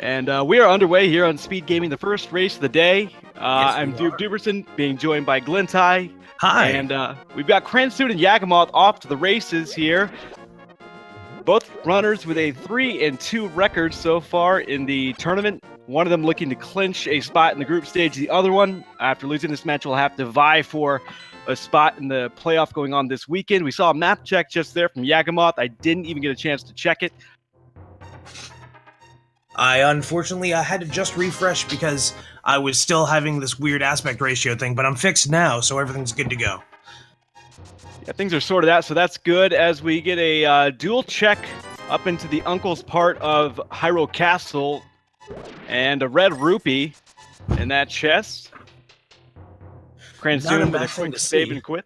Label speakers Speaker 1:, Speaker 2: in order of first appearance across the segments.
Speaker 1: And we are underway here on Speed Gaming, the first race of the day.
Speaker 2: Yes,
Speaker 1: I'm
Speaker 2: we
Speaker 1: Duke
Speaker 2: are.
Speaker 1: Duberson, being joined by Glintai.
Speaker 2: Hi.
Speaker 1: And we've got Cransoon and Yagamoth off to the races here. Both runners with a 3-2 record so far in the tournament. One of them looking to clinch a spot in the group stage. The other one, after losing this match, will have to vie for a spot in the playoff going on this weekend. We saw a map check just there from Yagamoth. I didn't even get a chance to check it.
Speaker 2: Unfortunately, I had to just refresh because I was still having this weird aspect ratio thing, but I'm fixed now, so everything's good to go.
Speaker 1: Yeah, things are sorted out, so that's good as we get a dual check up into the uncle's part of Hyrule Castle and a red rupee in that chest. Cransoon with a quick save and quit.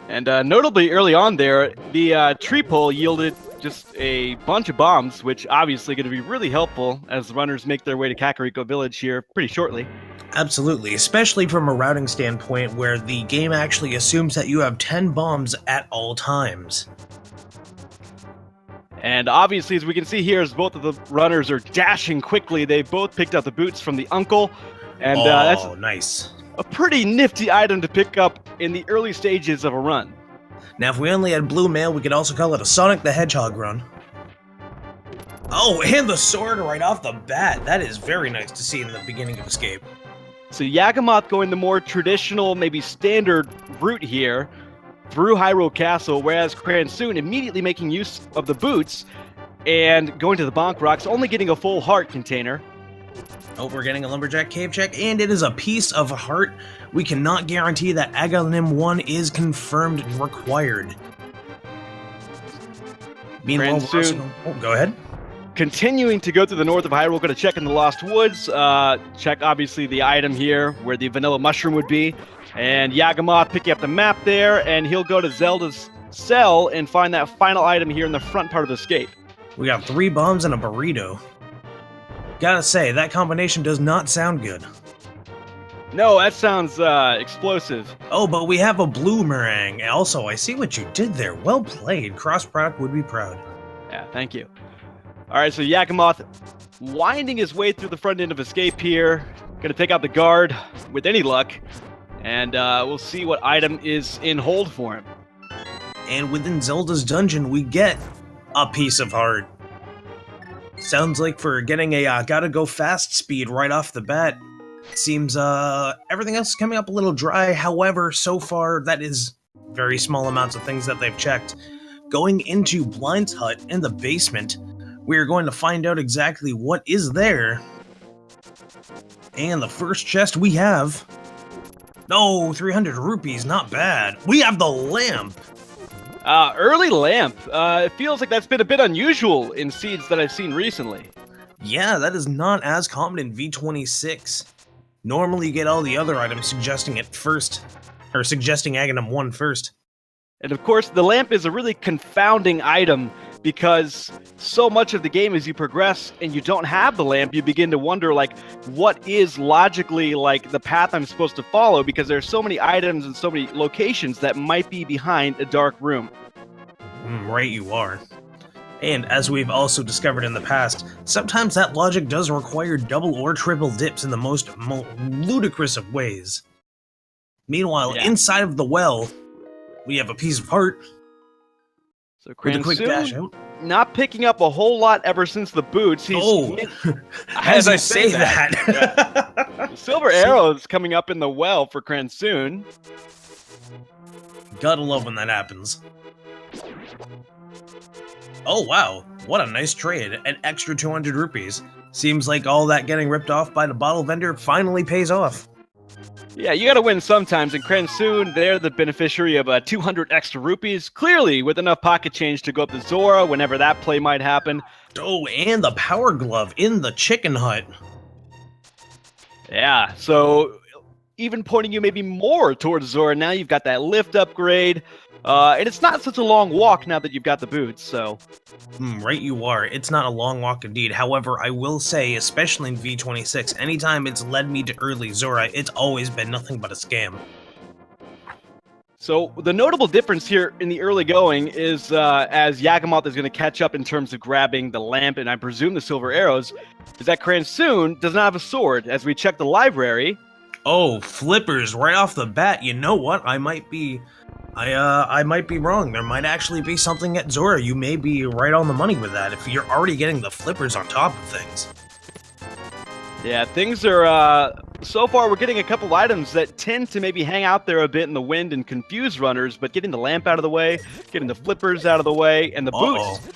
Speaker 1: And notably early on there, the tree pole yielded just a bunch of bombs, which obviously going to be really helpful as the runners make their way to Kakariko Village here pretty shortly.
Speaker 2: Absolutely, especially from a routing standpoint where the game actually assumes that you have 10 bombs at all times.
Speaker 1: And obviously, as we can see here, as both of the runners are dashing quickly, they both picked up the boots from the uncle. And that's
Speaker 2: nice.
Speaker 1: A pretty nifty item to pick up in the early stages of a run.
Speaker 2: Now, if we only had blue mail, we could also call it a Sonic the Hedgehog run. Oh, and the sword right off the bat. That is very nice to see in the beginning of Escape.
Speaker 1: So Yagamoth going the more traditional, maybe standard route here through Hyrule Castle, whereas Cransoon immediately making use of the boots and going to the Bonk Rocks, only getting a full heart container.
Speaker 2: Oh, we're getting a Lumberjack Cave check, and it is a piece of heart. We cannot guarantee that Aganim 1 is confirmed and required. Meanwhile, go ahead.
Speaker 1: Continuing to go through the north of Hyrule, going to check in the Lost Woods. Check, obviously, the item here where the vanilla mushroom would be. And Yagamoth picking up the map there, and he'll go to Zelda's cell and find that final item here in the front part of Escape.
Speaker 2: We got 3 bombs and a burrito. Gotta say, that combination does not sound good.
Speaker 1: No, that sounds explosive.
Speaker 2: Oh, but we have a blue meringue. Also, I see what you did there. Well played. Cross product would be proud.
Speaker 1: Yeah, thank you. All right, so Yagamoth winding his way through the front end of Escape here. Gonna take out the guard with any luck. And we'll see what item is in hold for him.
Speaker 2: And within Zelda's dungeon, we get a piece of heart. Sounds like for getting a gotta go fast speed right off the bat. Seems everything else is coming up a little dry. However, so far that is very small amounts of things that they've checked. Going into Blind's hut in the basement, we are going to find out exactly what is there. And the first chest we have... No, 300 rupees, not bad. We have the lamp!
Speaker 1: Early lamp. It feels like that's been a bit unusual in seeds that I've seen recently.
Speaker 2: Yeah, that is not as common in V26. Normally you get all the other items suggesting it first, or suggesting Aganim 1 first.
Speaker 1: And of course, the lamp is a really confounding item because so much of the game as you progress and you don't have the lamp, you begin to wonder, like, what is logically, like, the path I'm supposed to follow, because there's so many items and so many locations that might be behind a dark room.
Speaker 2: Right you are. And as we've also discovered in the past, sometimes that logic does require double or triple dips in the most ludicrous of ways. Meanwhile, inside of the well, we have a piece of heart.
Speaker 1: So
Speaker 2: with a quick dash out.
Speaker 1: Not picking up a whole lot ever since the boots.
Speaker 2: As I say that.
Speaker 1: Yeah. The silver arrow is coming up in the well for Cransoon.
Speaker 2: Gotta love when that happens. Oh wow, what a nice trade. An extra 200 rupees. Seems like all that getting ripped off by the bottle vendor finally pays off.
Speaker 1: Yeah, you gotta win sometimes, and Cransoon, they're the beneficiary of 200 extra rupees, clearly with enough pocket change to go up to Zora whenever that play might happen.
Speaker 2: Oh, and the power glove in the chicken hut.
Speaker 1: Yeah, so even pointing you maybe more towards Zora. Now you've got that lift upgrade, and it's not such a long walk now that you've got the boots, so...
Speaker 2: Right you are. It's not a long walk indeed. However, I will say, especially in V26, anytime it's led me to early Zora, it's always been nothing but a scam.
Speaker 1: So the notable difference here in the early going is as Yagamoth is going to catch up in terms of grabbing the lamp and I presume the silver arrows, is that Cransoon does not have a sword. As we check the library.
Speaker 2: Oh, flippers right off the bat. You know what? I might be wrong. There might actually be something at Zora. You may be right on the money with that if you're already getting the flippers on top of things.
Speaker 1: Yeah, things are, so far we're getting a couple items that tend to maybe hang out there a bit in the wind and confuse runners, but getting the lamp out of the way, getting the flippers out of the way, and the boots.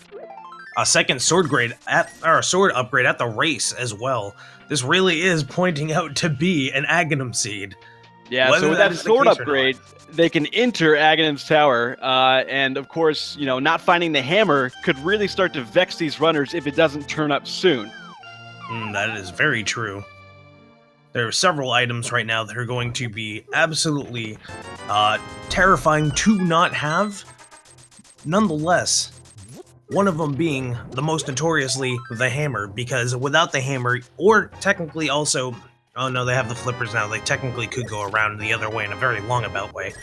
Speaker 2: A second sword upgrade at the race as well. This really is pointing out to be an Aghanim seed.
Speaker 1: Yeah,
Speaker 2: Whether
Speaker 1: so with that sword upgrade, they can enter Aghanim's tower, and of course, not finding the hammer could really start to vex these runners if it doesn't turn up soon.
Speaker 2: That is very true. There are several items right now that are going to be absolutely terrifying to not have. Nonetheless, one of them being the most notoriously the hammer, because without the hammer, or technically also, oh no, they have the flippers now, they technically could go around the other way in a very long-about way,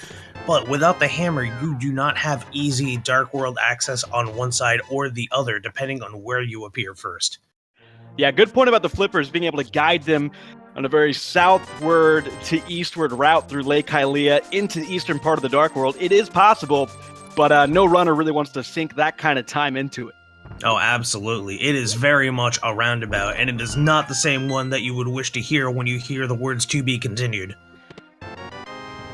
Speaker 2: but without the hammer, you do not have easy Dark World access on one side or the other, depending on where you appear first.
Speaker 1: Yeah, good point about the flippers, being able to guide them on a very southward to eastward route through Lake Hylia into the eastern part of the Dark World. It is possible, but no runner really wants to sink that kind of time into it.
Speaker 2: Oh, absolutely. It is very much a roundabout, and it is not the same one that you would wish to hear when you hear the words "to be continued."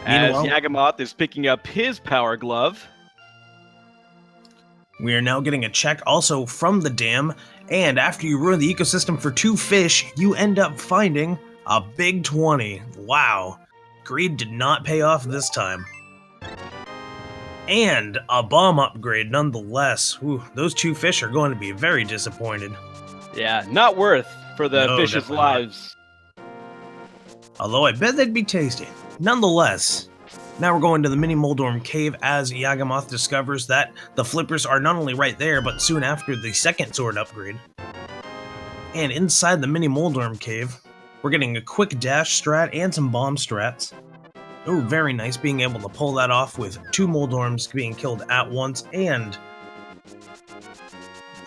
Speaker 1: As Yagamoth is picking up his power glove.
Speaker 2: We are now getting a check also from the dam, and after you ruin the ecosystem for 2 fish, you end up finding a big 20. Wow. Greed did not pay off this time. And a bomb upgrade nonetheless. Ooh, those 2 fish are going to be very disappointed.
Speaker 1: Yeah, not worth for the fish's lives.
Speaker 2: Although I bet they'd be tasty. Nonetheless, now we're going to the mini Moldorm cave as Yagamoth discovers that the flippers are not only right there, but soon after the second sword upgrade. And inside the mini Moldorm cave, we're getting a quick dash strat and some bomb strats. Oh, very nice, being able to pull that off with 2 Moldorms being killed at once, and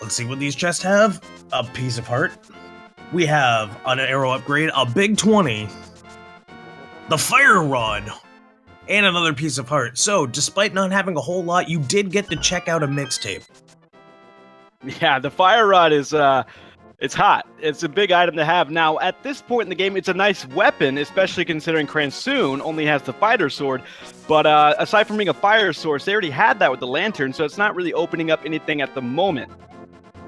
Speaker 2: let's see what these chests have. A piece of heart. We have an arrow upgrade, a big 20. The fire rod. And another piece of heart. So, despite not having a whole lot, you did get to check out a mixtape.
Speaker 1: Yeah, the fire rod is, it's hot. It's a big item to have. Now, at this point in the game, it's a nice weapon, especially considering Cransoon only has the fighter sword. But aside from being a fire source, they already had that with the lantern, so it's not really opening up anything at the moment.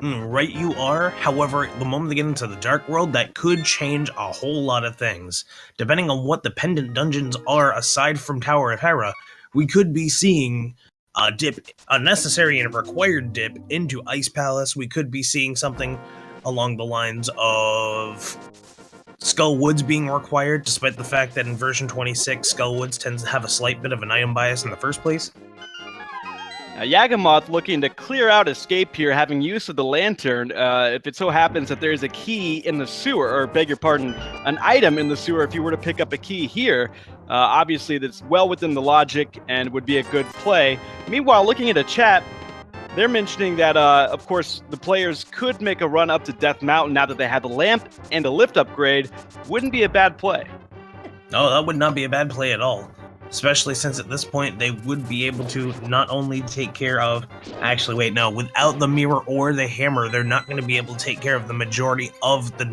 Speaker 2: Right you are. However, the moment they get into the Dark World, that could change a whole lot of things. Depending on what the pendant dungeons are aside from Tower of Hera, we could be seeing a necessary and required dip into Ice Palace. We could be seeing something along the lines of Skull Woods being required, despite the fact that in version 26, Skull Woods tends to have a slight bit of an item bias in the first place.
Speaker 1: Yagamoth looking to clear out escape here, having use of the lantern. If it so happens that there's a key in the sewer, or beg your pardon, an item in the sewer, if you were to pick up a key here, obviously that's well within the logic and would be a good play. Meanwhile, looking at a chat, they're mentioning that, of course, the players could make a run up to Death Mountain now that they have the lamp and a lift upgrade. Wouldn't be a bad play.
Speaker 2: Oh, that would not be a bad play at all. Especially since at this point they would be able to not only take care of... Actually, wait, no. Without the mirror or the hammer, they're not going to be able to take care of the majority of the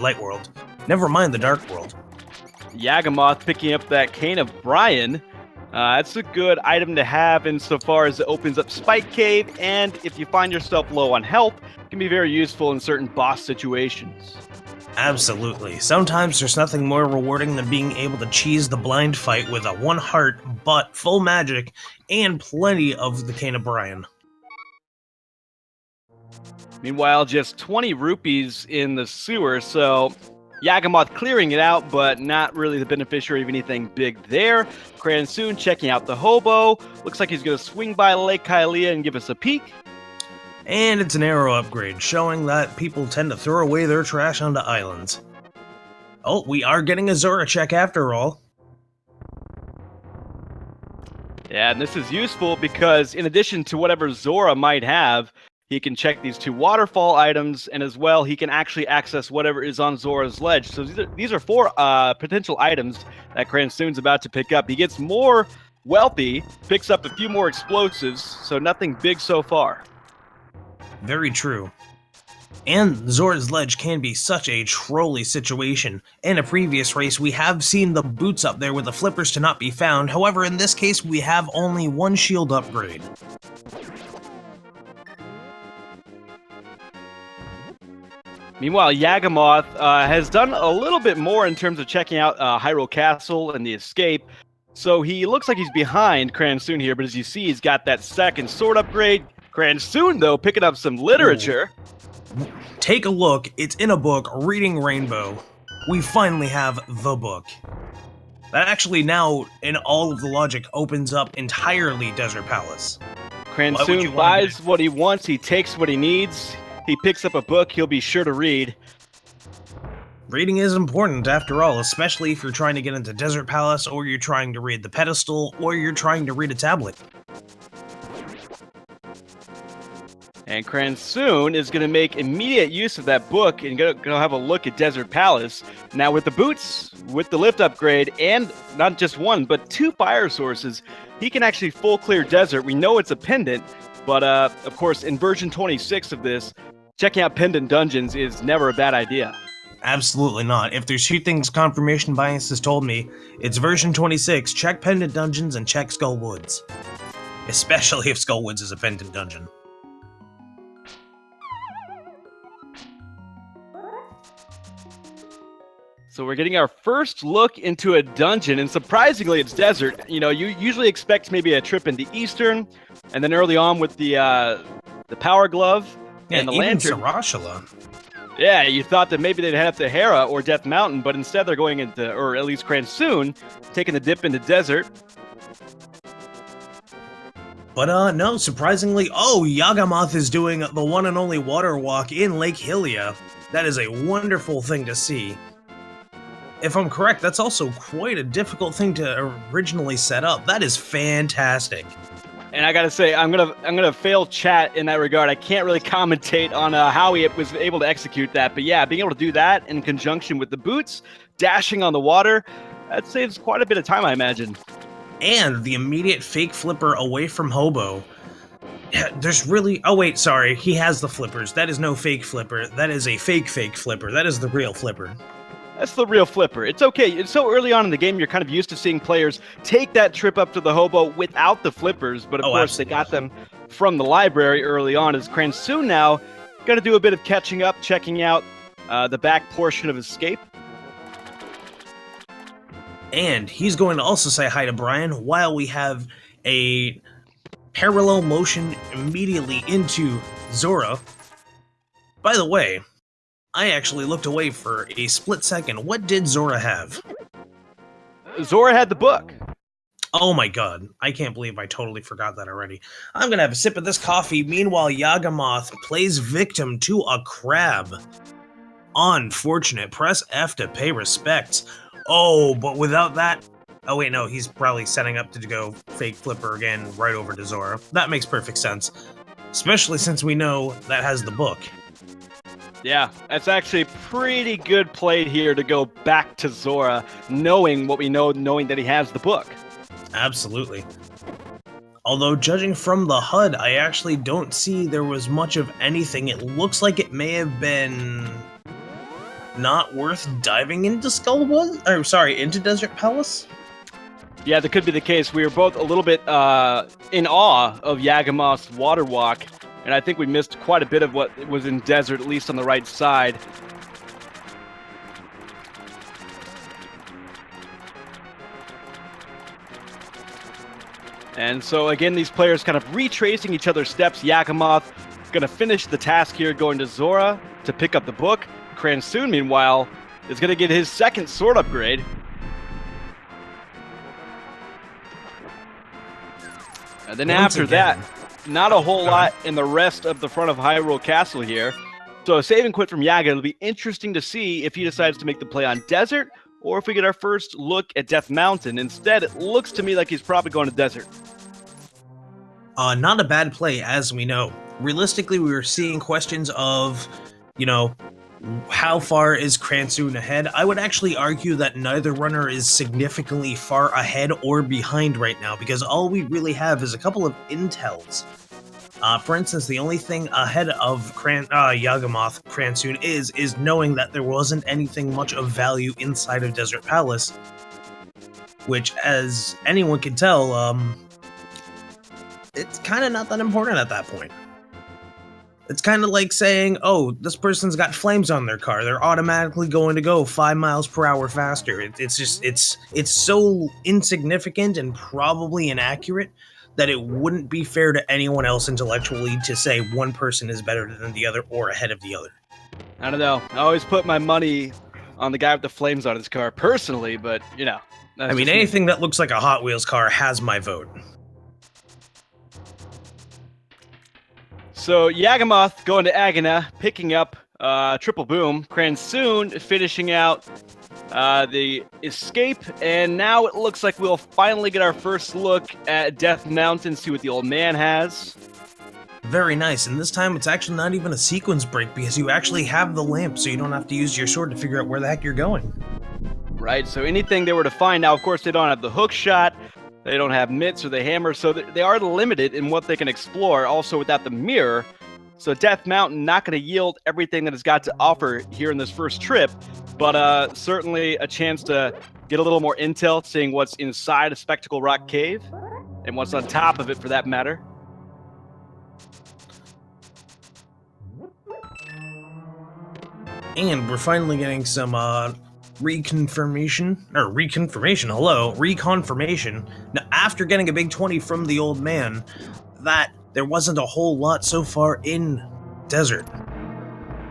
Speaker 2: Light World. Never mind the Dark World.
Speaker 1: Yagamoth picking up that Cane of Brian. That's a good item to have insofar as it opens up Spike Cave, and if you find yourself low on health, it can be very useful in certain boss situations.
Speaker 2: Absolutely. Sometimes there's nothing more rewarding than being able to cheese the blind fight with a 1 heart, but full magic, and plenty of the Cane of Brian.
Speaker 1: Meanwhile, just 20 rupees in the sewer, so Yagamoth clearing it out, but not really the beneficiary of anything big there. Cransoon checking out the hobo. Looks like he's going to swing by Lake Hylia and give us a peek.
Speaker 2: And it's an arrow upgrade, showing that people tend to throw away their trash onto islands. Oh, we are getting a Zora check after all.
Speaker 1: Yeah, and this is useful because in addition to whatever Zora might have, he can check these 2 waterfall items, and as well, he can actually access whatever is on Zora's ledge. So these are 4 potential items that Cransoon's about to pick up. He gets more wealthy, picks up a few more explosives, so nothing big so far.
Speaker 2: Very true. And Zora's Ledge can be such a trolly situation. In a previous race, we have seen the boots up there with the flippers to not be found. However, in this case, we have only 1 shield upgrade.
Speaker 1: Meanwhile, Yagamoth has done a little bit more in terms of checking out Hyrule Castle and the escape. So he looks like he's behind Cransoon here, but as you see, he's got that 2nd sword upgrade. Cransoon, though, picking up some literature.
Speaker 2: Ooh. Take a look, it's in a book, Reading Rainbow. We finally have the book. That actually now, in all of the logic, opens up entirely Desert Palace.
Speaker 1: Cransoon buys what he wants, he takes what he needs, he picks up a book he'll be sure to read.
Speaker 2: Reading is important, after all, especially if you're trying to get into Desert Palace, or you're trying to read the pedestal, or you're trying to read a tablet.
Speaker 1: And Cransoon is going to make immediate use of that book and going to have a look at Desert Palace. Now with the boots, with the lift upgrade, and not just 1, but 2 fire sources, he can actually full clear Desert. We know it's a pendant, but of course in version 26 of this, checking out pendant dungeons is never a bad idea.
Speaker 2: Absolutely not. If there's 2 things confirmation bias has told me, it's version 26, check pendant dungeons and check Skull Woods. Especially if Skull Woods is a pendant dungeon.
Speaker 1: So we're getting our first look into a dungeon, and surprisingly, it's desert. You know, you usually expect maybe a trip into Eastern, and then early on with the Power Glove and the
Speaker 2: even
Speaker 1: Lantern.
Speaker 2: Sarashula.
Speaker 1: Yeah, you thought that maybe they'd head up to Hera or Death Mountain, but instead they're going into, or at least Cransoon, taking the dip into desert.
Speaker 2: But no, surprisingly, Yagamoth is doing the one and only water walk in Lake Hylia. That is a wonderful thing to see. If I'm correct, that's also quite a difficult thing to originally set up. That is fantastic.
Speaker 1: And I gotta say, I'm gonna fail chat in that regard. I can't really commentate on how he was able to execute that. But yeah, being able to do that in conjunction with the boots, dashing on the water, that saves quite a bit of time, I imagine.
Speaker 2: And the immediate fake flipper away from Hobo. There's really... Oh wait, sorry. He has the flippers. That is no fake flipper. That is a fake flipper. That is the real flipper.
Speaker 1: That's the real flipper. It's okay. It's so early on in the game, you're kind of used to seeing players take that trip up to the hobo without the flippers, but of course
Speaker 2: absolutely.
Speaker 1: They got them from the library early on. As Cransoon now got to do a bit of catching up, checking out the back portion of Escape.
Speaker 2: And he's going to also say hi to Brian while we have a parallel motion immediately into Zora. By the way, I actually looked away for a split second. What did Zora have?
Speaker 1: Zora had the book.
Speaker 2: Oh my god, I can't believe I totally forgot that already. I'm gonna have a sip of this coffee. Meanwhile, Yagamoth plays victim to a crab. Unfortunate. Press F to pay respects. Oh, but without that... Oh wait, no, he's probably setting up to go fake flipper again right over to Zora. That makes perfect sense. Especially since we know that has the book.
Speaker 1: Yeah, that's actually pretty good play here to go back to Zora, knowing what we know, knowing that he has the book.
Speaker 2: Absolutely. Although, judging from the HUD, I actually don't see there was much of anything. It looks like it may have been not worth diving into into Desert Palace?
Speaker 1: Yeah, that could be the case. We were both a little bit in awe of Yagamoth's water walk, and I think we missed quite a bit of what was in desert, at least on the right side. And so again, these players kind of retracing each other's steps. Yagamoth going to finish the task here, going to Zora to pick up the book. Cransoon, meanwhile, is going to get his second sword upgrade. And then after that, not a whole lot in the rest of the front of Hyrule Castle here. So a save and quit from Yaga. It'll be interesting to see if he decides to make the play on Desert, or if we get our first look at Death Mountain. Instead, it looks to me like he's probably going to Desert.
Speaker 2: Not a bad play, as we know. Realistically, we were seeing questions of, you know, how far is Cransoon ahead? I would actually argue that neither runner is significantly far ahead or behind right now, because all we really have is a couple of intels. For instance, the only thing ahead of Yagamoth Cransoon is knowing that there wasn't anything much of value inside of Desert Palace, which, as anyone can tell, it's kind of not that important at that point. It's kind of like saying, oh, this person's got flames on their car. They're automatically going to go 5 miles per hour faster. It's so insignificant and probably inaccurate that it wouldn't be fair to anyone else intellectually to say one person is better than the other or ahead of the other.
Speaker 1: I don't know. I always put my money on the guy with the flames on his car personally, but, you know.
Speaker 2: I mean, anything that looks like a Hot Wheels car has my vote.
Speaker 1: So Yagamoth going to Agana, picking up Triple Boom. Cransoon finishing out the escape, and now it looks like we'll finally get our first look at Death Mountain, see what the old man has.
Speaker 2: Very nice, and this time it's actually not even a sequence break because you actually have the lamp, so you don't have to use your sword to figure out where the heck you're going.
Speaker 1: Right, so anything they were to find, now of course they don't have the hook shot, they don't have mitts or the hammer, so they are limited in what they can explore, also without the mirror. So Death Mountain not going to yield everything that it's got to offer here in this first trip, but certainly a chance to get a little more intel, seeing what's inside a Spectacle Rock Cave, and what's on top of it for that matter.
Speaker 2: And we're finally getting some reconfirmation. Now, after getting a big 20 from the old man, that there wasn't a whole lot so far in Desert.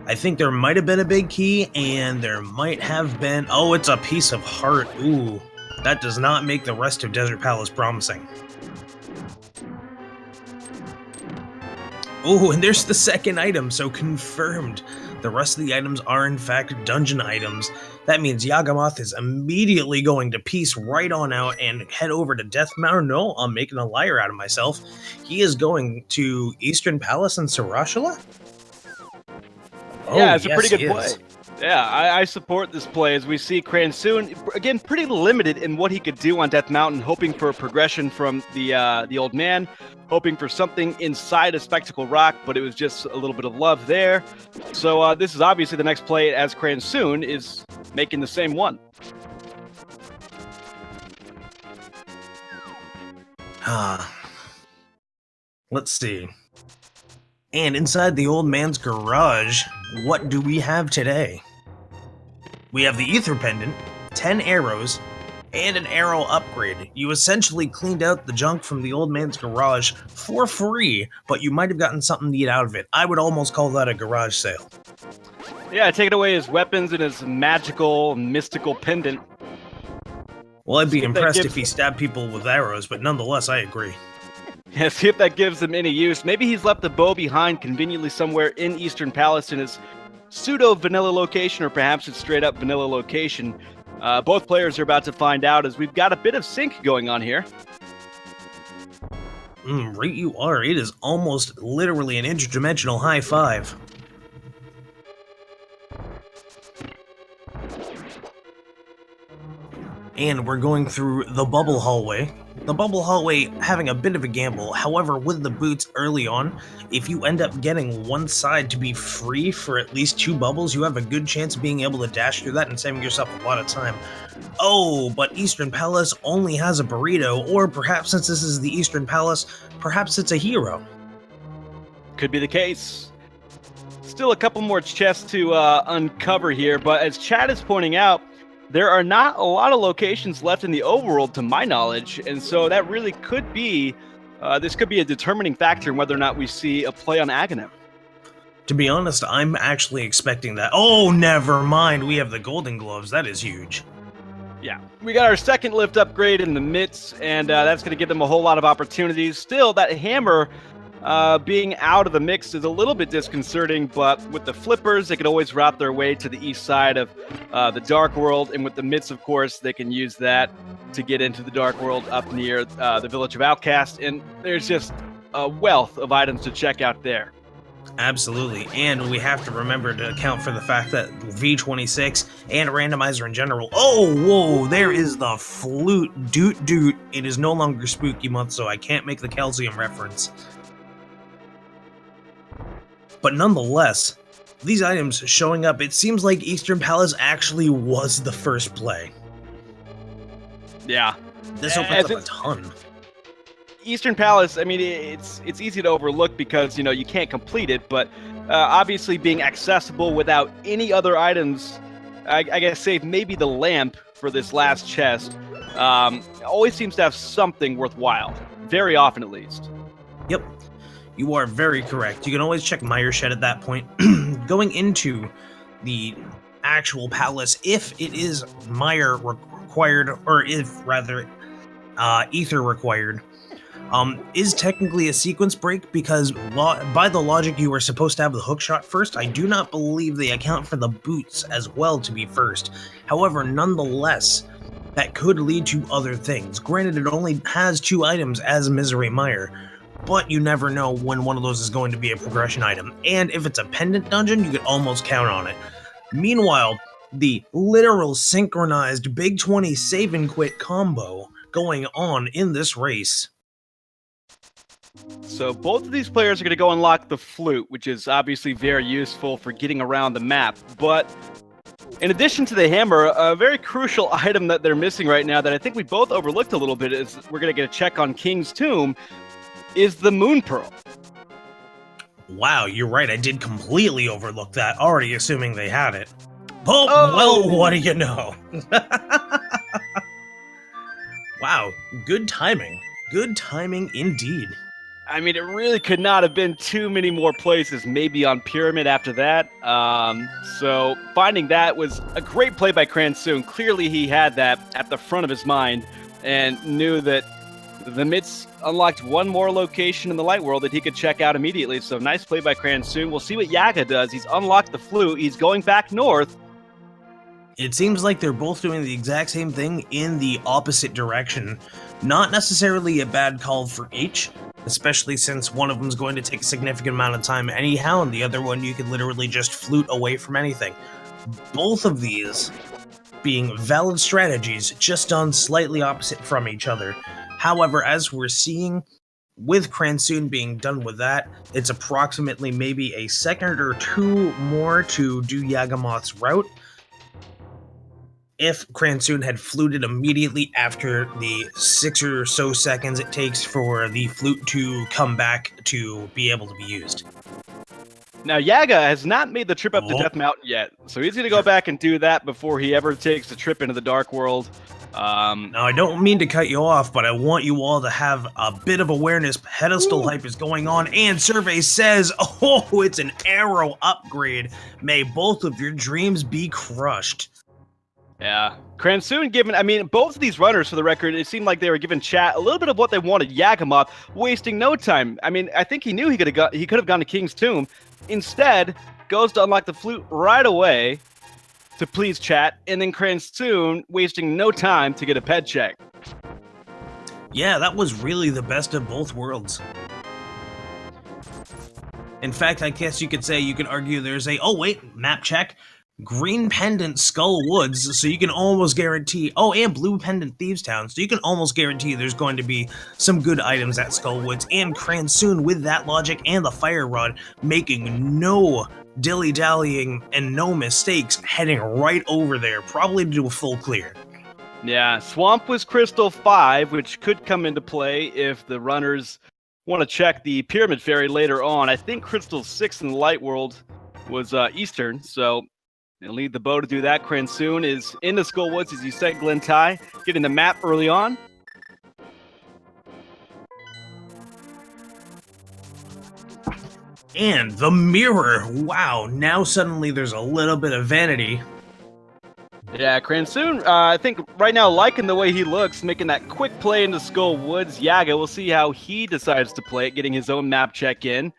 Speaker 2: I think there might have been a big key, and there might have been... Oh, it's a piece of heart. Ooh, that does not make the rest of Desert Palace promising. Oh, and there's the second item, so confirmed. The rest of the items are in fact dungeon items. That means Yagamoth is immediately going to piece right on out and head over to Death Mountain. No, I'm making a liar out of myself. He is going to Eastern Palace in Sarashula?
Speaker 1: Yeah, it's a pretty good play. Yeah, I support this play as we see Cransoon, again, pretty limited in what he could do on Death Mountain, hoping for a progression from the old man, hoping for something inside a Spectacle Rock, but it was just a little bit of love there. So this is obviously the next play, as Cransoon is making the same one.
Speaker 2: Let's see. And inside the old man's garage, what do we have today? We have the Ether Pendant, 10 arrows, and an arrow upgrade. You essentially cleaned out the junk from the old man's garage for free, but you might have gotten something neat out of it. I would almost call that a garage sale.
Speaker 1: Yeah, taking away his weapons and his magical, mystical pendant.
Speaker 2: Well, I'd be impressed if he stabbed people with arrows, but nonetheless, I agree.
Speaker 1: Yeah, see if that gives him any use. Maybe he's left the bow behind conveniently somewhere in Eastern Palace in his pseudo-vanilla location, or perhaps it's straight-up vanilla location. Both players are about to find out, as we've got a bit of sync going on here.
Speaker 2: Right you are. It is almost literally an interdimensional high five. And we're going through the bubble hallway. The bubble hallway having a bit of a gamble. However, with the boots early on, if you end up getting one side to be free for at least 2 bubbles, you have a good chance of being able to dash through that and saving yourself a lot of time. Oh, but Eastern Palace only has a burrito, or perhaps since this is the Eastern Palace, perhaps it's a hero.
Speaker 1: Could be the case. Still a couple more chests to uncover here, but as Chad is pointing out, there are not a lot of locations left in the overworld, to my knowledge, and so that really could be, this could be a determining factor in whether or not we see a play on Aghanim.
Speaker 2: To be honest, I'm actually expecting that. Oh, never mind, we have the golden gloves, that is huge.
Speaker 1: Yeah, we got our second lift upgrade in the midst, and that's going to give them a whole lot of opportunities. Still, that hammer being out of the mix is a little bit disconcerting, but with the flippers, they can always route their way to the east side of the Dark World, and with the mitts, of course, they can use that to get into the Dark World up near the Village of Outcast, and there's just a wealth of items to check out there.
Speaker 2: Absolutely, and we have to remember to account for the fact that V26 and Randomizer in general. Oh, whoa, there is the flute doot doot. It is no longer spooky month, so I can't make the calcium reference. But nonetheless, these items showing up, it seems like Eastern Palace actually was the first play.
Speaker 1: Yeah.
Speaker 2: This opens up a ton.
Speaker 1: Eastern Palace, I mean, it's easy to overlook because, you know, you can't complete it, but obviously being accessible without any other items, I guess save maybe the lamp for this last chest, always seems to have something worthwhile. Very often, at least. Yep.
Speaker 2: You are very correct. You can always check Meyer Shed at that point. Going into the actual palace, if it is Meyer required, or if rather Ether required, is technically a sequence break because by the logic you were supposed to have the hookshot first. I do not believe they account for the boots as well to be first. However, nonetheless, that could lead to other things. Granted, it only has 2 items as Misery Mire, but you never know when one of those is going to be a progression item. And if it's a pendant dungeon, you could almost count on it. Meanwhile, the literal synchronized Big 20 save and quit combo going on in this race.
Speaker 1: So both of these players are going to go unlock the flute, which is obviously very useful for getting around the map. But in addition to the hammer, a very crucial item that they're missing right now that I think we both overlooked a little bit is we're going to get a check on King's Tomb, is the Moon Pearl.
Speaker 2: Wow, you're right. I did completely overlook that, already assuming they had it. Oh, well, what do you know? Wow, good timing. Good timing indeed.
Speaker 1: I mean, it really could not have been too many more places, maybe on Pyramid after that. So finding that was a great play by Cransoon. Clearly he had that at the front of his mind and knew that the Mitts unlocked one more location in the Light World that he could check out immediately. So nice play by Cransoon. We'll see what Yaga does. He's unlocked the flute. He's going back north.
Speaker 2: It seems like they're both doing the exact same thing in the opposite direction. Not necessarily a bad call for each, especially since one of them is going to take a significant amount of time anyhow, and the other one you can literally just flute away from anything. Both of these being valid strategies, just done slightly opposite from each other. However, as we're seeing, with Cransoon being done with that, it's approximately maybe a second or 2 more to do Yagamoth's route. If Cransoon had fluted immediately after the 6 or so seconds it takes for the flute to come back to be able to be used.
Speaker 1: Now, Yaga has not made the trip up to Death Mountain yet, so he's going to go back and do that before he ever takes the trip into the Dark World.
Speaker 2: Now, I don't mean to cut you off, but I want you all to have a bit of awareness. Pedestal hype is going on, and Survey says, oh, it's an arrow upgrade. May both of your dreams be crushed.
Speaker 1: Yeah. Cransoon given, I mean, both of these runners, for the record, it seemed like they were giving chat a little bit of what they wanted. Yagamoth wasting no time. I mean, I think he knew he could have gone to King's Tomb. Instead, goes to unlock the flute right away to please chat, and then Cransoon wasting no time to get a ped check.
Speaker 2: Yeah, that was really the best of both worlds. In fact, I guess you could say, you could argue there's a, oh wait, map check. Green Pendant Skull Woods, so you can almost guarantee, oh, and Blue Pendant Thieves Town, so you can almost guarantee there's going to be some good items at Skull Woods, and Cransoon with that logic and the Fire Rod making no dilly-dallying and no mistakes, heading right over there, probably to do a full clear.
Speaker 1: Yeah, Swamp was Crystal 5, which could come into play if the runners want to check the Pyramid Fairy later on. I think Crystal 6 in the Light World was Eastern, so they'll need the bow to do that. Cransoon is in the Skull Woods, as you said, Glen Ty, getting the map early on.
Speaker 2: And the mirror, wow, now suddenly there's a little bit of vanity.
Speaker 1: Yeah, Cransoon, I think right now liking the way he looks, making that quick play into Skull Woods. Yaga, we'll see how he decides to play it, getting his own map check in.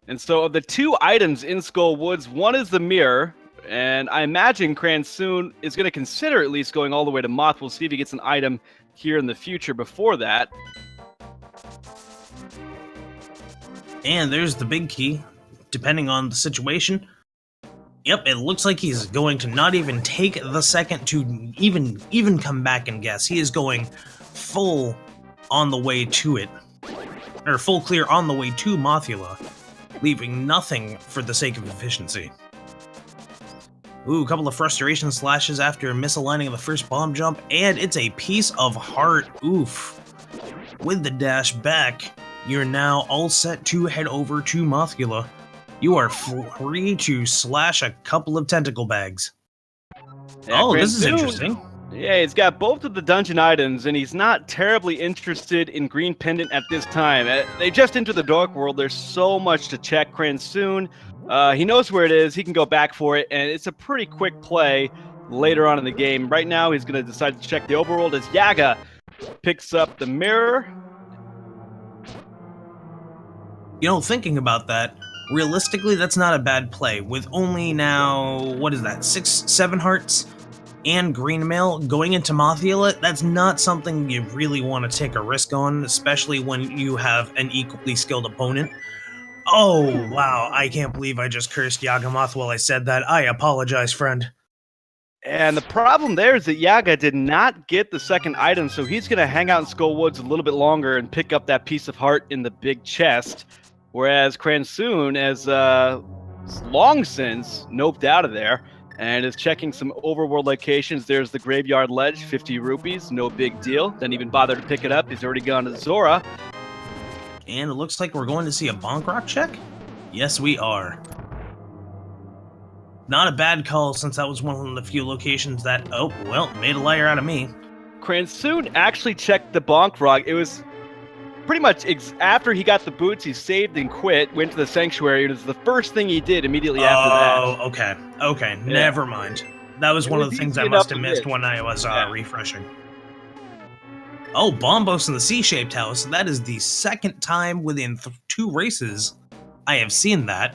Speaker 1: And so of the 2 items in Skull Woods, one is the mirror, and I imagine Cransoon is going to consider at least going all the way to Moth. We'll see if he gets an item here in the future before that.
Speaker 2: And there's the big key, depending on the situation. Yep, it looks like he's going to not even take the second to even come back and guess. He is going full on the way to it. Or full clear on the way to Mothula, leaving nothing for the sake of efficiency. Ooh, a couple of frustration slashes after misaligning of the first bomb jump, and it's a piece of heart. Oof. With the dash back, you're now all set to head over to Mothula. You are free to slash a couple of tentacle bags.
Speaker 1: Yeah,
Speaker 2: oh, this is
Speaker 1: Cransoon.
Speaker 2: interesting.
Speaker 1: Yeah, he's got both of the dungeon items, and he's not terribly interested in Green Pendant at this time. They just entered the Dark World. There's so much to check. Cransoon, he knows where it is. He can go back for it, and it's a pretty quick play later on in the game. Right now, he's going to decide to check the overworld as Yaga picks up the mirror.
Speaker 2: You know, thinking about that, realistically, that's not a bad play. With only now, what is that, 7 hearts and green mail going into Mothula, that's not something you really want to take a risk on, especially when you have an equally skilled opponent. Oh, wow, I can't believe I just cursed Yagamoth while I said that. I apologize, friend.
Speaker 1: And the problem there is that Yaga did not get the second item, so he's going to hang out in Skull Woods a little bit longer and pick up that piece of heart in the big chest. Whereas Cransoon has long since noped out of there and is checking some overworld locations. There's the Graveyard Ledge, 50 rupees, no big deal. Didn't even bother to pick it up. He's already gone to Zora.
Speaker 2: And it looks like we're going to see a Bonk Rock check? Yes, we are. Not a bad call, since that was one of the few locations that, oh, well, made a liar out of me.
Speaker 1: Cransoon actually checked the Bonk Rock. It was pretty much after he got the boots, he saved and quit, went to the sanctuary. It was the first thing he did immediately after that.
Speaker 2: Oh, okay, yeah. Never mind. That was one of the things I must have missed when I was refreshing. Oh, Bombos in the C-shaped house. That is the second time within 2 races I have seen that.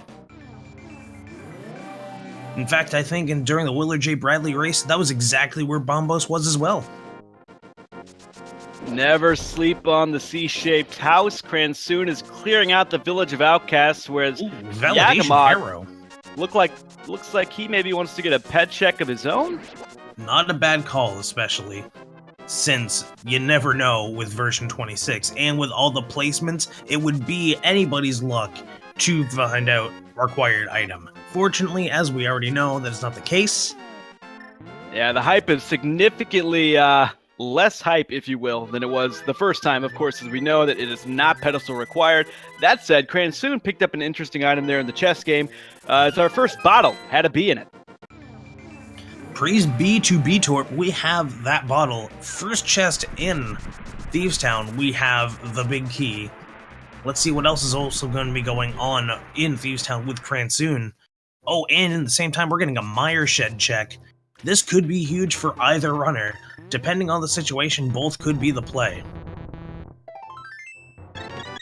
Speaker 2: In fact, I think during the Willard J. Bradley race, that was exactly where Bombos was as well.
Speaker 1: Never sleep on the C-shaped house. Cransoon is clearing out the village of outcasts, whereas Yagamoth looks like he maybe wants to get a pet check of his own.
Speaker 2: Not a bad call, especially since you never know with version 26, and with all the placements, it would be anybody's luck to find out required item. Fortunately, as we already know, that is not the case.
Speaker 1: Yeah, the hype is significantly less hype, if you will, than it was the first time, of course, as we know that it is not pedestal required. That said, Cransoon picked up an interesting item there in the chess game. It's our first bottle, had a bee in it.
Speaker 2: Praise be to B-Torp, we have that bottle. First chest in Thieves Town, we have the big key. Let's see what else is also going to be going on in Thieves Town with Cransoon. Oh, and in the same time, we're getting a Mire Shed check. This could be huge for either runner. Depending on the situation, both could be the play.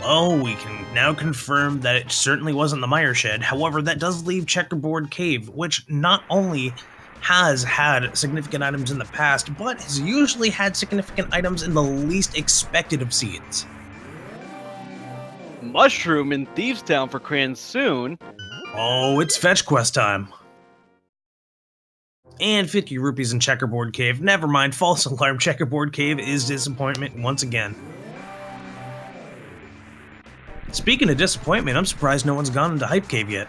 Speaker 2: Oh, we can now confirm that it certainly wasn't the Mire Shed. However, that does leave Checkerboard Cave, which not only has had significant items in the past, but has usually had significant items in the least expected of seeds.
Speaker 1: Mushroom in Thieves Town for Cransoon.
Speaker 2: Oh, it's fetch quest time. And 50 rupees in Checkerboard Cave. Never mind, false alarm. Checkerboard Cave is disappointment once again. Speaking of disappointment, I'm surprised no one's gone into Hype Cave yet.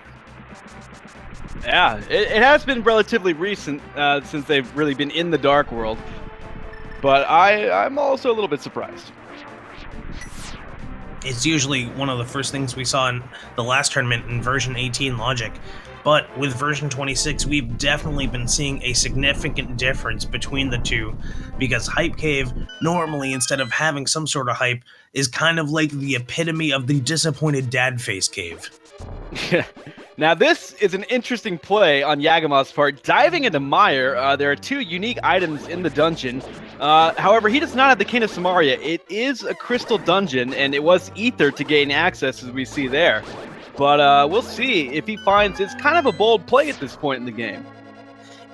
Speaker 1: Yeah, it has been relatively recent since they've really been in the Dark World. But I'm also a little bit surprised.
Speaker 2: It's usually one of the first things we saw in the last tournament in version 18 Logic. But with version 26, we've definitely been seeing a significant difference between the two, because Hype Cave, normally, instead of having some sort of hype, is kind of like the epitome of the disappointed dad face cave.
Speaker 1: Now this is an interesting play on Yagamoth's part. Diving into Mire, there are 2 unique items in the dungeon. However, he does not have the King of Samaria. It is a crystal dungeon, and it was Ether to gain access, as we see there. But we'll see if he finds it's kind of a bold play at this point in the game.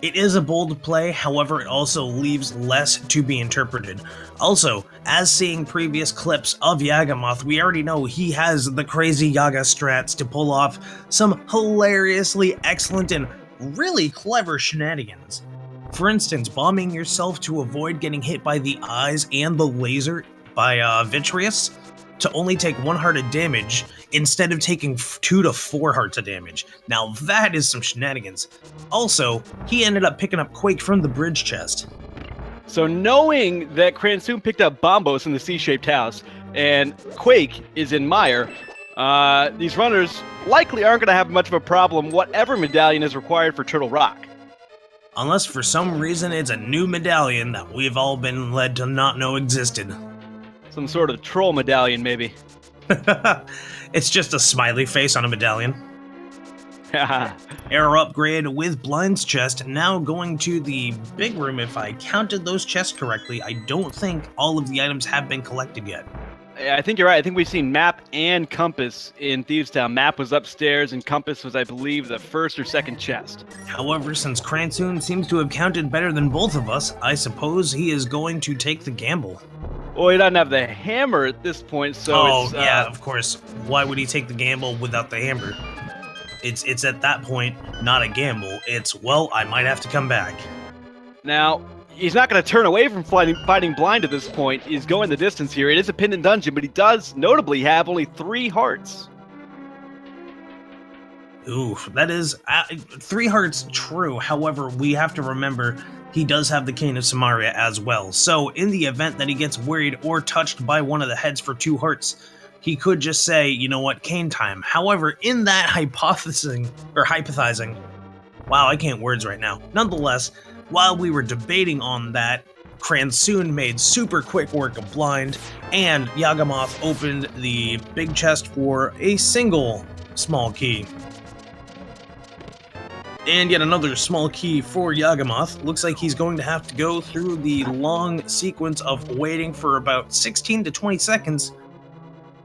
Speaker 2: It is a bold play, however, it also leaves less to be interpreted. Also, as seeing previous clips of Yagamoth, we already know he has the crazy Yaga strats to pull off some hilariously excellent and really clever shenanigans. For instance, bombing yourself to avoid getting hit by the eyes and the laser by Vitreous to only take 1 heart of damage instead of taking 2 to 4 hearts of damage. Now that is some shenanigans. Also, he ended up picking up Quake from the bridge chest.
Speaker 1: So knowing that Cransoon picked up Bombos in the C-shaped house, and Quake is in Mire, these runners likely aren't going to have much of a problem whatever medallion is required for Turtle Rock.
Speaker 2: Unless for some reason it's a new medallion that we've all been led to not know existed.
Speaker 1: Some sort of troll medallion, maybe.
Speaker 2: It's just a smiley face on a medallion. Arrow upgrade with Blind's chest, now going to the big room. If I counted those chests correctly, I don't think all of the items have been collected yet.
Speaker 1: I think you're right. I think we've seen Map and Compass in Thieves Town. Map was upstairs, and Compass was, I believe, the first or second chest.
Speaker 2: However, since Cransoon seems to have counted better than both of us, I suppose he is going to take the gamble.
Speaker 1: Well, he doesn't have the hammer at this point, so
Speaker 2: yeah, of course. Why would he take the gamble without the hammer? It's at that point not a gamble. It's, well, I might have to come back.
Speaker 1: Now, he's not going to turn away from fighting blind at this point. He's going the distance here. It is a pendant dungeon, but he does notably have only 3 hearts.
Speaker 2: Ooh, that is 3 hearts, true. However, we have to remember he does have the Cane of Samaria as well. So in the event that he gets worried or touched by one of the heads for 2 hearts, he could just say, you know what, cane time. However, in that hypothesizing, wow, I can't words right now. Nonetheless, while we were debating on that, Cransoon made super quick work of Blind, and Yagamoth opened the big chest for a single small key. And yet another small key for Yagamoth. Looks like he's going to have to go through the long sequence of waiting for about 16 to 20 seconds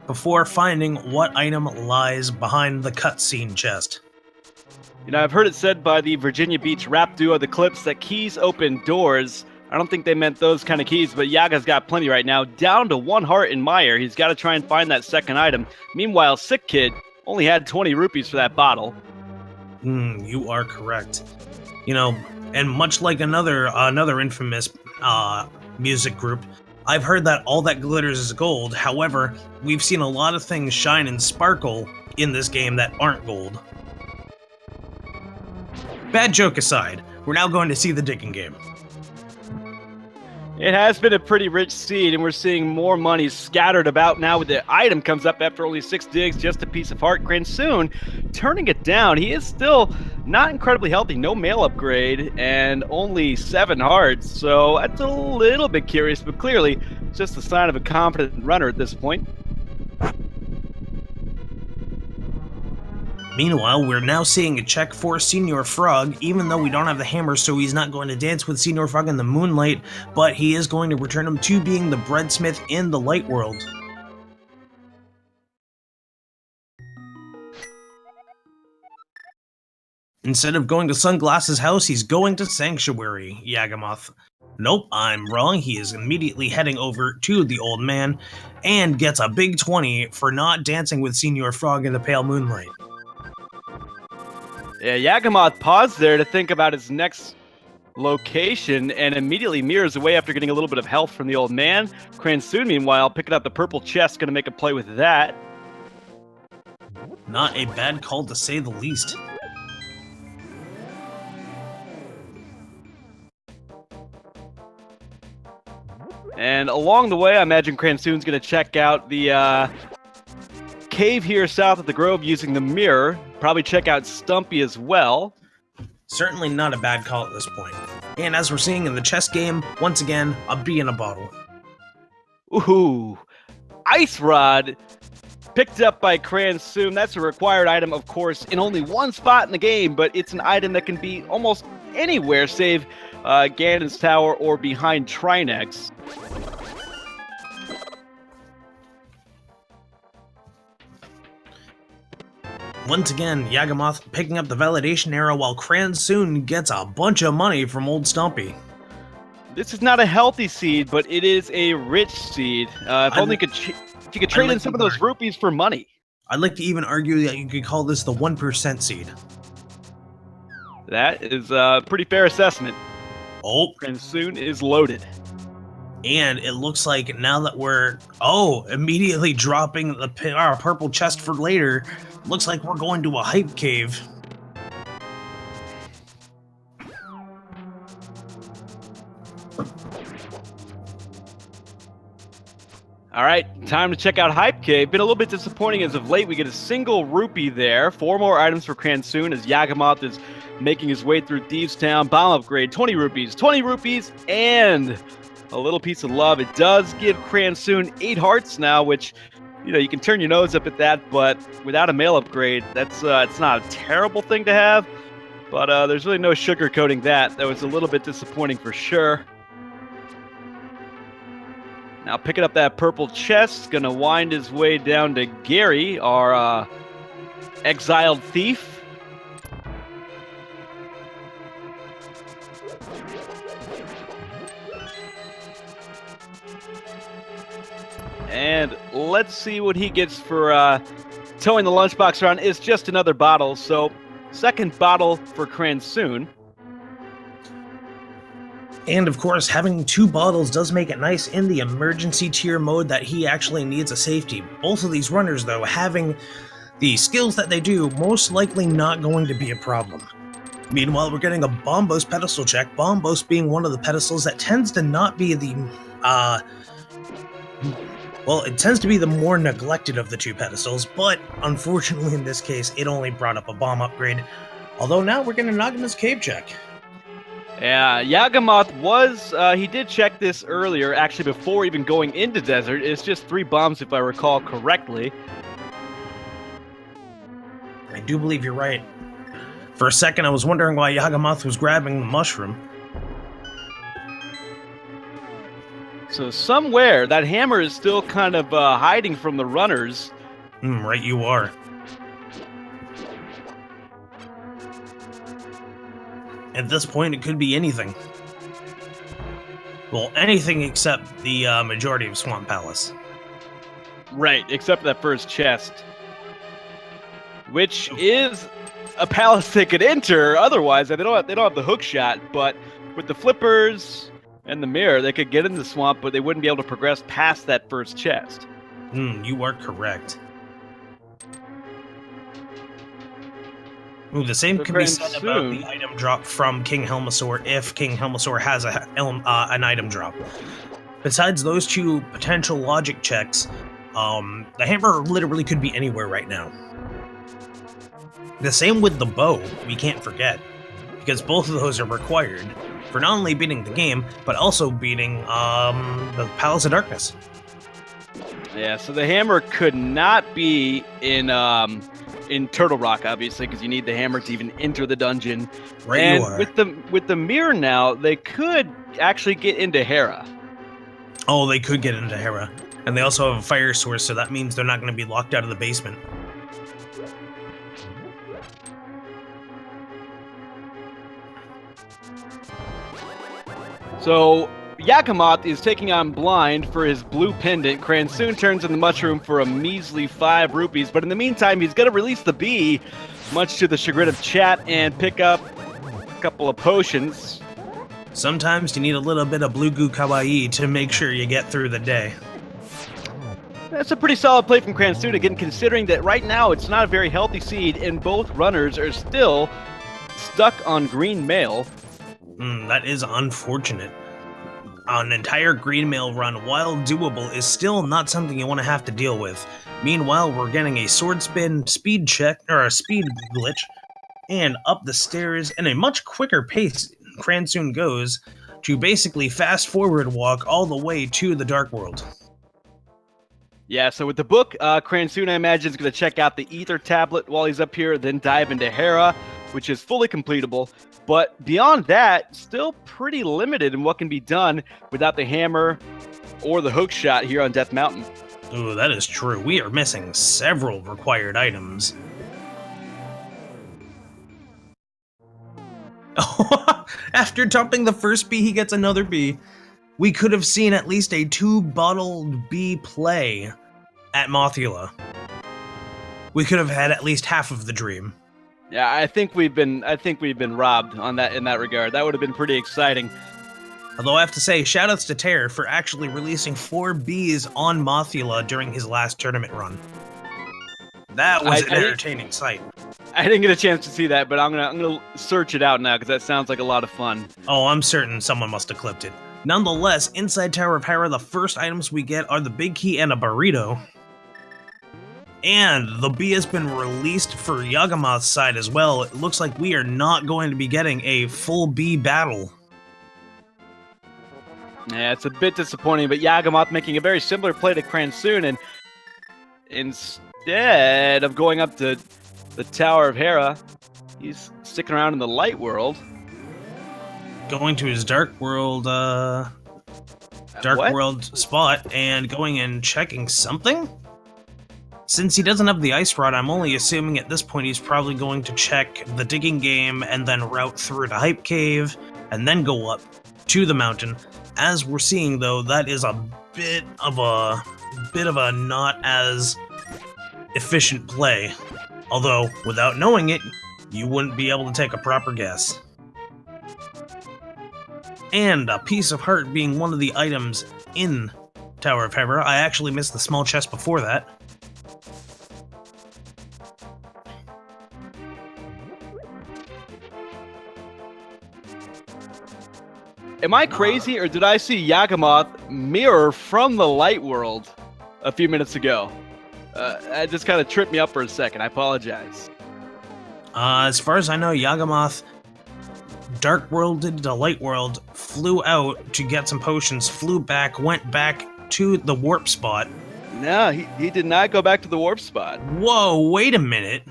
Speaker 2: before finding what item lies behind the cutscene chest.
Speaker 1: You know, I've heard it said by the Virginia Beach rap duo The Clips that keys open doors. I don't think they meant those kind of keys, but Yaga's got plenty right now. Down to 1 heart in Mire. He's got to try and find that second item. Meanwhile, Sick Kid only had 20 rupees for that bottle.
Speaker 2: You are correct. You know, and much like another infamous music group, I've heard that all that glitters is gold. However, we've seen a lot of things shine and sparkle in this game that aren't gold. Bad joke aside, we're now going to see the digging game.
Speaker 1: It has been a pretty rich seed, and we're seeing more money scattered about now with the item comes up after only 6 digs, just a piece of heart. Cransoon turning it down. He is still not incredibly healthy, no mail upgrade, and only 7 hearts, so that's a little bit curious, but clearly just the sign of a confident runner at this point.
Speaker 2: Meanwhile, we're now seeing a check for Senior Frog, even though we don't have the hammer, so he's not going to dance with Senior Frog in the moonlight, but he is going to return him to being the breadsmith in the light world. Instead of going to Sunglass's house, he's going to Sanctuary, Yagamoth. Nope, I'm wrong. He is immediately heading over to the old man and gets a big 20 for not dancing with Senior Frog in the pale moonlight.
Speaker 1: Yeah, Yagamoth paused there to think about his next location and immediately mirrors away after getting a little bit of health from the old man. Cransoon, meanwhile, picking up the purple chest, going to make a play with that.
Speaker 2: Not a bad call to say the least.
Speaker 1: And along the way, I imagine Cransoon's going to check out the cave here south of the Grove using the mirror. Probably check out Stumpy as well.
Speaker 2: Certainly not a bad call at this point. And as we're seeing in the chess game, once again, a bee in a bottle.
Speaker 1: Ooh, Ice Rod picked up by Cransoon. That's a required item, of course, in only 1 spot in the game, but it's an item that can be almost anywhere save Ganon's Tower or behind Trinex.
Speaker 2: Once again, Yagamoth picking up the validation arrow while Cransoon gets a bunch of money from Old Stumpy.
Speaker 1: This is not a healthy seed, but it is a rich seed. If only if you could trade in some of those rupees for money.
Speaker 2: I'd like to even argue that you could call this the 1% seed.
Speaker 1: That is a pretty fair assessment.
Speaker 2: Oh.
Speaker 1: Cransoon is loaded.
Speaker 2: And it looks like now that we're, immediately dropping the purple chest for later, looks like we're going to a hype cave.
Speaker 1: All right, time to check out Hype Cave. Been a little bit disappointing as of late. We get a single rupee there. 4 more items for Cransoon as Yagamoth is making his way through Thieves Town. Bomb upgrade, 20 rupees, and a little piece of love. It does give Cransoon 8 hearts now, which, you can turn your nose up at that, but without a mail upgrade, that's it's not a terrible thing to have, but there's really no sugarcoating that. That was a little bit disappointing for sure. Now picking up that purple chest, gonna wind his way down to Gary, our exiled thief. And let's see what he gets for towing the lunchbox around. It's just another bottle, so second bottle for Cransoon.
Speaker 2: And of course, having 2 bottles does make it nice in the emergency tier mode that he actually needs a safety. Both of these runners, though, having the skills that they do, most likely not going to be a problem. Meanwhile, we're getting a Bombos pedestal check, Bombos being one of the pedestals that tends to not be the, it tends to be the more neglected of the 2 pedestals, but unfortunately in this case, it only brought up a bomb upgrade. Although now we're getting an Nagamas cave check.
Speaker 1: Yeah, Yagamoth was, he did check this earlier, actually before even going into Desert. It's just 3 bombs if I recall correctly.
Speaker 2: I do believe you're right. For a second I was wondering why Yagamoth was grabbing the mushroom.
Speaker 1: So somewhere, that hammer is still kind of hiding from the runners.
Speaker 2: Right you are. At this point, it could be anything. Well, anything except the majority of Swamp Palace.
Speaker 1: Right, except for that first chest. Which is a palace they could enter otherwise. They don't have the hook shot, but with the flippers and the mirror, they could get in the swamp, but they wouldn't be able to progress past that first chest.
Speaker 2: You are correct. Ooh, the same can be said about the item drop from King Helmasaur if King Helmasaur has an item drop. Besides those 2 potential logic checks, the hammer literally could be anywhere right now. The same with the bow, we can't forget, because both of those are required for not only beating the game, but also beating the Palace of Darkness.
Speaker 1: Yeah, so the hammer could not be in Turtle Rock, obviously, because you need the hammer to even enter the dungeon.
Speaker 2: Right,
Speaker 1: and
Speaker 2: you are.
Speaker 1: with the mirror now, they could actually get into Hera.
Speaker 2: Oh, they could get into Hera. And they also have a fire source, so that means they're not going to be locked out of the basement.
Speaker 1: So Yagamoth is taking on Blind for his blue pendant. Cransoon turns in the mushroom for a measly 5 rupees, but in the meantime, he's going to release the bee, much to the chagrin of chat, and pick up a couple of potions.
Speaker 2: Sometimes you need a little bit of blue goo kawaii to make sure you get through the day.
Speaker 1: That's a pretty solid play from Cransoon, again, considering that right now it's not a very healthy seed, and both runners are still stuck on green mail.
Speaker 2: That is unfortunate. An entire green mail run, while doable, is still not something you want to have to deal with. Meanwhile, we're getting a sword spin speed check, or a speed glitch, and up the stairs in a much quicker pace Cransoon goes to basically fast forward walk all the way to the Dark World.
Speaker 1: Yeah, so with the book, Cransoon, I imagine, is going to check out the Ether tablet while he's up here, then dive into Hera, which is fully completable. But beyond that, still pretty limited in what can be done without the hammer or the hook shot here on Death Mountain.
Speaker 2: Ooh, that is true. We are missing several required items. After dumping the first bee, he gets another bee. We could have seen at least a 2-bottled bee play at Mothula. We could have had at least half of the dream.
Speaker 1: Yeah, I think we've been robbed on that in that regard. That would have been pretty exciting.
Speaker 2: Although I have to say, shoutouts to Terror for actually releasing 4 bees on Mothula during his last tournament run. That was an entertaining sight.
Speaker 1: I didn't get a chance to see that, but I'm gonna search it out now because that sounds like a lot of fun.
Speaker 2: Oh, I'm certain someone must have clipped it. Nonetheless, inside Tower of Hera, the first items we get are the big key and a burrito. And the bee has been released for Yagamoth's side as well. It looks like we are not going to be getting a full bee battle.
Speaker 1: Yeah, it's a bit disappointing, but Yagamoth making a very similar play to Cransoon, and instead of going up to the Tower of Hera, he's sticking around in the light world.
Speaker 2: Going to his dark world spot and going and checking something? Since he doesn't have the ice rod, I'm only assuming at this point he's probably going to check the digging game and then route through the hype cave and then go up to the mountain. As we're seeing though, that is a bit of a not as efficient play. Although, without knowing it, you wouldn't be able to take a proper guess. And a piece of heart being one of the items in Tower of Hera. I actually missed the small chest before that.
Speaker 1: Am I crazy, or did I see Yagamoth mirror from the light world a few minutes ago? That just kind of tripped me up for a second. I apologize.
Speaker 2: As far as I know, Yagamoth dark worlded to light world, flew out to get some potions, flew back, went back to the warp spot.
Speaker 1: No, he did not go back to the warp spot.
Speaker 2: Whoa, wait a minute.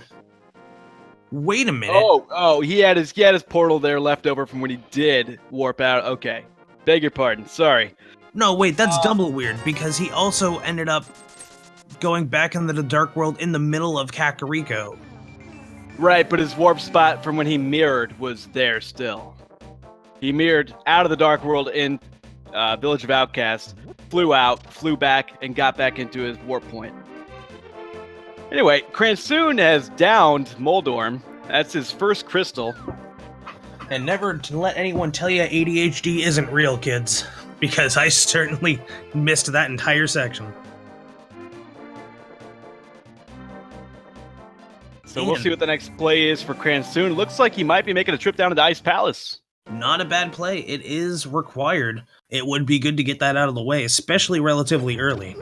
Speaker 2: Wait a minute.
Speaker 1: Oh, he had his portal there left over from when he did warp out. Okay. Beg your pardon. Sorry.
Speaker 2: No, wait, that's double weird, because he also ended up going back into the dark world in the middle of Kakariko.
Speaker 1: Right, but his warp spot from when he mirrored was there still. He mirrored out of the dark world in Village of Outcasts, flew out, flew back, and got back into his warp point. Anyway, Cransoon has downed Moldorm. That's his first crystal.
Speaker 2: And never to let anyone tell you ADHD isn't real, kids. Because I certainly missed that entire section.
Speaker 1: So we'll see what the next play is for Cransoon. Looks like he might be making a trip down to the Ice Palace.
Speaker 2: Not a bad play. It is required. It would be good to get that out of the way, especially relatively early.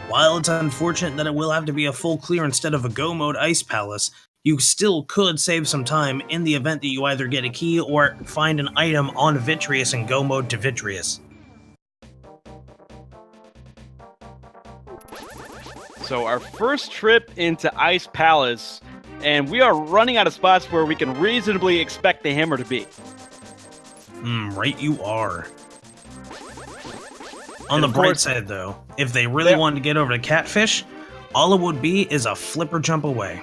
Speaker 2: While it's unfortunate that it will have to be a full clear instead of a go mode Ice Palace, you still could save some time in the event that you either get a key or find an item on Vitreous and go mode to Vitreous.
Speaker 1: So our first trip into Ice Palace, and we are running out of spots where we can reasonably expect the hammer to be.
Speaker 2: Right you are. On the bright side though, if they really wanted to get over to Catfish, all it would be is a flipper jump away.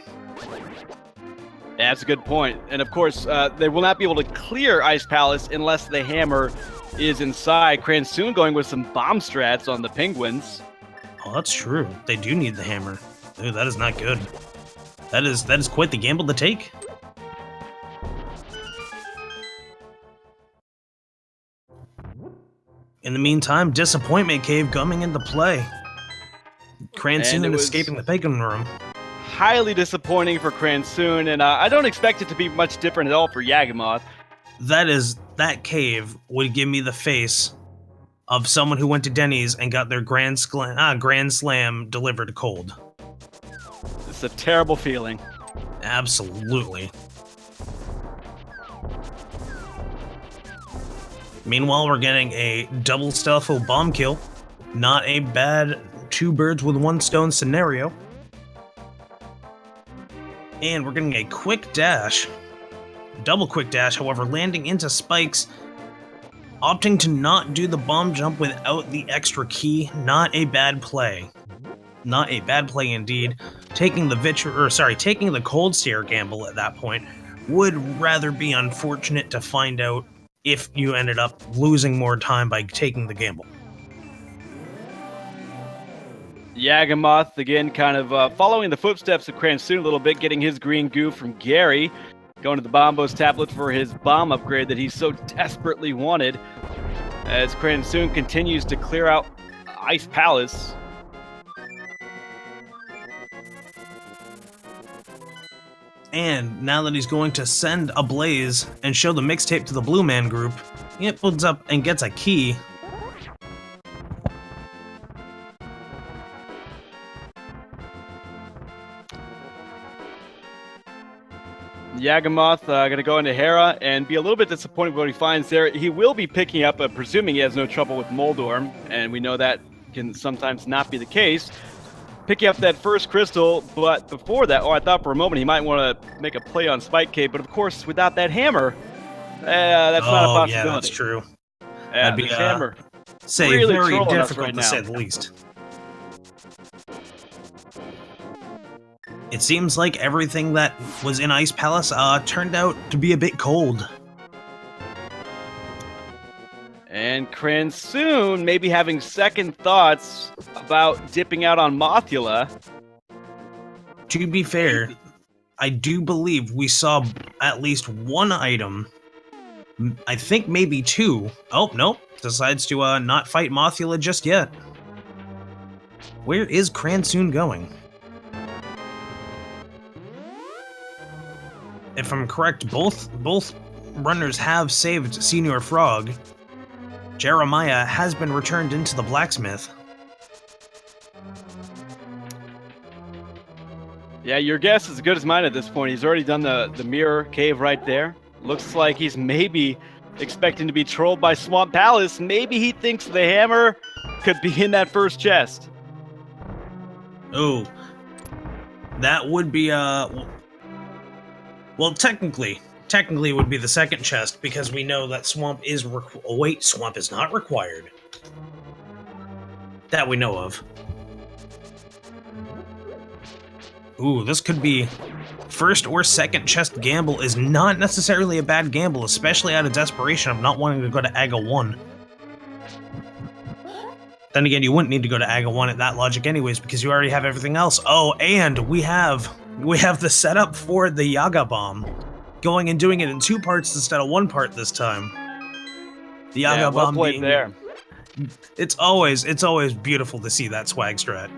Speaker 1: Yeah, that's a good point. And of course, they will not be able to clear Ice Palace unless the hammer is inside. Cransoon going with some bomb strats on the penguins.
Speaker 2: Oh, that's true. They do need the hammer. Ooh, that is not good. That is quite the gamble to take. In the meantime, Disappointment Cave coming into play. Cransoon escaping the penguin room.
Speaker 1: Highly disappointing for Cransoon, and I don't expect it to be much different at all for Yagamoth.
Speaker 2: That cave would give me the face of someone who went to Denny's and got their Grand Slam delivered cold.
Speaker 1: It's a terrible feeling.
Speaker 2: Absolutely. Meanwhile, we're getting a double stealthful bomb kill. Not a bad 2 birds with 1 stone scenario. And we're getting a quick dash. Double quick dash, however, landing into spikes. Opting to not do the bomb jump without the extra key. Not a bad play. Not a bad play indeed. Taking the cold stare gamble at that point, would rather be unfortunate to find out if you ended up losing more time by taking the gamble.
Speaker 1: Yagamoth, again, kind of following the footsteps of Cransoon a little bit, getting his green goo from Gary, going to the Bombos tablet for his bomb upgrade that he so desperately wanted, as Cransoon continues to clear out Ice Palace.
Speaker 2: And now that he's going to send a blaze and show the mixtape to the Blue Man group, he opens up and gets a key.
Speaker 1: Yagamoth going to go into Hera and be a little bit disappointed with what he finds there. He will be picking up, presuming he has no trouble with Moldorm, and we know that can sometimes not be the case. Picking up that first crystal, but before that, I thought for a moment he might want to make a play on Spike Cape, but of course, without that hammer, that's not a possibility.
Speaker 2: Yeah, that's true.
Speaker 1: Yeah,
Speaker 2: That'd be
Speaker 1: hammer.
Speaker 2: Say
Speaker 1: really
Speaker 2: very
Speaker 1: trolling us
Speaker 2: difficult
Speaker 1: right
Speaker 2: to
Speaker 1: now.
Speaker 2: say the least. It seems like everything that was in Ice Palace turned out to be a bit cold.
Speaker 1: And Cransoon maybe having second thoughts about dipping out on Mothula.
Speaker 2: To be fair, I do believe we saw at least one item. I think maybe two. Oh, nope. Decides to not fight Mothula just yet. Where is Cransoon going? If I'm correct, both runners have saved Senior Frog. Jeremiah has been returned into the blacksmith.
Speaker 1: Yeah, your guess is as good as mine at this point. He's already done the mirror cave right there. Looks like he's maybe expecting to be trolled by Swamp Palace. Maybe he thinks the hammer could be in that first chest.
Speaker 2: Oh, that would be well, technically it would be the second chest because we know that Swamp is Swamp is not required. That we know of. Ooh, this could be first or second chest gamble is not necessarily a bad gamble, especially out of desperation of not wanting to go to Aga 1. Then again, you wouldn't need to go to Aga 1 at that logic anyways, because you already have everything else. Oh, and we have the setup for the Yaga Bomb. Going and doing it in 2 parts instead of 1 part this time. The Yaga
Speaker 1: well
Speaker 2: Bomb
Speaker 1: played
Speaker 2: being
Speaker 1: there.
Speaker 2: It's always beautiful to see that swag strat.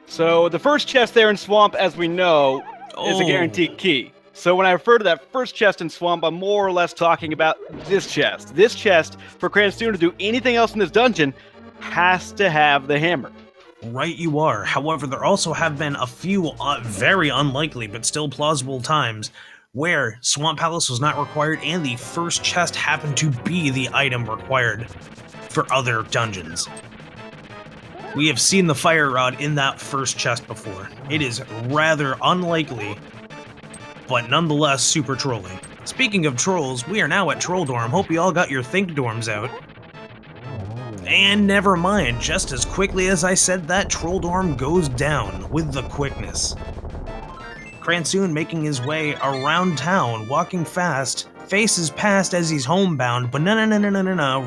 Speaker 1: So the first chest there in Swamp, as we know, is a
Speaker 2: Oh.
Speaker 1: guaranteed key. So when I refer to that first chest in Swamp, I'm more or less talking about this chest. This chest, for Cransoon to do anything else in this dungeon, has to have the hammer.
Speaker 2: Right you are. However, there also have been a few very unlikely but still plausible times where Swamp Palace was not required and the first chest happened to be the item required for other dungeons. We have seen the fire rod in that first chest before. It is rather unlikely, but nonetheless super trolling. Speaking of trolls, we are now at Troll Dorm. Hope you all got your Think Dorms out. And never mind, just as quickly as I said that, Troll Dorm goes down with the quickness. Cransoon making his way around town, walking fast, faces past as he's homebound, but no,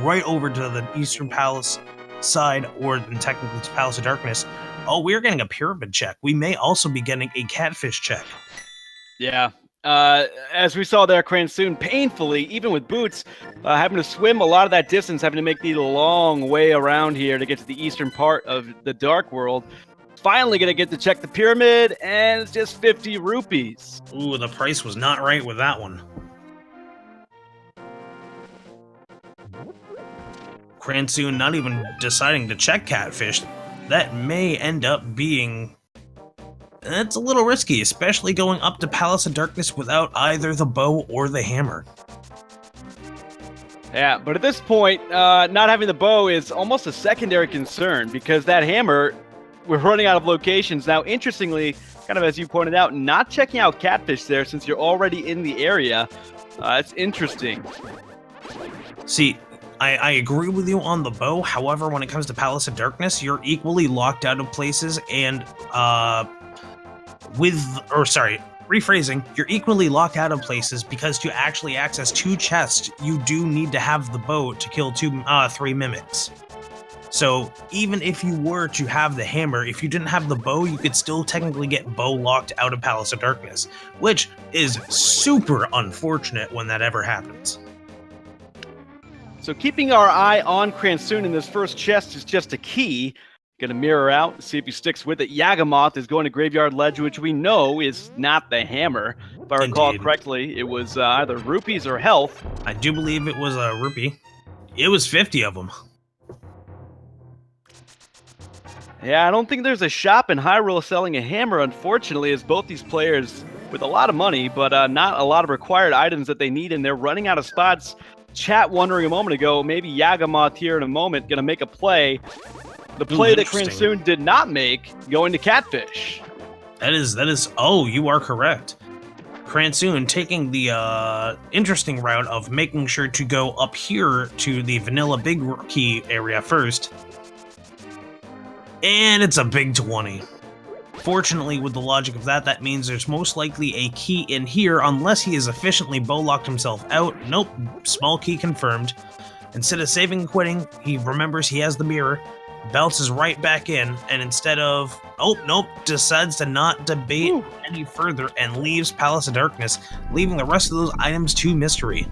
Speaker 2: right over to the Eastern Palace side, or technically it's Palace of Darkness. Oh, we're getting a pyramid check. We may also be getting a catfish check.
Speaker 1: Yeah. As we saw there, Cransoon painfully, even with boots, having to swim a lot of that distance, having to make the long way around here to get to the eastern part of the Dark World. Finally going to get to check the pyramid, and it's just 50 rupees.
Speaker 2: Ooh, the price was not right with that one. Cransoon not even deciding to check catfish. That may end up being... It's a little risky, especially going up to Palace of Darkness without either the bow or the hammer.
Speaker 1: Yeah, but at this point, not having the bow is almost a secondary concern, because that hammer, we're running out of locations. Now, interestingly, kind of as you pointed out, not checking out catfish there since you're already in the area. It's interesting.
Speaker 2: See, I agree with you on the bow. However, when it comes to Palace of Darkness, you're equally locked out of places, and rephrasing, you're equally locked out of places because to actually access 2 chests, you do need to have the bow to kill 3 mimics. So even if you were to have the hammer, if you didn't have the bow, you could still technically get bow locked out of Palace of Darkness, which is super unfortunate when that ever happens.
Speaker 1: So keeping our eye on Cransoon in this first chest is just a key. Gonna mirror out, see if he sticks with it. Yagamoth is going to Graveyard Ledge, which we know is not the hammer. If I recall correctly, it was either rupees or health.
Speaker 2: I do believe it was a rupee. It was 50 of them.
Speaker 1: Yeah, I don't think there's a shop in Hyrule selling a hammer, unfortunately, as both these players with a lot of money, but not a lot of required items that they need, and they're running out of spots. Chat wondering a moment ago, maybe Yagamoth here in a moment going to make a play. The play that Cransoon did not make, going to Catfish.
Speaker 2: That is, you are correct. Cransoon taking the interesting route of making sure to go up here to the vanilla big key area first. And it's a big 20. Fortunately, with the logic of that, that means there's most likely a key in here unless he has efficiently bow-locked himself out. Nope, small key confirmed. Instead of saving and quitting, he remembers he has the mirror, bounces right back in, and instead of, decides to not debate any further and leaves Palace of Darkness, leaving the rest of those items to mystery.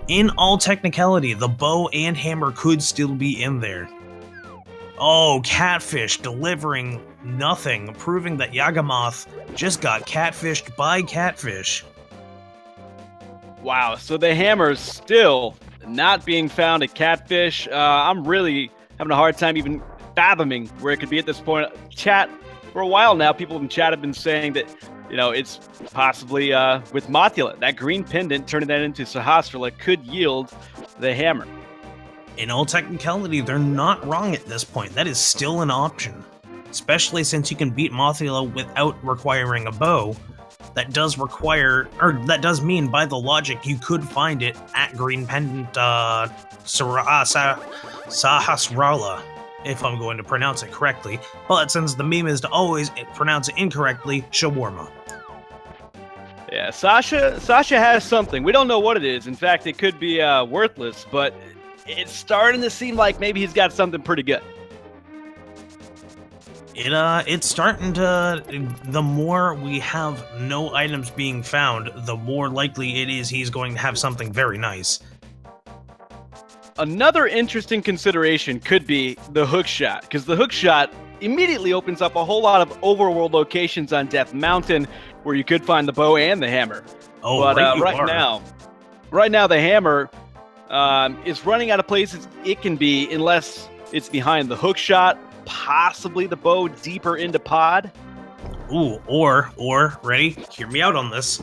Speaker 2: In all technicality, the bow and hammer could still be in there. Oh, Catfish delivering nothing, proving that Yagamoth just got catfished by Catfish.
Speaker 1: Wow, so the hammer's still not being found at Catfish. I'm really having a hard time even fathoming where it could be at this point. Chat, for a while now, people in chat have been saying that, it's possibly with Mothula. That green pendant, turning that into Sahasrahla, could yield the hammer.
Speaker 2: In all technicality, they're not wrong at this point. That is still an option. Especially since you can beat Mothula without requiring a bow. That does mean, by the logic, you could find it at Green Pendant Sahasrahla, if I'm going to pronounce it correctly. But since the meme is to always pronounce it incorrectly, shawarma.
Speaker 1: Yeah, Sasha has something. We don't know what it is. In fact, it could be worthless, but it's starting to seem like maybe he's got something pretty good.
Speaker 2: It's starting to, the more we have no items being found, the more likely it is he's going to have something very nice.
Speaker 1: Another interesting consideration could be the hookshot, because the hookshot immediately opens up a whole lot of overworld locations on Death Mountain where you could find the bow and the hammer.
Speaker 2: Oh,
Speaker 1: but right now the hammer is running out of places it can be unless it's behind the hookshot, possibly the bow deeper into pod.
Speaker 2: Ooh, or, ready? Hear me out on this.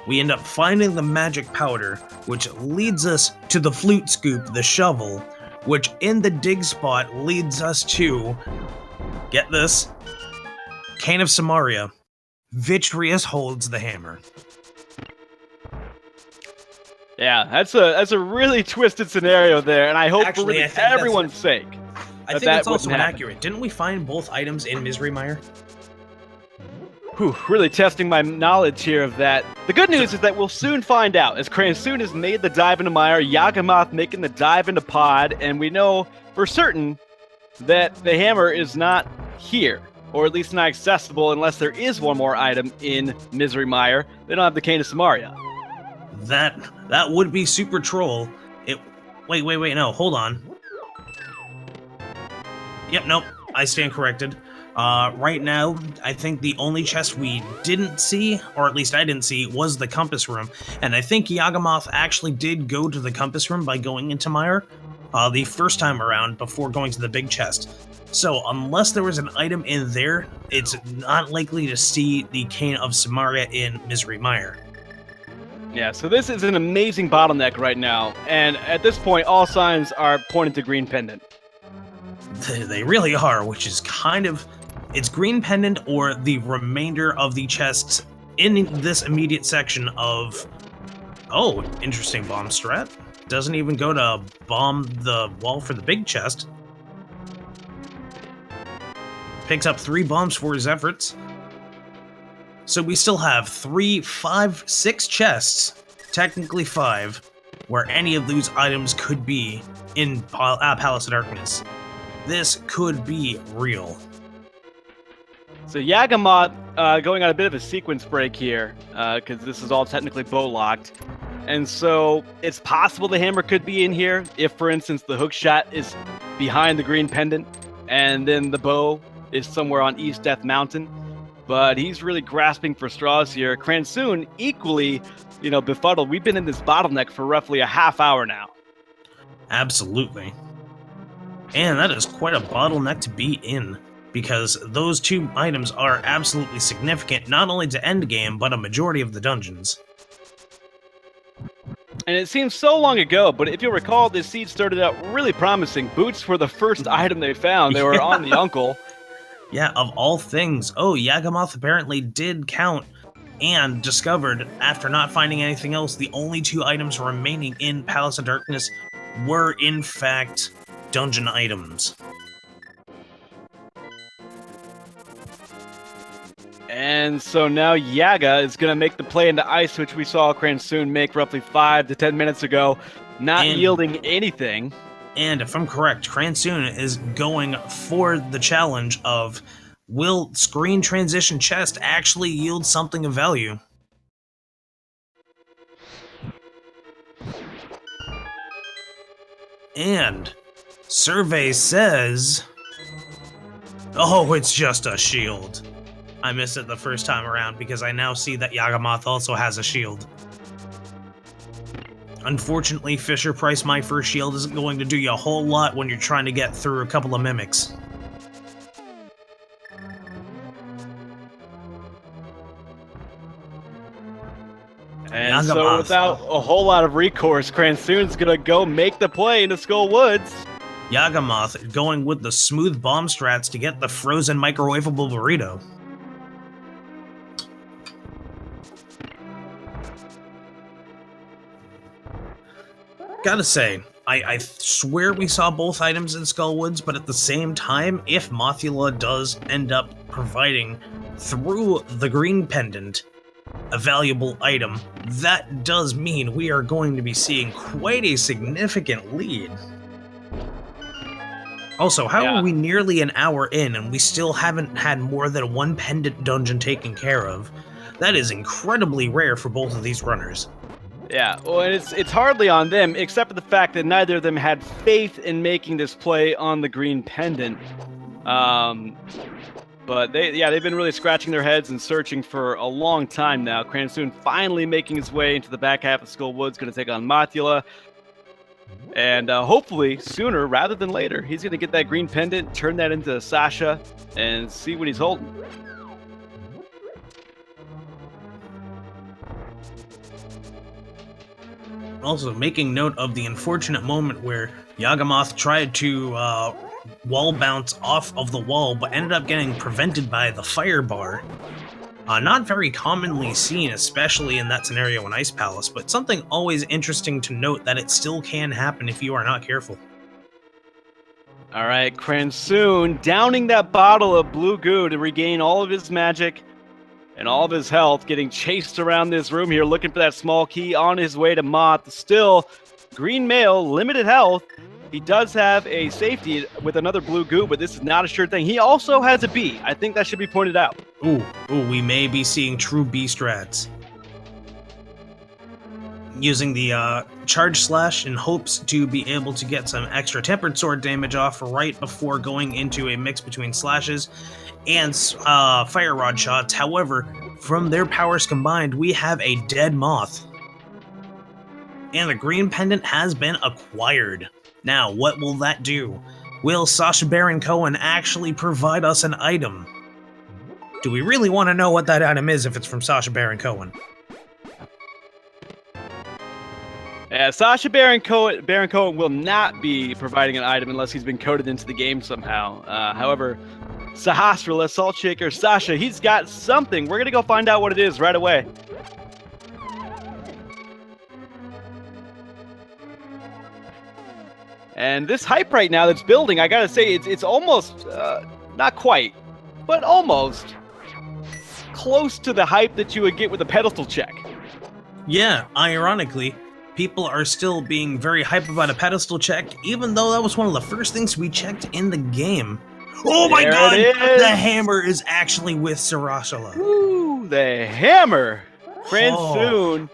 Speaker 2: We end up finding the magic powder, which leads us to the flute scoop, the shovel, which in the dig spot leads us to, get this, Cane of Samaria. Vitreous holds the hammer.
Speaker 1: Yeah, that's a really twisted scenario there, and I hope for really everyone's sake.
Speaker 2: I think that's also inaccurate. Didn't we find both items in Misery Mire?
Speaker 1: Whew, really testing my knowledge here of that. The good news is that we'll soon find out, as Cransoon has made the dive into Mire, Yagamoth making the dive into Pod, and we know for certain that the hammer is not here, or at least not accessible unless there is one more item in Misery Mire. They don't have the Cane of Samaria.
Speaker 2: That would be super troll. Wait, no, hold on. Yep, nope, I stand corrected. Right now, I think the only chest we didn't see, or at least I didn't see, was the compass room. And I think Yagamoth actually did go to the compass room by going into Mire the first time around before going to the big chest. So unless there was an item in there, it's not likely to see the Cane of Samaria in Misery Mire.
Speaker 1: Yeah, so this is an amazing bottleneck right now, and at this point, all signs are pointing to Green Pendant.
Speaker 2: They really are, which is kind of... It's Green Pendant or the remainder of the chests in this immediate section of... Oh, interesting bomb strat. Doesn't even go to bomb the wall for the big chest. Picks up 3 bombs for his efforts. So we still have 3, 5, 6 chests, technically 5, where any of these items could be in Palace of Darkness. This could be real.
Speaker 1: So Yagamoth going on a bit of a sequence break here, because this is all technically bow-locked. And so it's possible the hammer could be in here if, for instance, the hook shot is behind the green pendant, and then the bow is somewhere on East Death Mountain. But he's really grasping for straws here. Cransoon, equally, befuddled. We've been in this bottleneck for roughly a half hour now.
Speaker 2: Absolutely. And that is quite a bottleneck to be in, because those 2 items are absolutely significant, not only to endgame, but a majority of the dungeons.
Speaker 1: And it seems so long ago, but if you'll recall, this seed started out really promising. Boots were the first item they found. They were on the uncle.
Speaker 2: Yeah, of all things. Oh, Yagamoth apparently did count and discovered, after not finding anything else, the only 2 items remaining in Palace of Darkness were, in fact, dungeon items.
Speaker 1: And so now Yaga is going to make the play into ice, which we saw Cransoon make roughly 5 to 10 minutes ago, not yielding anything. And
Speaker 2: if I'm correct, Cransoon is going for the challenge of, will screen transition chest actually yield something of value? And survey says, oh, it's just a shield. I missed it the first time around because I now see that Yagamoth also has a shield. Unfortunately, Fisher Price My First Shield isn't going to do you a whole lot when you're trying to get through a couple of mimics.
Speaker 1: And so without a whole lot of recourse, Cransoon's gonna go make the play into Skull Woods.
Speaker 2: Yagamoth going with the smooth bomb strats to get the frozen microwavable burrito. Gotta say, I swear we saw both items in Skullwoods, but at the same time, if Mothula does end up providing, through the green pendant, a valuable item, that does mean we are going to be seeing quite a significant lead. Also, how are we nearly an hour in and we still haven't had more than 1 pendant dungeon taken care of? That is incredibly rare for both of these runners.
Speaker 1: Yeah, well, and it's hardly on them, except for the fact that neither of them had faith in making this play on the green pendant. But they've been really scratching their heads and searching for a long time now. Cransoon finally making his way into the back half of Skull Woods, going to take on Mothula. And hopefully sooner rather than later, he's going to get that green pendant, turn that into Sasha, and see what he's holding.
Speaker 2: Also, making note of the unfortunate moment where Yagamoth tried to wall bounce off of the wall, but ended up getting prevented by the fire bar. Not very commonly seen, especially in that scenario in Ice Palace, but something always interesting to note that it still can happen if you are not careful.
Speaker 1: Alright, Cransoon downing that bottle of blue goo to regain all of his magic and all of his health, getting chased around this room here, looking for that small key on his way to Moth. Still, green male, limited health. He does have a safety with another blue goo, but this is not a sure thing. He also has a B. I think that should be pointed out.
Speaker 2: Ooh, we may be seeing true B strats. Using the charge slash in hopes to be able to get some extra tempered sword damage off right before going into a mix between slashes and fire rod shots. However, from their powers combined, we have a dead Moth. And the green pendant has been acquired. Now, what will that do? Will Sacha Baron Cohen actually provide us an item? Do we really want to know what that item is if it's from Sacha Baron Cohen?
Speaker 1: Yeah, Sacha Baron Cohen will not be providing an item unless he's been coded into the game somehow. However, Sahasrara, Salt Shaker, Sasha, he's got something. We're going to go find out what it is right away. And this hype right now that's building, I gotta say, it's almost, not quite, but almost close to the hype that you would get with a pedestal check.
Speaker 2: Yeah, ironically, people are still being very hype about a pedestal check, even though that was one of the first things we checked in the game. Oh my
Speaker 1: There
Speaker 2: god!
Speaker 1: it is.
Speaker 2: The hammer is actually with Sarashala.
Speaker 1: Woo, the hammer! Cransoon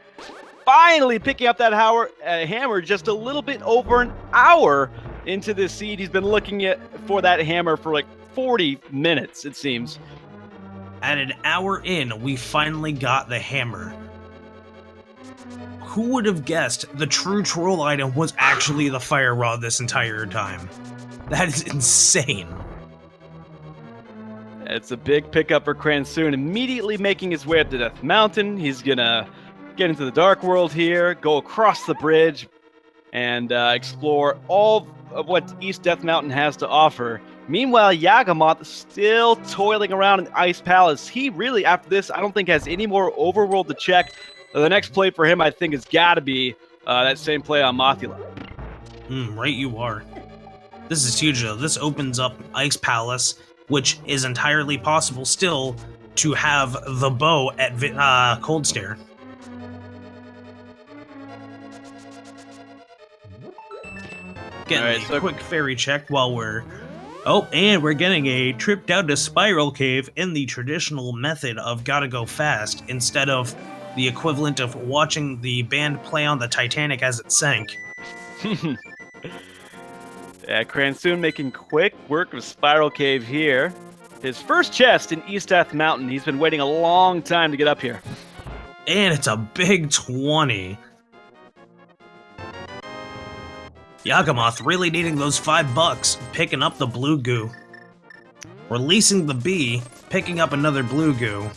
Speaker 1: finally picking up that hammer just a little bit over an hour into this seed. He's been looking for that hammer for like 40 minutes, it seems.
Speaker 2: At an hour in, we finally got the hammer. Who would have guessed the true troll item was actually the fire rod this entire time? That is insane.
Speaker 1: It's a big pickup for Cransoon, immediately making his way up to Death Mountain. He's gonna get into the Dark World here, go across the bridge, and explore all of what East Death Mountain has to offer. Meanwhile, Yagamoth still toiling around in the Ice Palace. He really, after this, I don't think has any more overworld to check. The next play for him, I think, has got to be that same play on Mothula.
Speaker 2: Right you are. This is huge, though. This opens up Ice Palace, which is entirely possible still to have the bow at Cold Stare. Getting a quick fairy check while we're... Oh, and we're getting a trip down to Spiral Cave in the traditional method of gotta go fast, instead of the equivalent of watching the band play on the Titanic as it sank.
Speaker 1: Yeah, Cransoon making quick work of Spiral Cave here. His first chest in East Death Mountain. He's been waiting a long time to get up here.
Speaker 2: And it's a big 20. Yagamoth really needing those $5, picking up the blue goo. Releasing the bee, picking up another blue goo.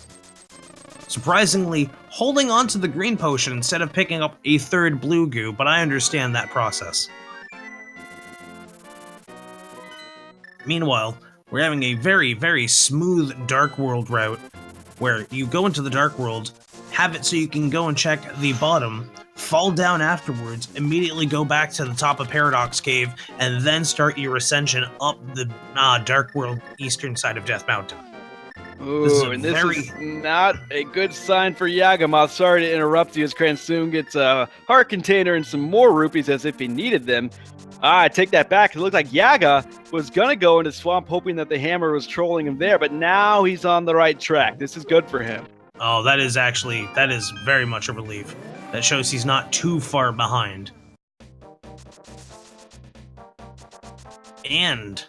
Speaker 2: Surprisingly, holding on to the green potion instead of picking up a third blue goo, but I understand that process. Meanwhile, we're having a very, very smooth Dark World route, where you go into the Dark World, have it so you can go and check the bottom, fall down afterwards, immediately go back to the top of Paradox Cave, and then start your ascension up the Dark World eastern side of Death Mountain.
Speaker 1: Ooh, and this is not a good sign for Yagamoth. Sorry to interrupt you as Cransoon gets a heart container and some more rupees as if he needed them. I take that back. It looked like Yaga was going to go into Swamp hoping that the hammer was trolling him there, but now he's on the right track. This is good for him.
Speaker 2: Oh, that is very much a relief. That shows he's not too far behind. And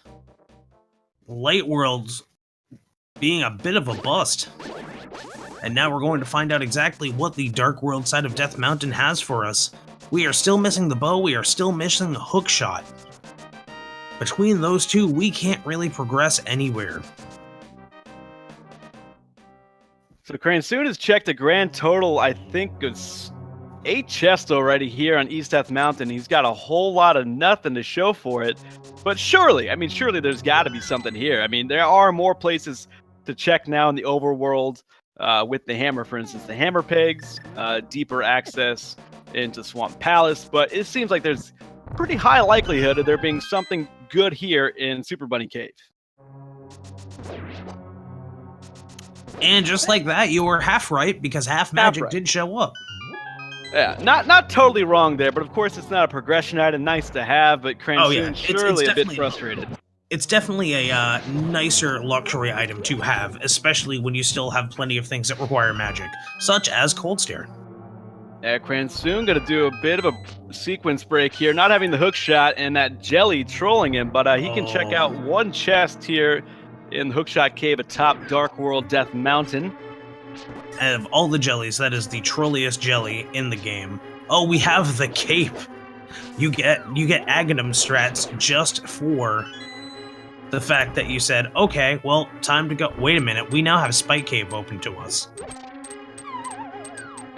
Speaker 2: Light World's being a bit of a bust. And now we're going to find out exactly what the Dark World side of Death Mountain has for us. We are still missing the bow, we are still missing the hook shot. Between those two, we can't really progress anywhere.
Speaker 1: So Cransoon has checked a grand total, I think, of 8 chests already here on East Death Mountain. He's got a whole lot of nothing to show for it. But surely there's got to be something here. I mean, there are more places to check now in the overworld with the hammer, for instance. The hammer pegs, deeper access into Swamp Palace, but it seems like there's pretty high likelihood of there being something good here in Super Bunny Cave.
Speaker 2: And just like that, you were half right, because half magic did show up.
Speaker 1: Yeah, not totally wrong there, but of course it's not a progression item, nice to have, but Cransoon surely a bit frustrated.
Speaker 2: It's definitely a nicer luxury item to have, especially when you still have plenty of things that require magic, such as Cold Stare.
Speaker 1: Yeah, Cransoon gonna do a bit of a sequence break here, not having the hook shot and that jelly trolling him, but he can check out one chest here in the Hookshot Cave atop Dark World Death Mountain.
Speaker 2: Out of all the jellies, that is the trolliest jelly in the game. Oh, we have the cape. You get Aghanim strats just for the fact that you said, okay, well, time to go. Wait a minute, we now have Spike Cave open to us.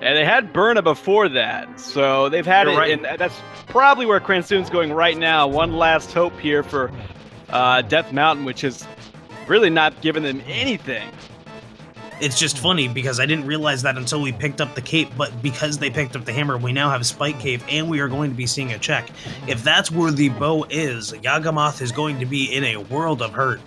Speaker 1: And they had Burna before that, so they've had and that's probably where Cransoon's going right now. One last hope here for Death Mountain, which has really not given them anything.
Speaker 2: It's just funny because I didn't realize that until we picked up the cape, but because they picked up the hammer, we now have Spike Cave, and we are going to be seeing a check. If that's where the bow is, Yagamoth is going to be in a world of hurt.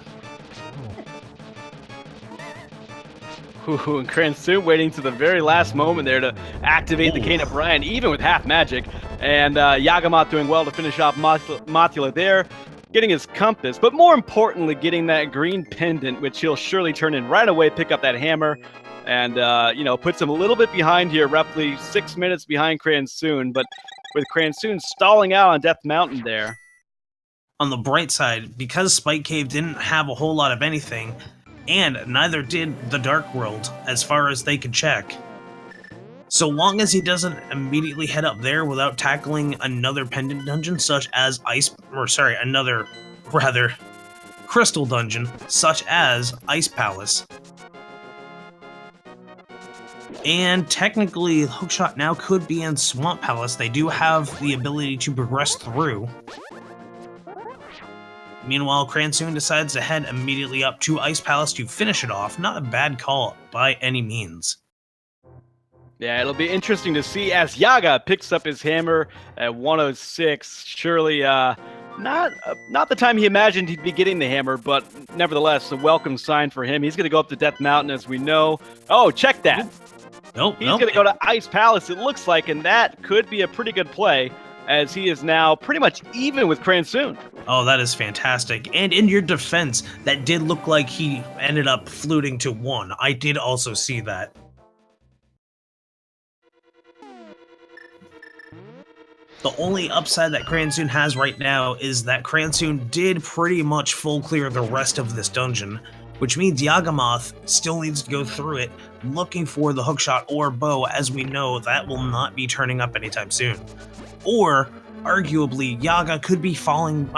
Speaker 1: Ooh, and Cransoon waiting to the very last moment there to activate the Cane of Brian, even with half magic. And Yagamoth doing well to finish off Mothula there, getting his compass, but more importantly, getting that green pendant, which he'll surely turn in right away, pick up that hammer, and, puts him a little bit behind here, roughly 6 minutes behind Cransoon, but with Cransoon stalling out on Death Mountain there.
Speaker 2: On the bright side, because Spike Cave didn't have a whole lot of anything, and neither did the Dark World, as far as they could check. So long as he doesn't immediately head up there without tackling another pendant dungeon, such as another crystal dungeon, such as Ice Palace. And technically, Hookshot now could be in Swamp Palace. They do have the ability to progress through. Meanwhile, Cransoon decides to head immediately up to Ice Palace to finish it off. Not a bad call by any means.
Speaker 1: Yeah, it'll be interesting to see as Yaga picks up his hammer at 106. Surely not the time he imagined he'd be getting the hammer, but nevertheless, a welcome sign for him. He's going to go up to Death Mountain, as we know. Oh, check that.
Speaker 2: Nope.
Speaker 1: He's going to go to Ice Palace, it looks like, and that could be a pretty good play, as he is now pretty much even with Cransoon.
Speaker 2: Oh, that is fantastic. And in your defense, that did look like he ended up fluting to 1. I did also see that. The only upside that Cransoon has right now is that Cransoon did pretty much full clear the rest of this dungeon, which means Yagamoth still needs to go through it looking for the hookshot or bow, as we know that will not be turning up anytime soon. Or, arguably, Yaga could be feeling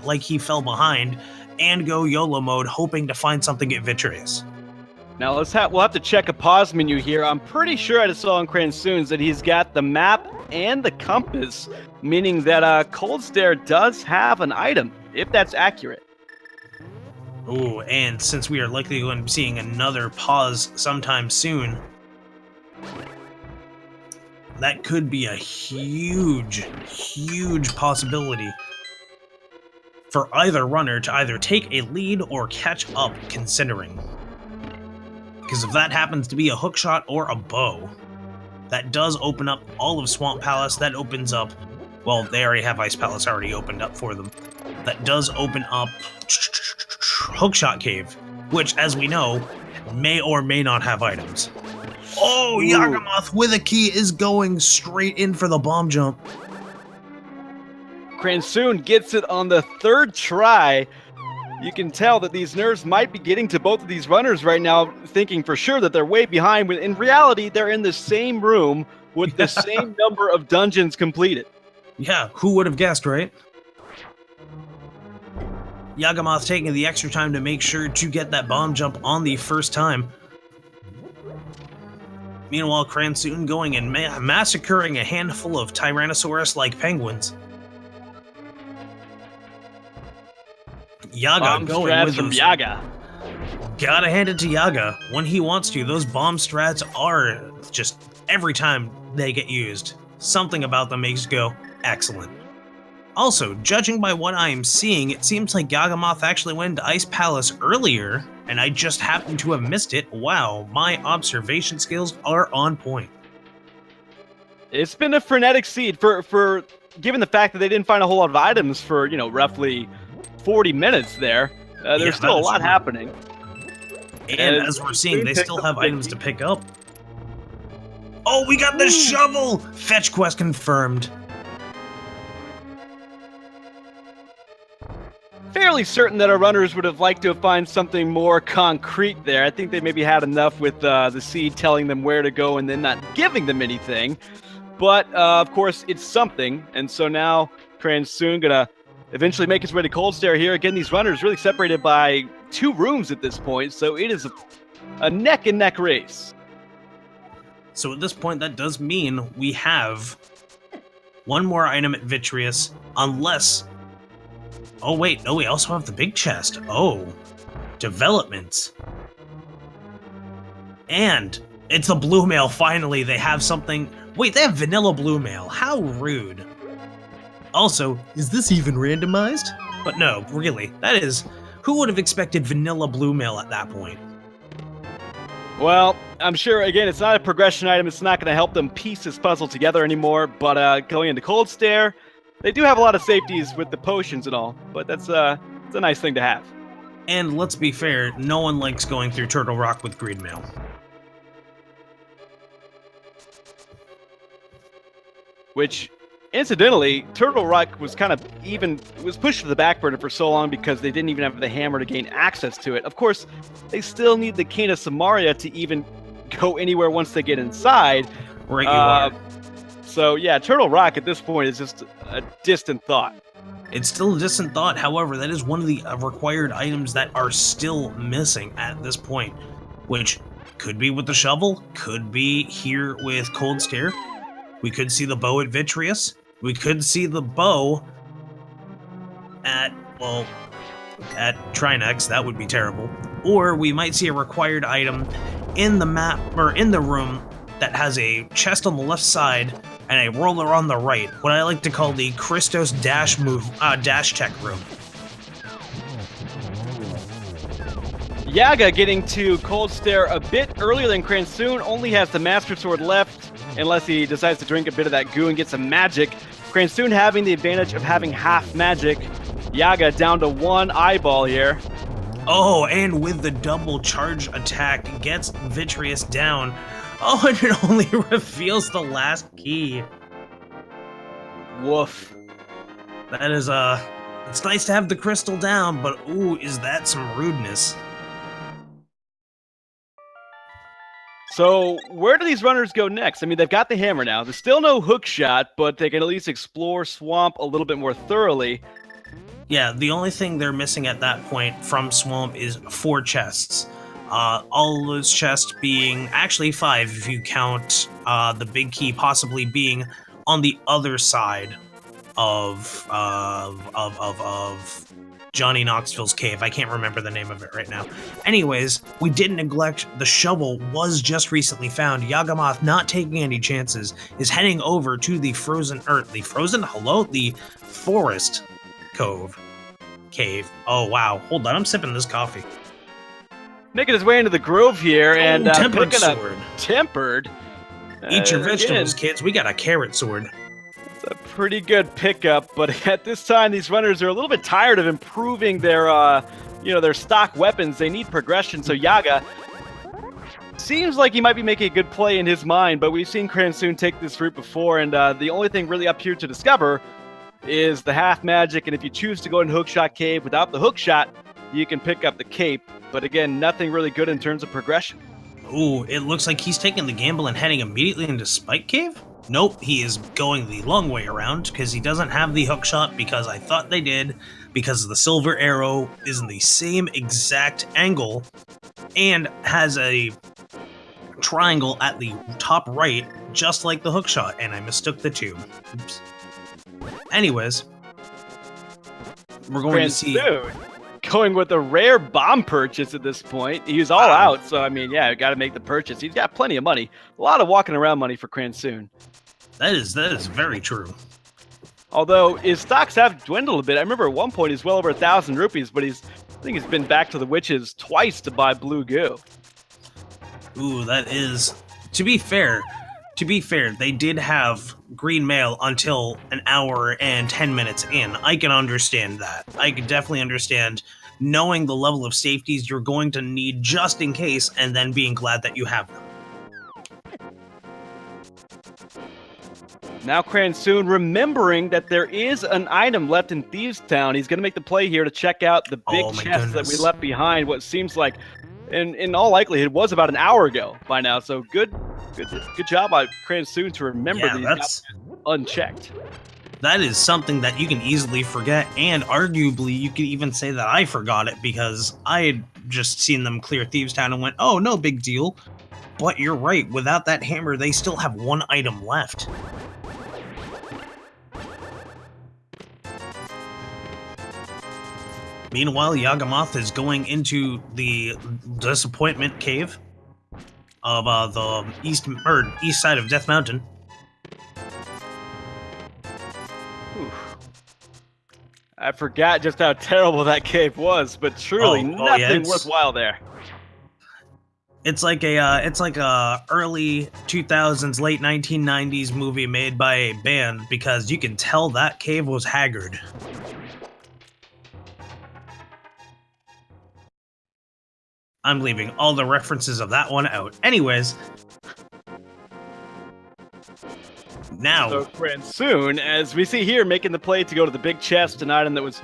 Speaker 2: like he fell behind and go YOLO mode, hoping to find something at Vitreous.
Speaker 1: Now we'll have to check a pause menu here. I'm pretty sure I just saw on Cransoon's that he's got the map and the compass, meaning that Cold Stare does have an item, if that's accurate.
Speaker 2: Ooh, and since we are likely going to be seeing another pause sometime soon, that could be a huge, huge possibility for either runner to either take a lead or catch up, considering. Because if that happens to be a hookshot or a bow, that does open up all of Swamp Palace. That opens up, well, they already have Ice Palace already opened up for them. That does open up Hookshot Cave, which, as we know, may or may not have items. Oh, Yagamoth with a key is going straight in for the bomb jump.
Speaker 1: Cransoon gets it on the third try. You can tell that these nerves might be getting to both of these runners right now, thinking for sure that they're way behind, when in reality, they're in the same room with the same number of dungeons completed.
Speaker 2: Yeah, who would have guessed, right? Yagamoth taking the extra time to make sure to get that bomb jump on the first time. Meanwhile, Cransoon going and massacring a handful of Tyrannosaurus-like penguins. Yaga
Speaker 1: bomb
Speaker 2: going
Speaker 1: strats
Speaker 2: with
Speaker 1: from
Speaker 2: those.
Speaker 1: Yaga.
Speaker 2: Gotta hand it to Yaga. When he wants to, those bomb strats are just, every time they get used, something about them makes you go, excellent. Also, judging by what I am seeing, it seems like Yagamoth actually went to Ice Palace earlier, and I just happened to have missed it. Wow, my observation skills are on point.
Speaker 1: It's been a frenetic seed for given the fact that they didn't find a whole lot of items for, roughly 40 minutes there. There's still a lot happening.
Speaker 2: And as we're seeing, they still have items to pick up. Oh, we got the shovel! Fetch quest confirmed.
Speaker 1: Fairly certain that our runners would have liked to have found something more concrete there. I think they maybe had enough with the seed telling them where to go and then not giving them anything. But, of course, it's something. And so now Cransoon gonna eventually make his way to Cold Stare here. Again, these runners really separated by 2 rooms at this point, so it is a neck-and-neck race.
Speaker 2: So at this point, that does mean we have one more item at Vitreous, unless... Oh wait, no, we also have the big chest. Oh, developments. And it's the blue mail, finally. They have something... Wait, they have vanilla blue mail. How rude. Also, is this even randomized? But no, really, that is... Who would have expected vanilla blue mail at that point?
Speaker 1: Well, I'm sure, again, it's not a progression item. It's not going to help them piece this puzzle together anymore. But going into Cold Stare, they do have a lot of safeties with the potions and all. But it's a nice thing to have.
Speaker 2: And let's be fair, no one likes going through Turtle Rock with green mail.
Speaker 1: Which, incidentally, Turtle Rock was was pushed to the back burner for so long because they didn't even have the hammer to gain access to it. Of course, they still need the Cane of Samaria to even go anywhere once they get inside.
Speaker 2: Right, you are.
Speaker 1: So yeah, Turtle Rock at this point is just a distant thought.
Speaker 2: It's still a distant thought, however, that is one of the required items that are still missing at this point, which could be with the shovel, could be here with Cold Stare. We could see the bow at Vitreous. We could see the bow at Trinex. That would be terrible. Or we might see a required item in the map, or in the room, that has a chest on the left side and a roller on the right. What I like to call the Christos dash check room.
Speaker 1: Yaga getting to Cold Stare a bit earlier than Cransoon, only has the Master Sword left, unless he decides to drink a bit of that goo and get some magic. Cransoon having the advantage of having half magic. Yaga down to one eyeball here.
Speaker 2: Oh, and with the double charge attack, gets Vitreous down. Oh, and it only reveals the last key.
Speaker 1: Woof.
Speaker 2: That is, it's nice to have the crystal down, but ooh, is that some rudeness.
Speaker 1: So, where do these runners go next? I mean, they've got the hammer now. There's still no hook shot, but they can at least explore Swamp a little bit more thoroughly.
Speaker 2: Yeah, the only thing they're missing at that point from Swamp is 4 chests. All those chests being, actually 5 if you count the big key possibly being on the other side of Johnny Knoxville's cave. I can't remember the name of it right now. Anyways, we didn't neglect the shovel was just recently found. Yagamoth, not taking any chances, is heading over to the the forest cave. Oh wow, hold on, I'm sipping this coffee.
Speaker 1: Making his way into the grove here and
Speaker 2: tempered
Speaker 1: picking
Speaker 2: sword.
Speaker 1: up tempered.
Speaker 2: Eat your vegetables, kids. We got a carrot sword.
Speaker 1: It's a pretty good pickup, but at this time, these runners are a little bit tired of improving their, their stock weapons. They need progression. So Yaga seems like he might be making a good play in his mind, but we've seen Cransoon take this route before, and the only thing really up here to discover is the half magic. And if you choose to go in Hookshot Cave without the hookshot, you can pick up the cape. But again, nothing really good in terms of progression.
Speaker 2: Ooh, it looks like he's taking the gamble and heading immediately into Spike Cave? Nope, he is going the long way around because he doesn't have the hookshot, because I thought they did, because the silver arrow is in the same exact angle and has a triangle at the top right, just like the hookshot, and I mistook the two. Oops. Anyways, we're going to see...
Speaker 1: Going with a rare bomb purchase at this point. He's all out, so I mean, yeah, got to make the purchase. He's got plenty of money. A lot of walking around money for Cransoon.
Speaker 2: That is very true.
Speaker 1: Although his stocks have dwindled a bit. I remember at one point he's well over 1,000 rupees, but I think he's been back to the witches twice to buy blue goo.
Speaker 2: Ooh, that is... To be fair, they did have green mail until an hour and 10 minutes in. I can understand that. I can definitely understand knowing the level of safeties you're going to need just in case, and then being glad that you have them.
Speaker 1: Now Cransoon remembering that there is an item left in Thieves Town. He's going to make the play here to check out the big chest that we left behind, what seems like, in all likelihood, was about an hour ago by now. So good job by Cransoon to remember these unchecked.
Speaker 2: That is something that you can easily forget, and arguably you could even say that I forgot it because I had just seen them clear Thieves Town and went, oh, no big deal. But you're right, without that hammer, they still have one item left. Meanwhile, Yagamoth is going into the Disappointment Cave of the east side of Death Mountain.
Speaker 1: Oof. I forgot just how terrible that cave was, but truly nothing worthwhile there.
Speaker 2: It's like a early 2000s, late 1990s movie made by a band because you can tell that cave was haggard. I'm leaving all the references of that one out. Anyways, now
Speaker 1: So Cransoon, as we see here, making the play to go to the big chest, an item that was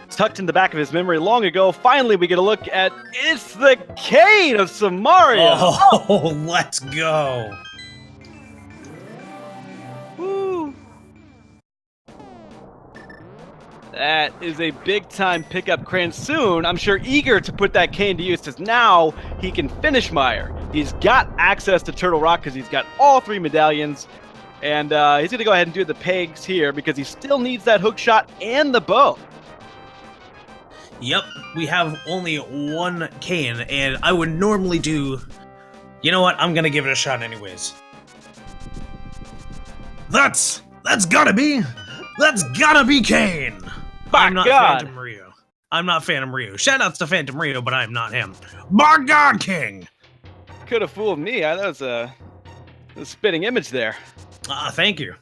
Speaker 1: tucked in the back of his memory long ago. Finally, we get a look at it's the Cane of Samaria.
Speaker 2: Oh, let's go.
Speaker 1: Woo. That is a big-time pickup. Cransoon, I'm sure, eager to put that cane to use, because now he can finish Meyer. He's got access to Turtle Rock because he's got all 3 medallions, and he's going to go ahead and do the pegs here because he still needs that hook shot and the bow.
Speaker 2: Yep, we have only 1 cane, and I would normally do... You know what? I'm gonna give it a shot anyways. That's gotta be Kane!
Speaker 1: By
Speaker 2: I'm not
Speaker 1: God.
Speaker 2: Phantom Rio. I'm not Phantom Rio. Shoutouts to Phantom Rio, but I'm not him. By God, King!
Speaker 1: Could have fooled me. That was a spitting image there.
Speaker 2: Thank you.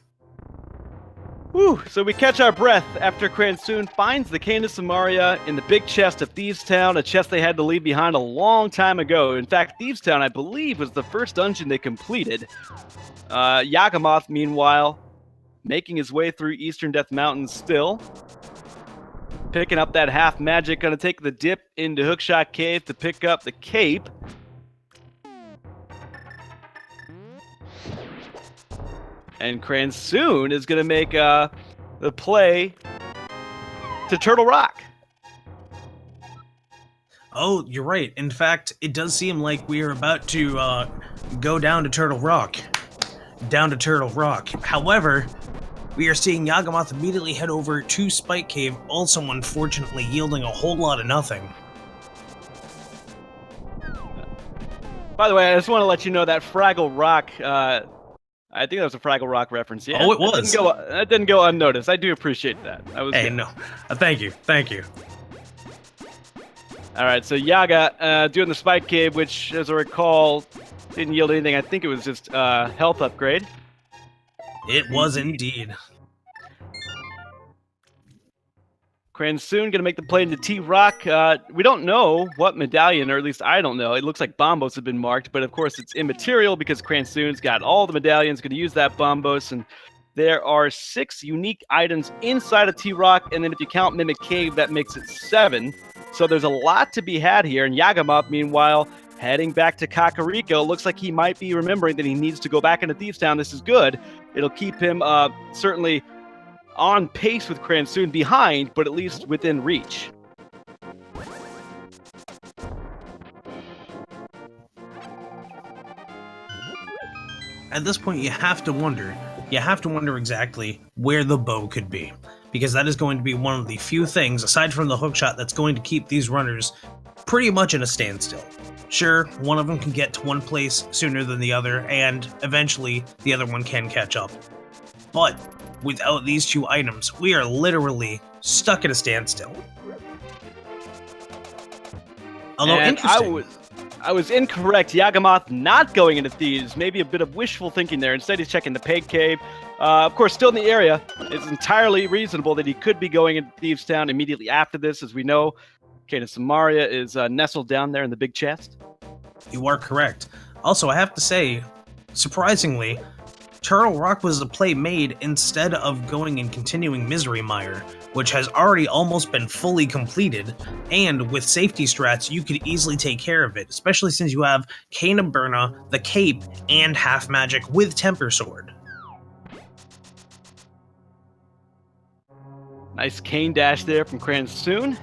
Speaker 1: Whew, so we catch our breath after Cransoon finds the Cane of Samaria in the big chest of Thieves Town, a chest they had to leave behind a long time ago. In fact, Thieves Town, I believe, was the first dungeon they completed. Yagamoth, meanwhile, making his way through Eastern Death Mountains still. Picking up that half magic, gonna take the dip into Hookshot Cave to pick up the cape. And Cransoon is going to make the play to Turtle Rock.
Speaker 2: Oh, you're right. In fact, it does seem like we are about to go down to Turtle Rock. Down to Turtle Rock. However, we are seeing Yagamoth immediately head over to Spike Cave, also unfortunately yielding a whole lot of nothing.
Speaker 1: By the way, I just want to let you know that Fraggle Rock... I think that was a Fraggle Rock reference. Yeah,
Speaker 2: oh, it was.
Speaker 1: That didn't go unnoticed. I do appreciate that.
Speaker 2: Hey,
Speaker 1: good.
Speaker 2: no. Thank you. Thank you.
Speaker 1: All right, so Yaga doing the Spike Cave, which, as I recall, didn't yield anything. I think it was just health upgrade.
Speaker 2: It was indeed.
Speaker 1: Cransoon going to make the play into T-Rock. We don't know what medallion, or at least I don't know. It looks like Bombos have been marked, but of course it's immaterial because Cransoon's got all the medallions, going to use that Bombos, and there are 6 unique items inside of T-Rock, and then if you count Mimic Cave, that makes it 7. So there's a lot to be had here, and Yagamoth, meanwhile, heading back to Kakariko. Looks like he might be remembering that he needs to go back into Thieves Town. This is good. It'll keep him certainly on pace with Cransoon, behind, but at least within reach.
Speaker 2: At this point, you have to wonder exactly where the bow could be, because that is going to be one of the few things, aside from the hookshot, that's going to keep these runners pretty much in a standstill. Sure, one of them can get to one place sooner than the other, and eventually the other one can catch up. But without these 2 items, we are literally stuck at a standstill. Although
Speaker 1: And
Speaker 2: interesting.
Speaker 1: I was incorrect. Yagamoth not going into Thieves. Maybe a bit of wishful thinking there. Instead, he's checking the Peg Cave. Of course, still in the area. It's entirely reasonable that he could be going into Thieves Town immediately after this. As we know, Cane of Samaria is nestled down there in the big chest.
Speaker 2: You are correct. Also, I have to say, surprisingly, Turtle Rock was a play made instead of going and continuing Misery Mire, which has already almost been fully completed, and with safety strats, you could easily take care of it, especially since you have Cane of Burna, the Cape, and Half Magic with Temper Sword.
Speaker 1: Nice cane dash there from Cransoon.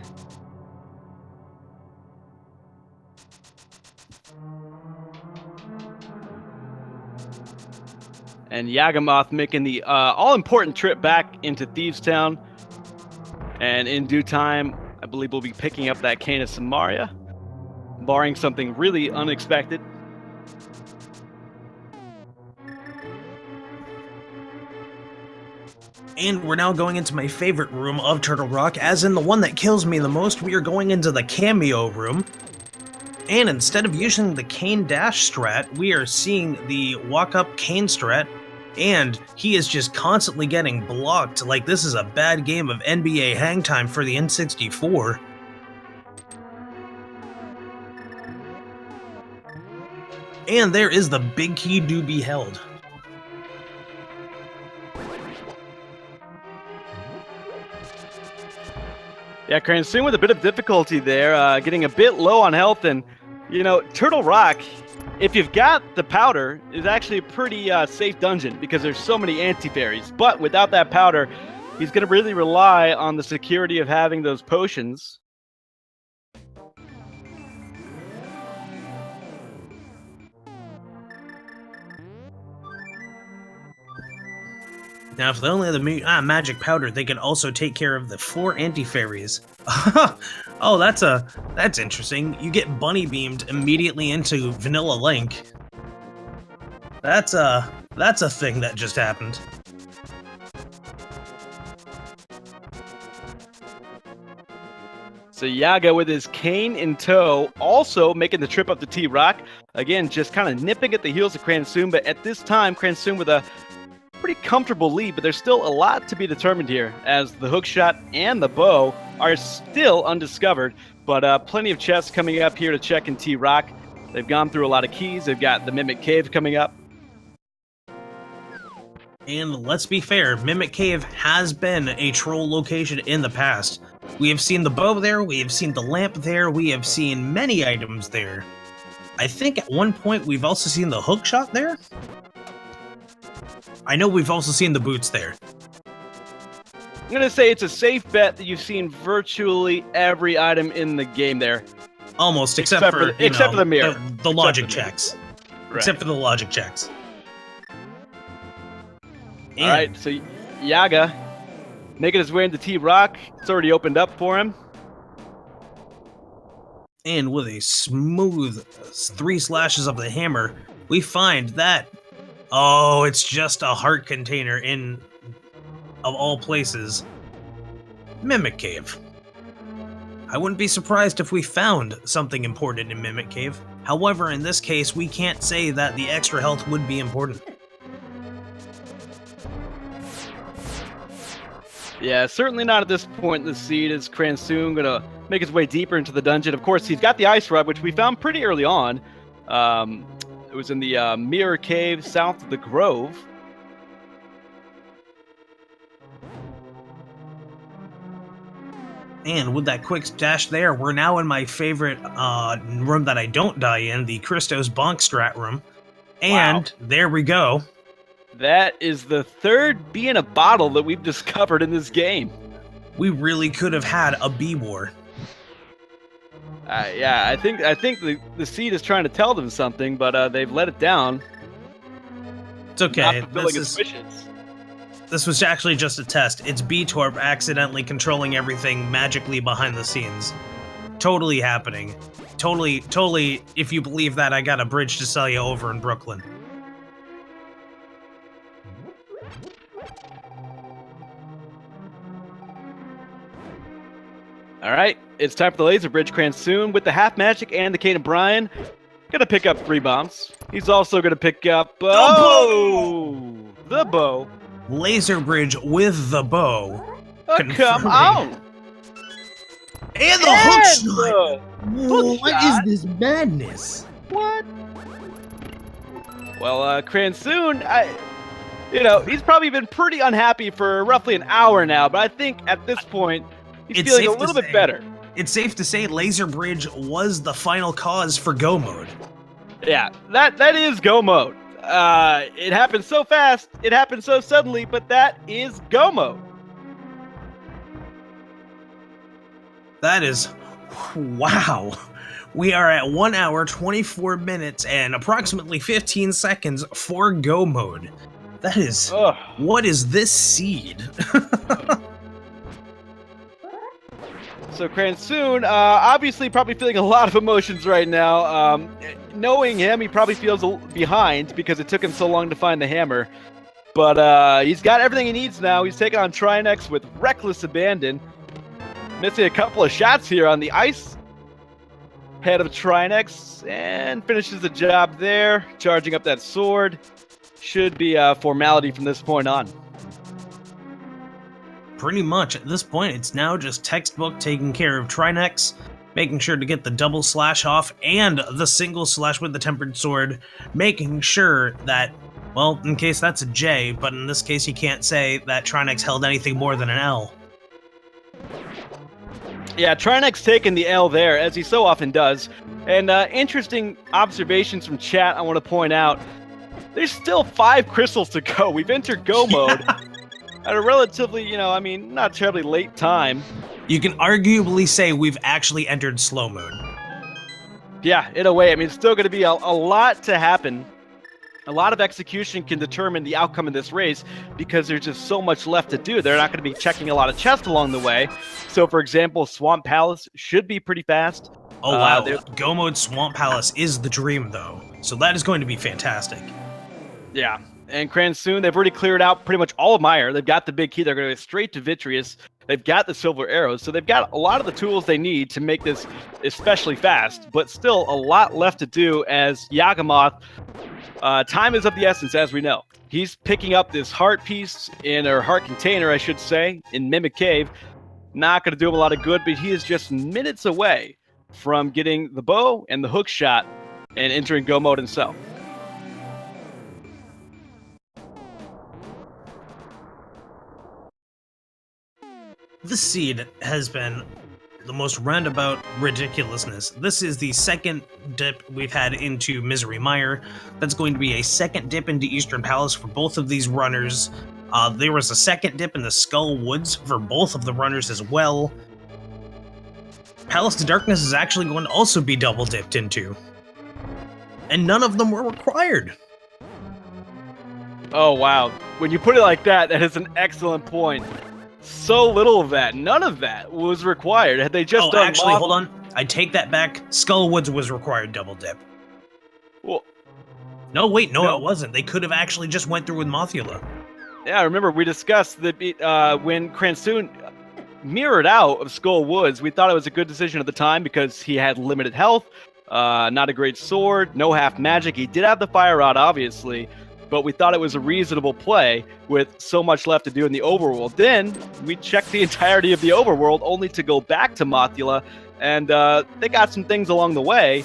Speaker 1: And Yagamoth making the all-important trip back into Thieves Town. And in due time, I believe we'll be picking up that Cane of Samaria, barring something really unexpected.
Speaker 2: And we're now going into my favorite room of Turtle Rock, as in the one that kills me the most. We are going into the cameo room. And instead of using the cane dash strat, we are seeing the walk up cane strat, and he is just constantly getting blocked like this is a bad game of NBA hang time for the N64. And there is the big key to be held.
Speaker 1: Yeah, Cransoon with a bit of difficulty there, getting a bit low on health, and you know, Turtle Rock, if you've got the powder, is actually a pretty safe dungeon because there's so many anti-fairies. But without that powder, he's going to really rely on the security of having those potions.
Speaker 2: Now, if they only had the magic powder, they could also take care of the 4 anti-fairies. Oh, that's interesting. You get bunny beamed immediately into Vanilla Link. That's a thing that just happened.
Speaker 1: So Yaga with his cane in tow, also making the trip up to T-Rock. Again, just kind of nipping at the heels of Cransoon, but at this time, Cransoon with a pretty comfortable lead, but there's still a lot to be determined here, as the hookshot and the bow are still undiscovered, but plenty of chests coming up here to check in T-Rock. They've gone through a lot of keys. They've got the Mimic Cave coming up.
Speaker 2: And let's be fair, Mimic Cave has been a troll location in the past. We have seen the bow there, we have seen the lamp there, we have seen many items there. I think at one point we've also seen the hookshot there? I know we've also seen the boots there.
Speaker 1: I'm going to say it's a safe bet that you've seen virtually every item in the game there.
Speaker 2: Almost, except for
Speaker 1: the mirror.
Speaker 2: The logic checks.
Speaker 1: Right.
Speaker 2: Except for the logic checks.
Speaker 1: All right, so Yaga making his way into T-Rock. It's already opened up for him.
Speaker 2: And with a smooth 3 slashes of the hammer, we find that, oh, it's just a heart container in, of all places, Mimic Cave. I wouldn't be surprised if we found something important in Mimic Cave. However, in this case, we can't say that the extra health would be important.
Speaker 1: Yeah, certainly not at this point in the seed. Is Cransoon going to make his way deeper into the dungeon? Of course, he's got the ice rub, which we found pretty early on. It was in the Mirror Cave south of the Grove.
Speaker 2: And with that quick dash there, we're now in my favorite room that I don't die in, the Christos Bonk Strat room. And wow, there we go.
Speaker 1: That is the third bee in a bottle that we've discovered in this game.
Speaker 2: We really could have had a bee war.
Speaker 1: Yeah, I think the seed is trying to tell them something, but they've let it down.
Speaker 2: It's okay.
Speaker 1: Not fulfilling its wishes.
Speaker 2: This was actually just a test. It's B-Torp accidentally controlling everything magically behind the scenes. Totally happening. Totally, if you believe that, I got a bridge to sell you over in Brooklyn.
Speaker 1: All right, it's time for the laser bridge. Cransoon with the half magic and the Cane of Brian. Gonna pick up 3 bombs. He's also gonna pick up the bow.
Speaker 2: Laser bridge with the bow.
Speaker 1: Come on!
Speaker 2: And the hookshot! What is this madness?
Speaker 1: What? Well, Cransoon, he's probably been pretty unhappy for roughly an hour now, but I think at this point, he's feeling a little bit better. It's
Speaker 2: safe to say Laser Bridge was the final cause for Go Mode.
Speaker 1: Yeah, that is Go Mode. It happened so fast, it happened so suddenly, but that is Go Mode.
Speaker 2: That is... wow. We are at 1 hour, 24 minutes, and approximately 15 seconds for Go Mode. That is... ugh. What is this seed?
Speaker 1: So Cransoon, obviously probably feeling a lot of emotions right now. Knowing him, he probably feels behind because it took him so long to find the hammer. But he's got everything he needs now. He's taking on Trinex with reckless abandon. Missing a couple of shots here on the ice. head of Trinex and finishes the job there, charging up that sword. Should be a formality from this point on.
Speaker 2: Pretty much at this point, it's now just textbook taking care of Trinex, making sure to get the double slash off and the single slash with the tempered sword, making sure that, well, in case that's a J, but in this case you can't say that Trinex held anything more than an L.
Speaker 1: Yeah, Trinex taking the L there, as he so often does. And interesting observations from chat I want to point out. There's still 5 crystals to go. We've entered go mode at a relatively, not terribly late time.
Speaker 2: You can arguably say we've actually entered slow mode.
Speaker 1: Yeah, in a way. It's still going to be a lot to happen. A lot of execution can determine the outcome of this race because there's just so much left to do. They're not going to be checking a lot of chests along the way. So, for example, Swamp Palace should be pretty fast.
Speaker 2: Oh, wow. Go mode Swamp Palace is the dream, though. So that is going to be fantastic.
Speaker 1: Yeah. And Cransoon, they've already cleared out pretty much all of Mire. They've got the big key. They're going to go straight to Vitreous. They've got the silver arrows. So they've got a lot of the tools they need to make this especially fast. But still a lot left to do as Yagamoth. Time is of the essence, as we know. He's picking up this heart piece, or heart container, I should say, in Mimic Cave. Not going to do him a lot of good, but he is just minutes away from getting the bow and the hook shot and entering go mode himself.
Speaker 2: This seed has been the most roundabout ridiculousness. This is the second dip we've had into Misery Mire. That's going to be a second dip into Eastern Palace for both of these runners. There was a second dip in the Skull Woods for both of the runners as well. Palace to Darkness is actually going to also be double dipped into. And none of them were required.
Speaker 1: Oh, wow. When you put it like that, that is an excellent point. So little of that, none of that was required. Had they just done
Speaker 2: actually, hold on. I take that back. Skull Woods was required double dip.
Speaker 1: Well,
Speaker 2: no, wait, no, it wasn't. They could have actually just went through with Mothula.
Speaker 1: Yeah, remember we discussed that when Cransoon mirrored out of Skull Woods, we thought it was a good decision at the time because he had limited health, not a great sword, no half magic. He did have the Fire Rod, obviously, but we thought it was a reasonable play with so much left to do in the overworld. Then we checked the entirety of the overworld only to go back to Mothula, and they got some things along the way.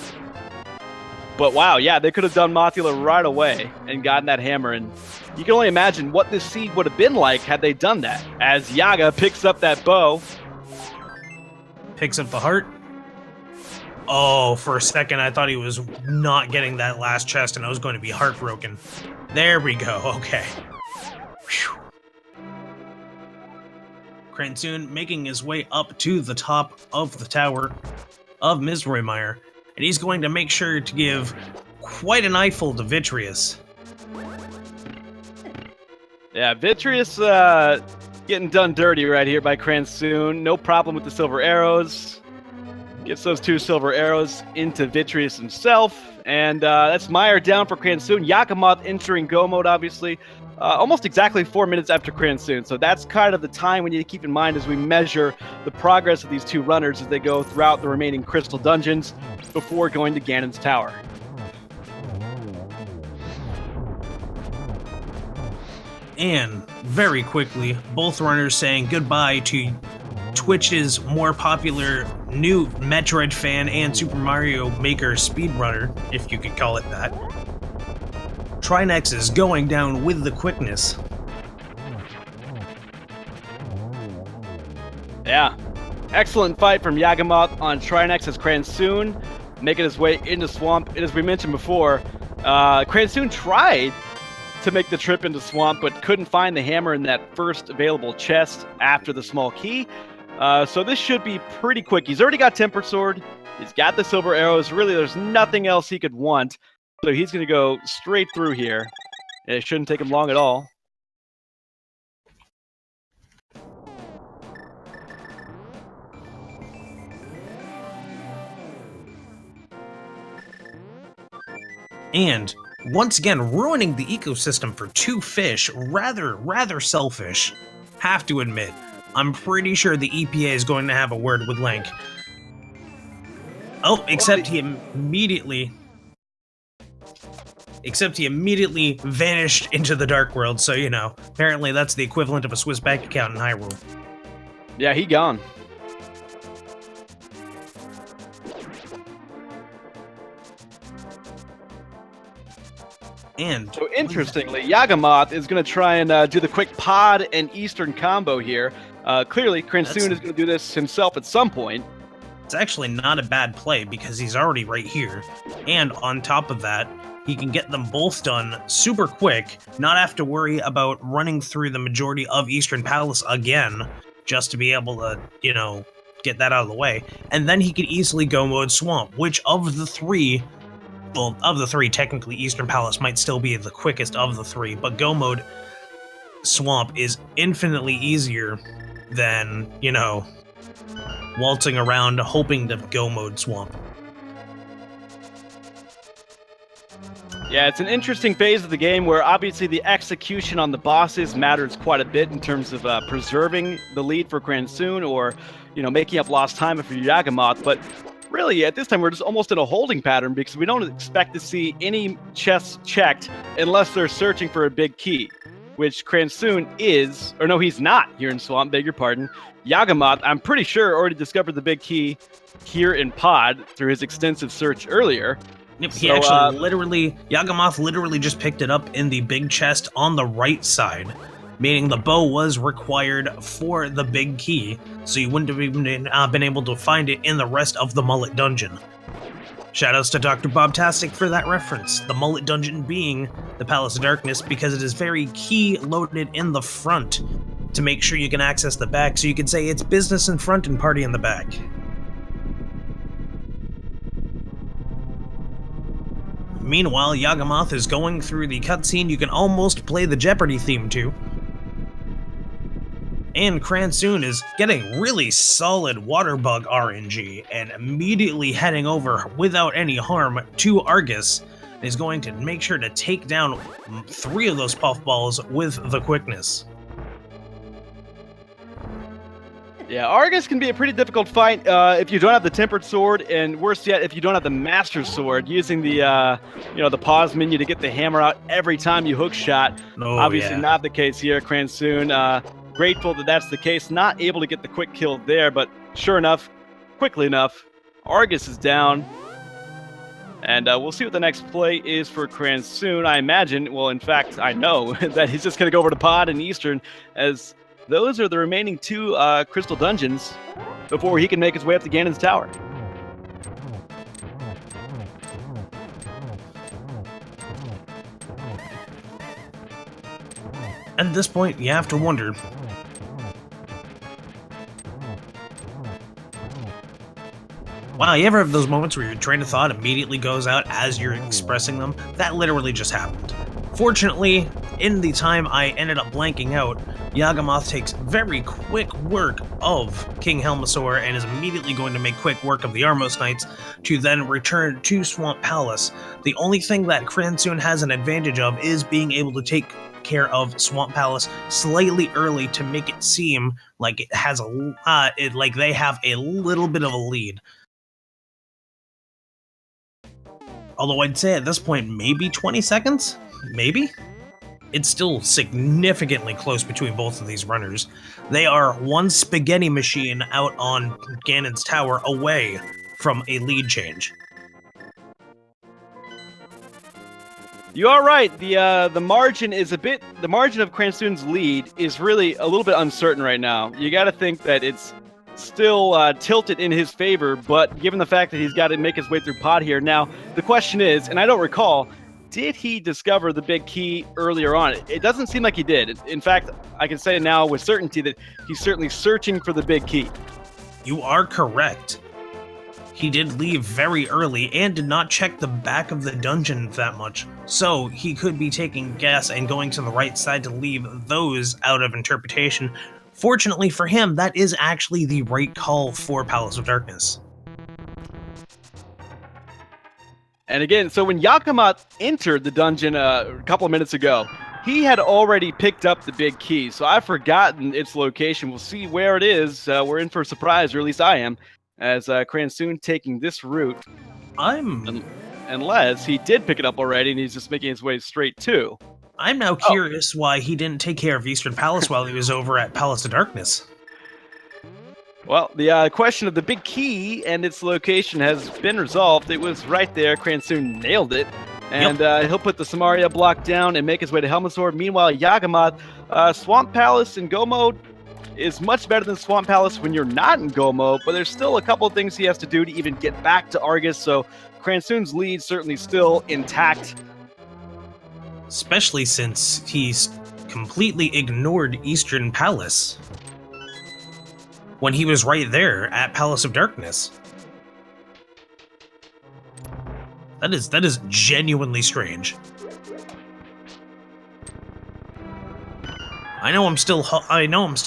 Speaker 1: But wow, yeah, they could have done Mothula right away and gotten that hammer, and you can only imagine what this seed would have been like had they done that. As Yaga picks up that bow.
Speaker 2: Picks up the heart. Oh, for a second I thought he was not getting that last chest and I was going to be heartbroken. There we go, okay. Whew. Cransoon making his way up to the top of the tower of Misery Mire, and he's going to make sure to give quite an eyeful to Vitreous.
Speaker 1: Yeah, Vitreous getting done dirty right here by Cransoon. No problem with the silver arrows. Gets those 2 silver arrows into Vitreous himself. And that's Mire down for Cransoon. Yagamoth entering go mode, obviously. Almost exactly 4 minutes after Cransoon. So that's kind of the time we need to keep in mind as we measure the progress of these 2 runners as they go throughout the remaining crystal dungeons before going to Ganon's Tower.
Speaker 2: And very quickly, both runners saying goodbye to Twitch's more popular new Metroid fan and Super Mario Maker speedrunner, if you could call it that. Trinex is going down with the quickness.
Speaker 1: Yeah. Excellent fight from Yagamoth on Trinex as Cransoon making his way into Swamp. And as we mentioned before, Cransoon tried to make the trip into Swamp, but couldn't find the hammer in that first available chest after the small key. So this should be pretty quick. He's already got Tempered Sword. He's got the silver arrows. Really, there's nothing else he could want. So he's going to go straight through here. And it shouldn't take him long at all.
Speaker 2: And once again, ruining the ecosystem for 2 fish, rather selfish. Have to admit, I'm pretty sure the EPA is going to have a word with Link. Oh, except he immediately vanished into the dark world, so you know, apparently that's the equivalent of a Swiss bank account in Hyrule.
Speaker 1: Yeah, he gone.
Speaker 2: And
Speaker 1: so interestingly, Yagamoth is going to try and do the quick pod and Eastern combo here. Clearly, Cransoon is going to do this himself at some point.
Speaker 2: It's actually not a bad play because he's already right here. And on top of that, he can get them both done super quick, not have to worry about running through the majority of Eastern Palace again, just to be able to, you know, get that out of the way. And then he could easily go mode Swamp, which of the three, well, of the three, technically Eastern Palace might still be the quickest of the three, but go mode Swamp is infinitely easier than, you know, waltzing around hoping to go mode Swamp.
Speaker 1: Yeah, it's an interesting phase of the game where obviously the execution on the bosses matters quite a bit in terms of preserving the lead for Cransoon or, you know, making up lost time for Yagamoth. But really, at this time, we're just almost in a holding pattern because we don't expect to see any chests checked unless they're searching for a big key, which Cransoon is, or no, he's not here in Swamp, beg your pardon. Yagamoth, I'm pretty sure, already discovered the big key here in Pod through his extensive search earlier.
Speaker 2: Yep, he actually Yagamoth literally just picked it up in the big chest on the right side, meaning the bow was required for the big key, so you wouldn't have even been able to find it in the rest of the Mullet Dungeon. Shoutouts to Dr. Bobtastic for that reference, the Mullet Dungeon being the Palace of Darkness because it is very key loaded in the front to make sure you can access the back, so you can say it's business in front and party in the back. Meanwhile, Yagamoth is going through the cutscene you can almost play the Jeopardy theme to. And Cransoon is getting really solid water bug RNG and immediately heading over without any harm to Argus. And is going to make sure to take down 3 of those puffballs with the quickness.
Speaker 1: Yeah, Argus can be a pretty difficult fight if you don't have the Tempered Sword, and worse yet, if you don't have the Master Sword, using the the pause menu to get the hammer out every time you hook shot.
Speaker 2: Oh,
Speaker 1: Obviously
Speaker 2: yeah.
Speaker 1: not the case here, Cransoon. Grateful that that's the case. Not able to get the quick kill there, but sure enough, quickly enough, Argus is down. And we'll see what the next play is for Cransoon. I imagine, well, in fact, I know that he's just going to go over to Pod and Eastern, as those are the remaining 2 crystal dungeons before he can make his way up to Ganon's Tower.
Speaker 2: At this point, you have to wonder, wow, you ever have those moments where your train of thought immediately goes out as you're expressing them? That literally just happened. Fortunately, in the time I ended up blanking out, Yagamoth takes very quick work of King Helmasaur and is immediately going to make quick work of the Armos Knights to then return to Swamp Palace. The only thing that Cransoon has an advantage of is being able to take care of Swamp Palace slightly early to make it seem like it has like they have a little bit of a lead. Although I'd say at this point, maybe 20 seconds? Maybe? It's still significantly close between both of these runners. They are one spaghetti machine out on Ganon's Tower away from a lead change.
Speaker 1: You are right. The margin is the margin of Cransoon's lead is really a little bit uncertain right now. You got to think that it's still tilted in his favor, but given the fact that he's got to make his way through Pod here, now the question is, and I don't recall, did he discover the big key earlier on? It doesn't seem like he did. In fact, I can say now with certainty that he's certainly searching for the big key.
Speaker 2: You are correct. He did leave very early and did not check the back of the dungeon that much, so he could be taking gas and going to the right side to leave those out of interpretation. Fortunately for him, that is actually the right call for Palace of Darkness.
Speaker 1: And again, so when Yagamoth entered the dungeon a couple of minutes ago, he had already picked up the big key, so I've forgotten its location. We'll see where it is. We're in for a surprise, or at least I am. as Cransoon taking this route,
Speaker 2: I'm
Speaker 1: unless he did pick it up already and he's just making his way straight to.
Speaker 2: now curious why he didn't take care of Eastern Palace while he was over at Palace of Darkness.
Speaker 1: Well, the question of the big key and its location has been resolved. It was right there. Cransoon nailed it. And he'll put the Samaria block down and make his way to Helmasaur. Meanwhile, Yagamoth, Swamp Palace in Go mode is much better than Swamp Palace when you're not in Go mode, but there's still a couple of things he has to do to even get back to Argus, so Cransoon's lead certainly still intact.
Speaker 2: Especially since he's completely ignored Eastern Palace when he was right there at Palace of Darkness. That is genuinely strange. I know I'm still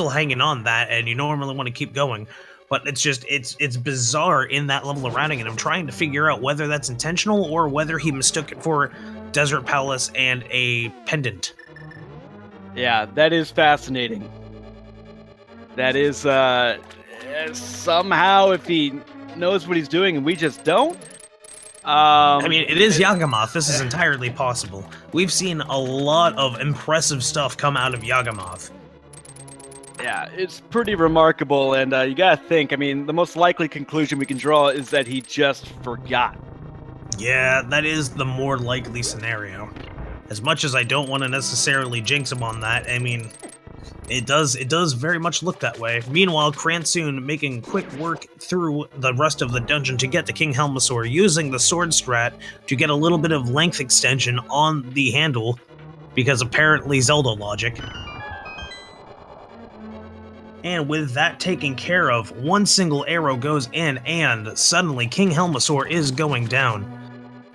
Speaker 2: hanging on that, and you normally want to keep going, but it's bizarre in that level of routing, and I'm trying to figure out whether that's intentional or whether he mistook it for Desert Palace and a pendant.
Speaker 1: Yeah, that is fascinating. That is somehow, if he knows what he's doing and we just don't.
Speaker 2: I mean, it is Yagamoth. This is entirely possible. We've seen a lot of impressive stuff come out of Yagamoth.
Speaker 1: Yeah, it's pretty remarkable, and you gotta think, I mean, the most likely conclusion we can draw is that he just forgot.
Speaker 2: Yeah, that is the more likely scenario. As much as I don't want to necessarily jinx him on that, I mean, it does very much look that way. Meanwhile, Cransoon making quick work through the rest of the dungeon to get to King Helmasaur, using the sword strat to get a little bit of length extension on the handle, because apparently Zelda logic. And with that taken care of, one single arrow goes in, and suddenly King Helmasaur is going down.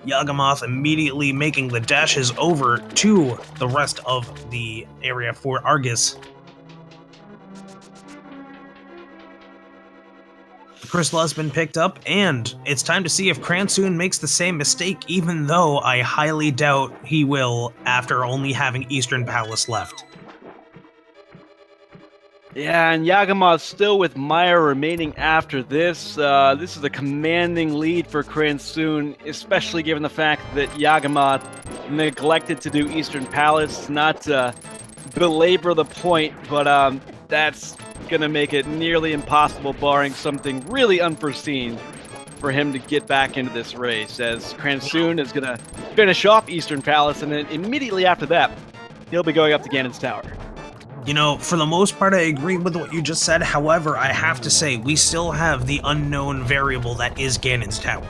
Speaker 2: Yagamoth immediately making the dashes over to the rest of the area for Argus. The crystal has been picked up, and it's time to see if Cransoon makes the same mistake, even though I highly doubt he will after only having Eastern Palace left.
Speaker 1: Yeah, and Yagamoth still with Maya remaining after this. This is a commanding lead for Cransoon, especially given the fact that Yagamoth neglected to do Eastern Palace. Not to belabor the point, but that's going to make it nearly impossible, barring something really unforeseen, for him to get back into this race, as Cransoon is going to finish off Eastern Palace, and then immediately after that, he'll be going up to Ganon's Tower.
Speaker 2: You know, for the most part, I agree with what you just said. However, I have to say, we still have the unknown variable that is Ganon's Tower.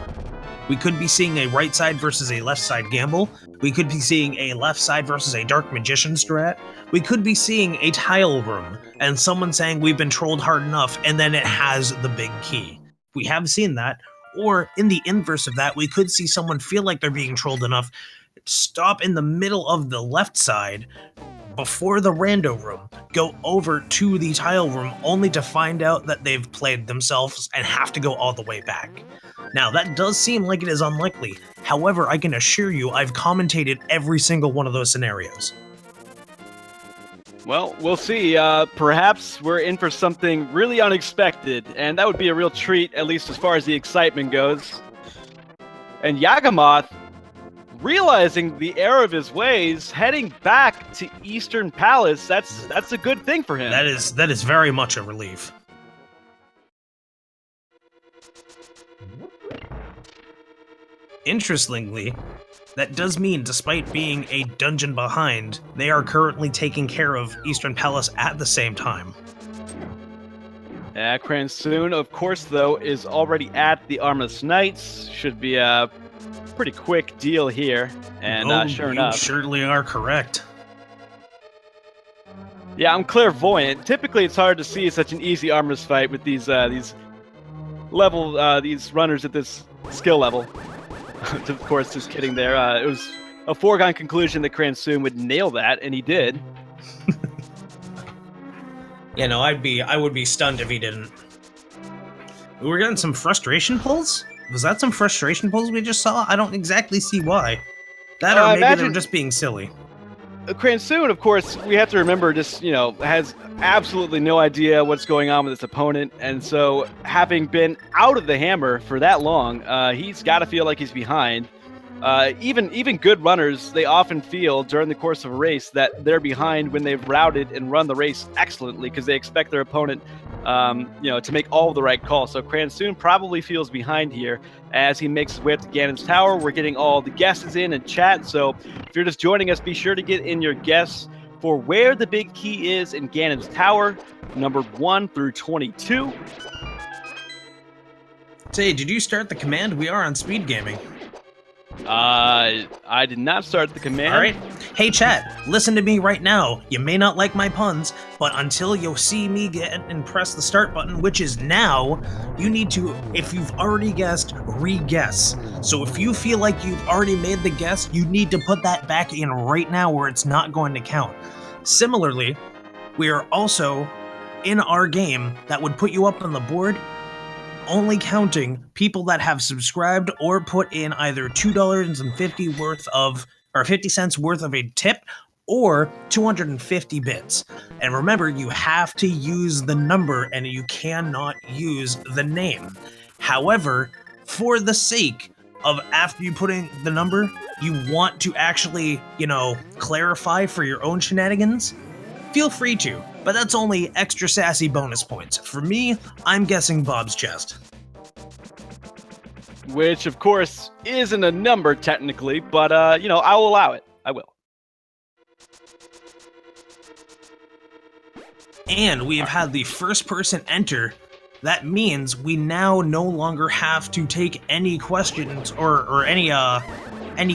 Speaker 2: We could be seeing a right side versus a left side gamble. We could be seeing a left side versus a Dark Magician strat. We could be seeing a tile room, and someone saying we've been trolled hard enough, and then it has the big key. We have seen that. Or, in the inverse of that, we could see someone feel like they're being trolled enough, stop in the middle of the left side, before the rando room, go over to the tile room only to find out that they've played themselves and have to go all the way back. Now, that does seem like it is unlikely. However, I can assure you I've commentated every single one of those scenarios.
Speaker 1: Well, we'll see. Perhaps we're in for something really unexpected, and that would be a real treat, at least as far as the excitement goes. And Yagamoth, realizing the error of his ways, heading back to Eastern Palace, that's a good thing for him.
Speaker 2: That is very much a relief. Interestingly, that does mean, despite being a dungeon behind, they are currently taking care of Eastern Palace at the same time.
Speaker 1: Cransoon, of course, though, is already at the Armless Knights. Should be a pretty quick deal here, and sure enough,
Speaker 2: you certainly are correct.
Speaker 1: Yeah, I'm clairvoyant. Typically, it's hard to see such an easy armless fight with these runners at this skill level. Of course, just kidding there. It was a foregone conclusion that Cransoon would nail that, and he did.
Speaker 2: You know, I would be stunned if he didn't. We're getting some frustration pulls? Was that some frustration pulls we just saw? I don't exactly see why. That or maybe they're just being silly.
Speaker 1: Cransoon, of course, we have to remember, just, has absolutely no idea what's going on with his opponent. And so, having been out of the hammer for that long, he's got to feel like he's behind. Even good runners, they often feel during the course of a race that they're behind when they've routed and run the race excellently because they expect their opponent, to make all the right calls. So Cransoon probably feels behind here as he makes his way up to Ganon's Tower. We're getting all the guesses in chat, so if you're just joining us, be sure to get in your guess for where the big key is in Ganon's Tower, numbered 1 through 22.
Speaker 2: Say, did you start the command? We are on speed gaming.
Speaker 1: I did not start the command.
Speaker 2: All right. Hey, chat, listen to me right now. You may not like my puns, but until you see me get and press the start button, which is now, you need to, if you've already guessed, re-guess. So if you feel like you've already made the guess, you need to put that back in right now where it's not going to count. Similarly, we are also in our game that would put you up on the board only counting people that have subscribed or put in either $2.50 worth of, or 50 cents worth of a tip, or 250 bits. And remember, you have to use the number and you cannot use the name. However, for the sake of after you put in the number, you want to actually, clarify for your own shenanigans, feel free to. But that's only extra sassy bonus points. For me, I'm guessing Bob's chest.
Speaker 1: Which, of course, isn't a number technically, but, I'll allow it. I will.
Speaker 2: And we have had the first person enter. That means we now no longer have to take any questions or any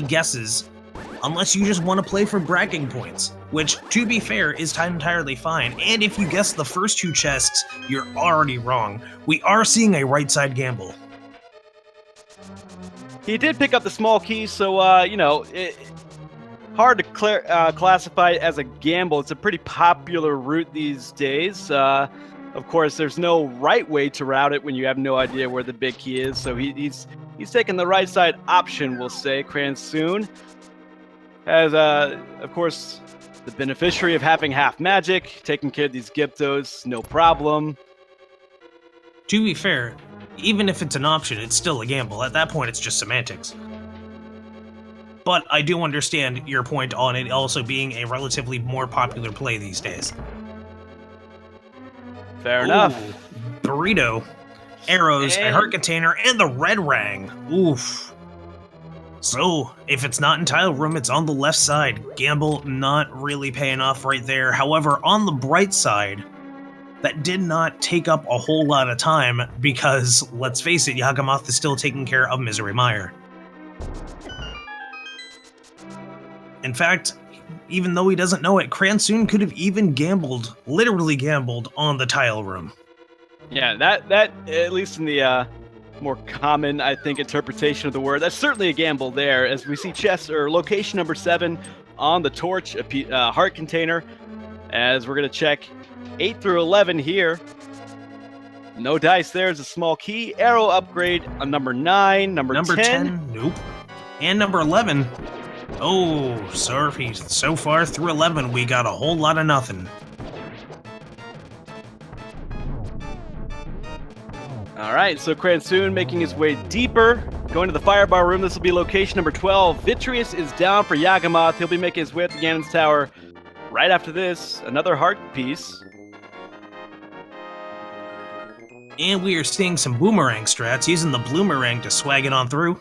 Speaker 2: guesses unless you just want to play for bragging points, which, to be fair, is entirely fine. And if you guess the first two chests, you're already wrong. We are seeing a right side gamble.
Speaker 1: He did pick up the small key, so, hard to classify it as a gamble. It's a pretty popular route these days. Of course, there's no right way to route it when you have no idea where the big key is, so he's taking the right side option, we'll say. Cransoon as, of course, the beneficiary of having half magic, taking care of these Gyptos, no problem.
Speaker 2: To be fair, even if it's an option, it's still a gamble. At that point, it's just semantics. But I do understand your point on it also being a relatively more popular play these days.
Speaker 1: Fair enough.
Speaker 2: Burrito, arrows, a heart container, and the red rang. Oof. So, if it's not in tile room, it's on the left side. Gamble not really paying off right there. However, on the bright side, that did not take up a whole lot of time because, let's face it, Yagamoth is still taking care of Misery Mire. In fact, even though he doesn't know it, Cransoon could have even gambled, literally gambled, on the tile room.
Speaker 1: Yeah, that at least in the more common, I think, interpretation of the word, that's certainly a gamble there, as we see chest or location number 7 on the torch, a heart container, as we're going to check 8 through 11 here. No dice there is a small key. Arrow upgrade on number 9, number 10.
Speaker 2: Nope. And number 11. Oh, sorry. So far through 11, we got a whole lot of nothing.
Speaker 1: All right, so Cransoon making his way deeper, going to the firebar room. This will be location number 12. Vitreous is down for Yagamoth. He'll be making his way up to Ganon's Tower. Right after this, another heart piece.
Speaker 2: And we are seeing some boomerang strats, using the bloomerang to swag it on through.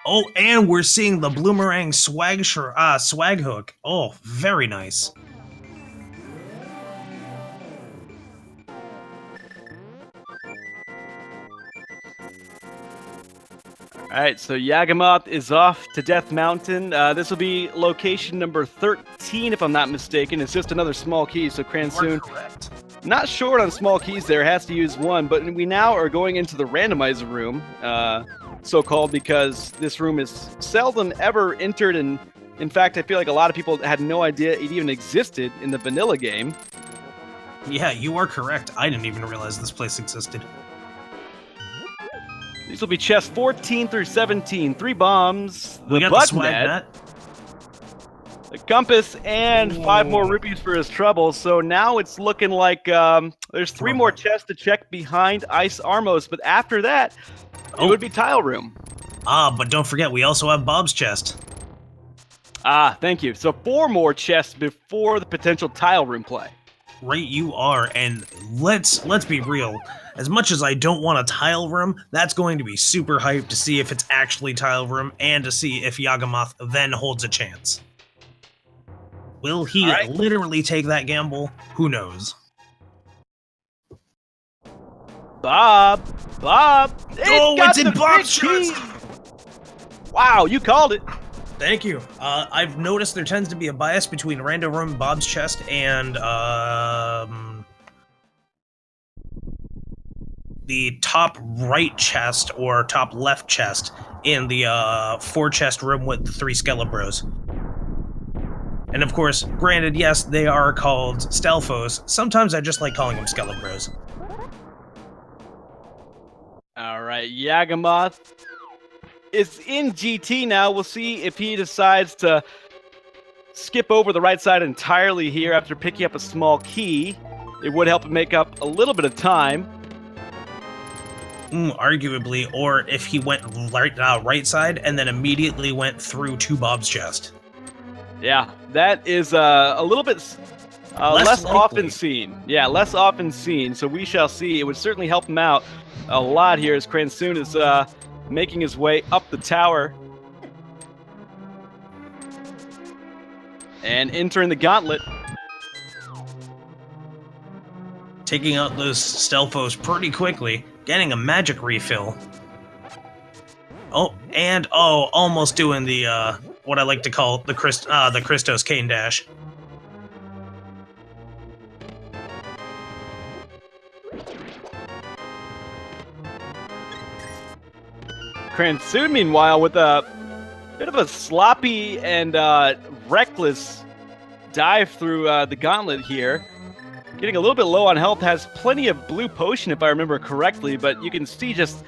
Speaker 2: Oh, and we're seeing the bloomerang swag hook. Oh, very nice.
Speaker 1: Alright, so Yagamoth is off to Death Mountain. This will be location number 13, if I'm not mistaken. It's just another small key, so Cransoon, not short on small keys there, has to use one, but we now are going into the Randomizer room, so-called, because this room is seldom ever entered, and in fact, I feel like a lot of people had no idea it even existed in the vanilla game.
Speaker 2: Yeah, you are correct. I didn't even realize this place existed.
Speaker 1: These will be chests 14 through 17. 3 bombs.
Speaker 2: We got the swag net.
Speaker 1: compass and 5 more rupees for his trouble. So now it's looking like there's 3 more chests to check behind Ice Armos, but after that, it would be Tile Room.
Speaker 2: But don't forget, we also have Bob's chest.
Speaker 1: Thank you. So 4 more chests before the potential Tile Room play.
Speaker 2: Right, you are, and let's be real. As much as I don't want a Tile Room, that's going to be super hyped to see if it's actually Tile Room and to see if Yagamoth then holds a chance. Will he literally take that gamble? Who knows?
Speaker 1: Bob!
Speaker 2: It's in Bob's chest!
Speaker 1: Wow, you called it.
Speaker 2: Thank you. I've noticed there tends to be a bias between Rando Room, Bob's chest, and the top right chest or top left chest in the 4-chest room with the 3 Skelebros. And of course, granted, yes, they are called Stelfos. Sometimes I just like calling them Skelebros.
Speaker 1: All right, Yagamoth is in GT now. We'll see if he decides to skip over the right side entirely here after picking up a small key. It would help him make up a little bit of time.
Speaker 2: Arguably, or if he went right side and then immediately went through to Bob's chest.
Speaker 1: Yeah, that is a little bit less often seen. Yeah, less often seen. So we shall see. It would certainly help him out a lot here as Cransoon is making his way up the tower and entering the gauntlet.
Speaker 2: Taking out those Stelfos pretty quickly, getting a magic refill. Almost doing the what I like to call the Christos Cane Dash.
Speaker 1: Cransoon, meanwhile, with a bit of a sloppy and reckless dive through the gauntlet here. Getting a little bit low on health, has plenty of blue potion if I remember correctly, but you can see just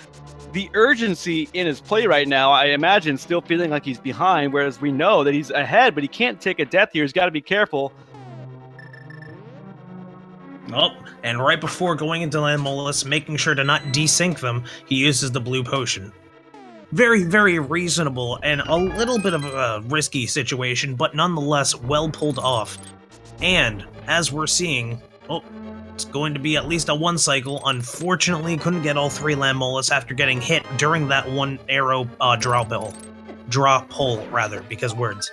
Speaker 1: the urgency in his play right now. I imagine still feeling like he's behind, whereas we know that he's ahead, but he can't take a death here. He's got to be careful.
Speaker 2: Oh, and right before going into Landmolus, making sure to not desync them, he uses the blue potion. Very, very reasonable and a little bit of a risky situation, but nonetheless well pulled off. And, as we're seeing, it's going to be at least a 1 cycle. Unfortunately, couldn't get all 3 Landmolus after getting hit during that 1 arrow draw pull, because words.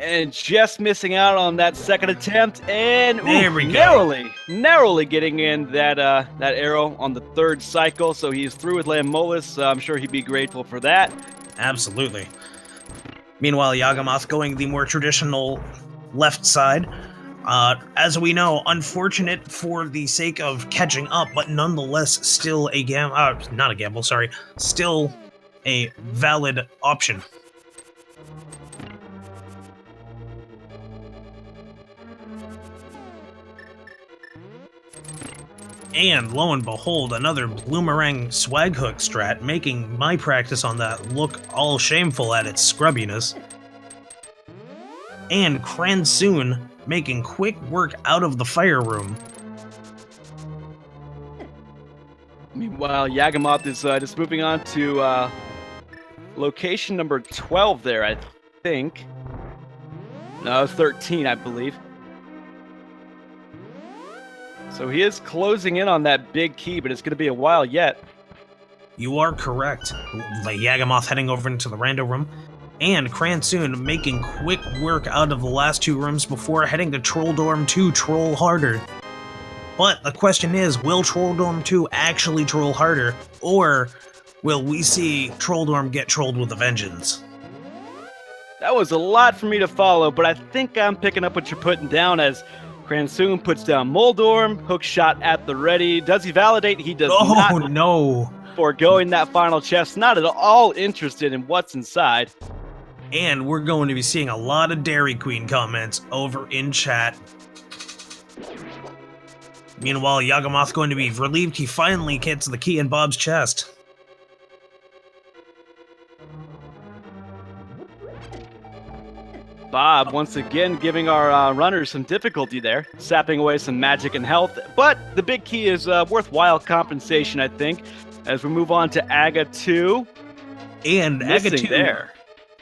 Speaker 1: And just missing out on that second attempt, and narrowly getting in that arrow on the 3rd cycle. So he's through with Landmolus. I'm sure he'd be grateful for that.
Speaker 2: Absolutely. Meanwhile, Yagamoth going the more traditional left side. As we know, unfortunate for the sake of catching up, but nonetheless still still a valid option. And lo and behold, another Bloomerang swag hook strat, making my practice on that look all shameful at its scrubbiness. And Cransoon making quick work out of the fire room.
Speaker 1: Meanwhile, Yagamoth is just moving on to location number 12 there, I think. No, 13, I believe. So he is closing in on that big key, but it's going to be a while yet.
Speaker 2: You are correct. The Yagamoth heading over into the Rando room, and Cransoon making quick work out of the last 2 rooms before heading to Trolldorm 2 troll harder. But the question is, will Trolldorm 2 actually troll harder, or will we see Trolldorm get trolled with a vengeance?
Speaker 1: That was a lot for me to follow, but I think I'm picking up what you're putting down as Cransoon puts down Moldorm, hook shot at the ready. Does he validate? He does not.
Speaker 2: Oh, no.
Speaker 1: Foregoing that final chest, not at all interested in what's inside.
Speaker 2: And we're going to be seeing a lot of Dairy Queen comments over in chat. Meanwhile, Yagamoth going to be relieved he finally gets the key in Bob's chest.
Speaker 1: Bob once again giving our runners some difficulty there, sapping away some magic and health. But the big key is worthwhile compensation, I think, as we move on to Aga 2.
Speaker 2: And Aga 2
Speaker 1: there.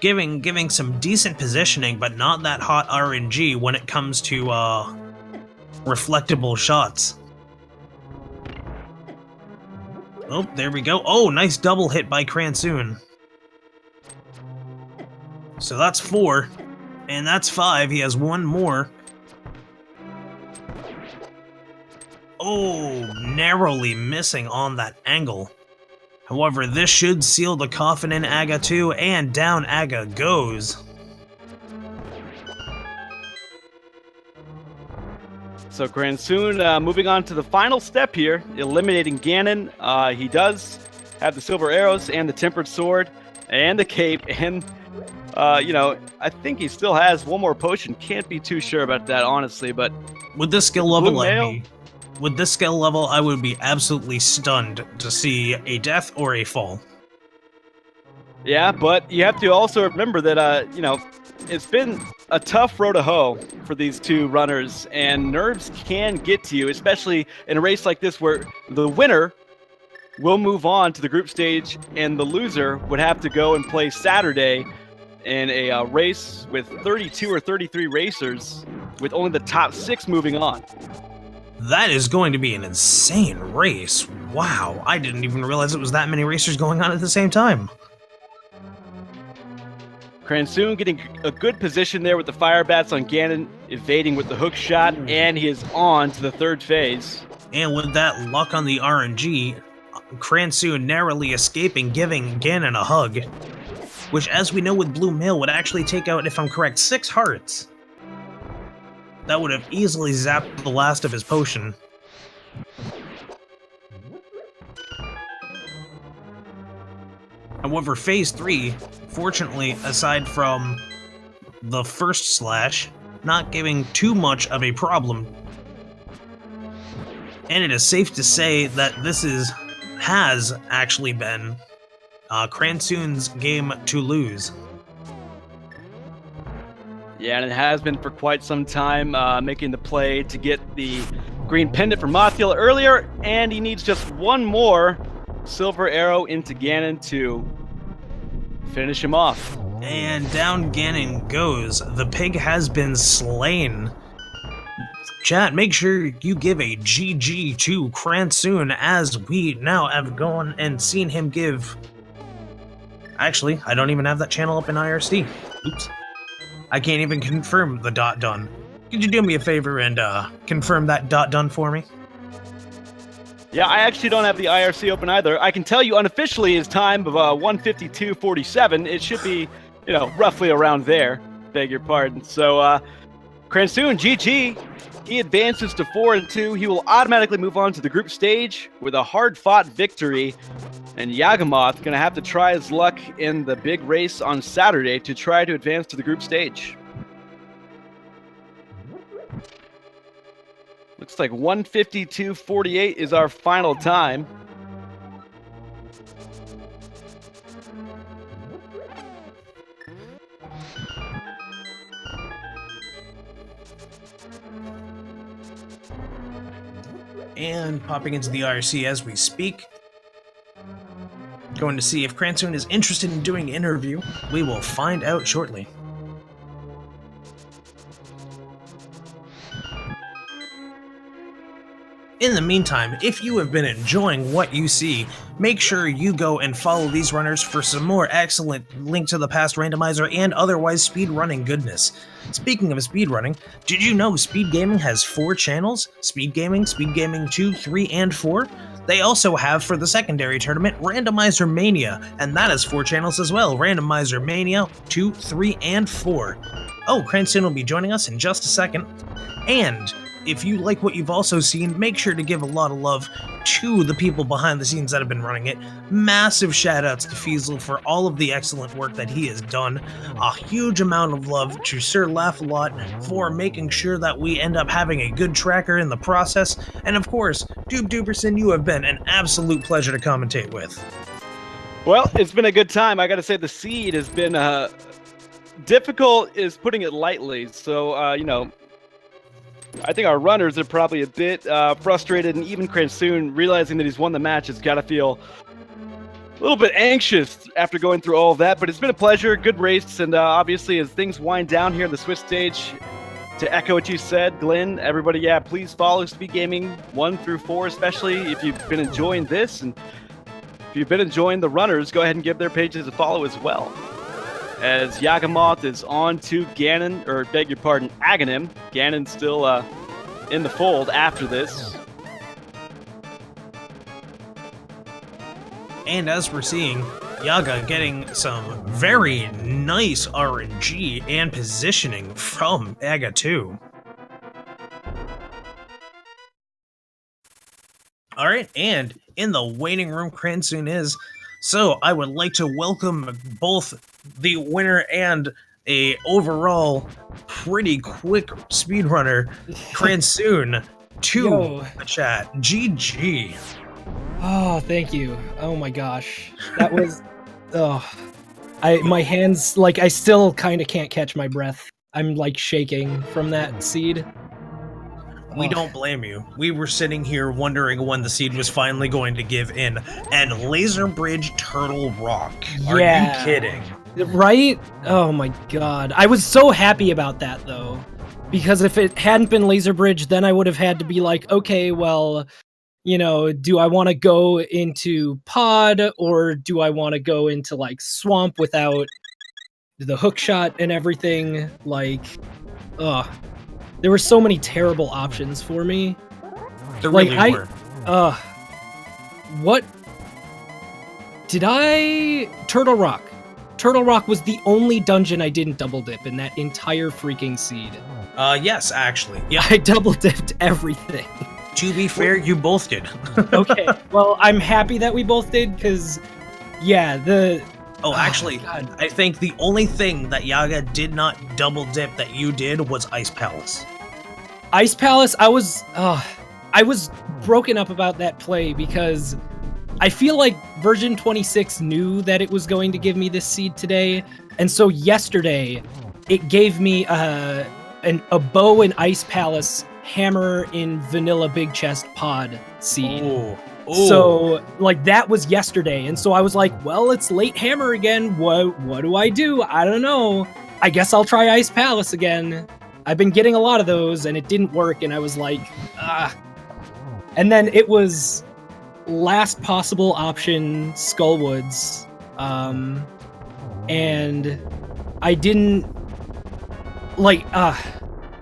Speaker 2: Giving some decent positioning, but not that hot RNG when it comes to reflectable shots. Oh, there we go. Oh, nice double hit by Cransoon. So that's 4, and that's 5. He has 1 more. Oh, narrowly missing on that angle. However, this should seal the coffin in Aga 2, and down Aga goes.
Speaker 1: So Cransoon moving on to the final step here, eliminating Ganon. He does have the silver arrows and the tempered sword and the cape, and I think he still has 1 more potion. Can't be too sure about that, honestly, but
Speaker 2: with this skill level, I would be absolutely stunned to see a death or a fall.
Speaker 1: Yeah, but you have to also remember that, it's been a tough road to hoe for these 2 runners, and nerves can get to you, especially in a race like this where the winner will move on to the group stage and the loser would have to go and play Saturday in a race with 32 or 33 racers, with only the top 6 moving on.
Speaker 2: That is going to be an insane race. Wow, I didn't even realize it was that many racers going on at the same time.
Speaker 1: Cransoon getting a good position there with the fire bats on Ganon, evading with the hook shot, and he is on to the 3rd phase.
Speaker 2: And with that luck on the RNG, Cransoon narrowly escaping, giving Ganon a hug, which, as we know with Blue Mail, would actually take out, if I'm correct, 6 hearts. That would have easily zapped the last of his potion. However, Phase 3, fortunately, aside from the first slash, not giving too much of a problem. And it is safe to say that this has actually been Cransoon's game to lose.
Speaker 1: Yeah, and it has been for quite some time, making the play to get the green pendant from Mothiel earlier, and he needs just 1 more silver arrow into Ganon to finish him off.
Speaker 2: And down Ganon goes. The pig has been slain. Chat, make sure you give a GG to Cransoon, as we now have gone and seen him give... Actually, I don't even have that channel up in IRC. Oops. I can't even confirm the .done. Could you do me a favor and confirm that .done for me?
Speaker 1: Yeah, I actually don't have the IRC open either. I can tell you unofficially his time of 1:52:47. It should be, roughly around there. Beg your pardon. So, Cransoon, GG. He advances to 4-2. He will automatically move on to the group stage with a hard-fought victory. And Yagamoth going to have to try his luck in the big race on Saturday to try to advance to the group stage. Looks like 1:52:48 is our final time.
Speaker 2: And popping into the IRC as we speak. Going to see if Cransoon is interested in doing an interview. We will find out shortly. In the meantime, if you have been enjoying what you see, make sure you go and follow these runners for some more excellent Link to the Past randomizer and otherwise speedrunning goodness. Speaking of speedrunning, did you know Speed Gaming has 4 channels? Speed Gaming 2, 3, and 4? They also have, for the secondary tournament, Randomizer Mania, and that has 4 channels as well. Randomizer Mania 2, 3, and 4. Oh, Cransoon will be joining us in just a second. And if you like what you've also seen, make sure to give a lot of love to the people behind the scenes that have been running it. Massive shoutouts to Feasel for all of the excellent work that he has done. A huge amount of love to Sir Laugh-A-Lot for making sure that we end up having a good tracker in the process. And of course, Doob Duberson, you have been an absolute pleasure to commentate with.
Speaker 1: Well, it's been a good time. I gotta say, the seed has been difficult is putting it lightly. So, I think our runners are probably a bit frustrated, and even Cransoon, realizing that he's won the match, has got to feel a little bit anxious after going through all of that. But it's been a pleasure, good race, and obviously as things wind down here in the Swiss stage, to echo what you said, Glenn, everybody, please follow Speed Gaming 1 through 4, especially if you've been enjoying this, and if you've been enjoying the runners, go ahead and give their pages a follow as well. As Yagamoth is on to Ganon, or beg your pardon, Aghanim. Ganon's still in the fold after this.
Speaker 2: And as we're seeing, Yaga getting some very nice RNG and positioning from Aga 2. Alright, and in the waiting room, Cransoon is. So I would like to welcome both the winner and a overall pretty quick speedrunner, Cransoon, to the chat. GG.
Speaker 3: Oh, thank you. Oh my gosh. That was my hands, like, I still kind of can't catch my breath. I'm like shaking from that seed.
Speaker 2: We don't blame you. We were sitting here wondering when the seed was finally going to give in, and Laser Bridge Turtle Rock. Are you kidding?
Speaker 3: Right? Oh my god. I was so happy about that, though. Because if it hadn't been Laser Bridge, then I would have had to be like, okay, well, do I want to go into Pod, or do I want to go into, like, Swamp without the hook shot and everything? Like, ugh. There were so many terrible options for me.
Speaker 2: There really were.
Speaker 3: What did I... Turtle Rock. Turtle Rock was the only dungeon I didn't double dip in that entire freaking seed.
Speaker 2: Yes, actually. Yeah.
Speaker 3: I double dipped everything.
Speaker 2: To be fair, you both did.
Speaker 3: Okay, well, I'm happy that we both did, because,
Speaker 2: Oh, actually, I think the only thing that Yaga did not double dip that you did was Ice Palace.
Speaker 3: Ice Palace, I was broken up about that play because I feel like version 26 knew that it was going to give me this seed today, and so yesterday it gave me a bow in Ice Palace, hammer in vanilla big chest pod seed.
Speaker 2: Ooh.
Speaker 3: So, like, that was yesterday, and so I was like, well, it's late hammer again. What do I do? I don't know. I guess I'll try Ice Palace again. I've been getting a lot of those, and it didn't work, and I was like, ah. And then it was last possible option, Skullwoods. And I didn't, like,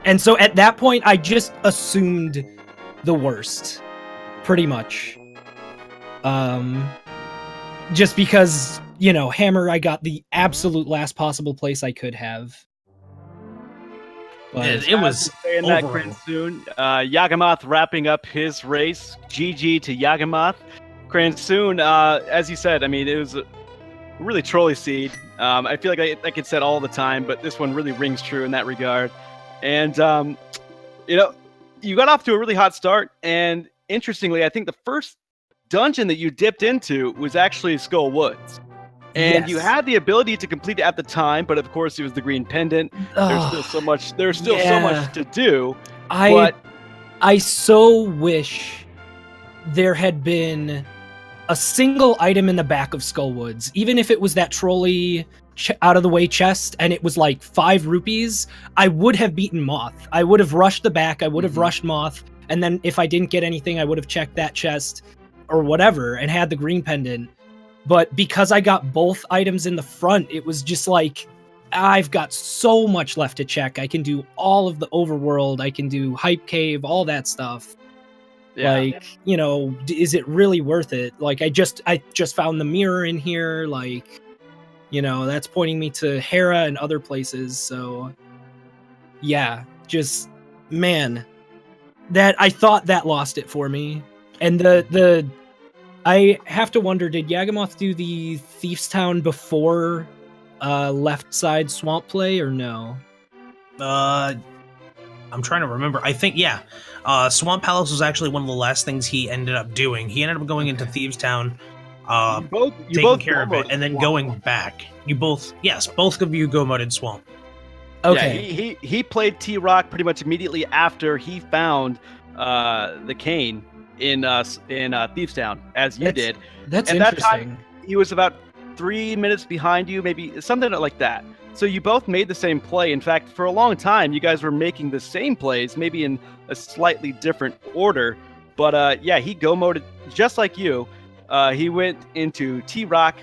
Speaker 3: and so at that point, I just assumed the worst, pretty much. Just because, hammer, I got the absolute last possible place I could have. But
Speaker 2: it was
Speaker 1: saying that Cransoon. Yagamoth wrapping up his race. GG to Yagamoth. Cransoon, as you said, I mean, it was a really trolly seed. I feel like I get said all the time, but this one really rings true in that regard. And, you got off to a really hot start. And interestingly, I think the first dungeon that you dipped into was actually Skull Woods. And you had the ability to complete it at the time, but of course it was the green pendant. There's still so much to do.
Speaker 3: I so wish there had been a single item in the back of Skullwoods, even if it was that trolley out of the way chest and it was like 5 rupees. I would have beaten Moth. I would have rushed the back. I would have rushed Moth. And then if I didn't get anything, I would have checked that chest or whatever and had the green pendant. But because I got both items in the front, it was just like, I've got so much left to check. I can do all of the overworld. I can do Hype Cave, all that stuff. Yeah. Like, is it really worth it? Like, I just found the mirror in here. Like, that's pointing me to Hera and other places. So, yeah, just, man, that I thought that lost it for me. And I have to wonder, did Yagamoth do the Thief's Town before left side swamp play or no?
Speaker 2: I'm trying to remember. I think, yeah. Swamp Palace was actually one of the last things he ended up doing. He ended up going into Thieves Town.
Speaker 1: You
Speaker 2: taking
Speaker 1: both
Speaker 2: care of it,
Speaker 1: go-moded
Speaker 2: and then
Speaker 1: Swamp.
Speaker 2: going back. Both of you go-moded Swamp.
Speaker 3: Okay.
Speaker 1: Yeah, he played T-Rock pretty much immediately after he found the cane in Thieves Town, as you did.
Speaker 3: That's
Speaker 1: At that
Speaker 3: interesting.
Speaker 1: He was about 3 minutes behind you, maybe something like that. So you both made the same play. In fact, for a long time, you guys were making the same plays, maybe in a slightly different order. But yeah, he go-moded just like you. He went into T-Rock,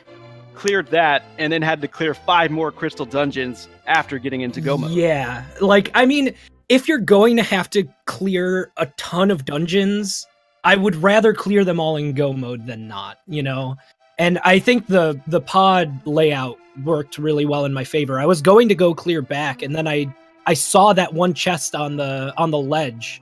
Speaker 1: cleared that, and then had to clear 5 more crystal dungeons after getting into go mode.
Speaker 3: Yeah. Like, I mean, if you're going to have to clear a ton of dungeons, I would rather clear them all in go mode than not, you know? And I think the pod layout worked really well in my favor. I was going to go clear back, and then I saw that one chest on the ledge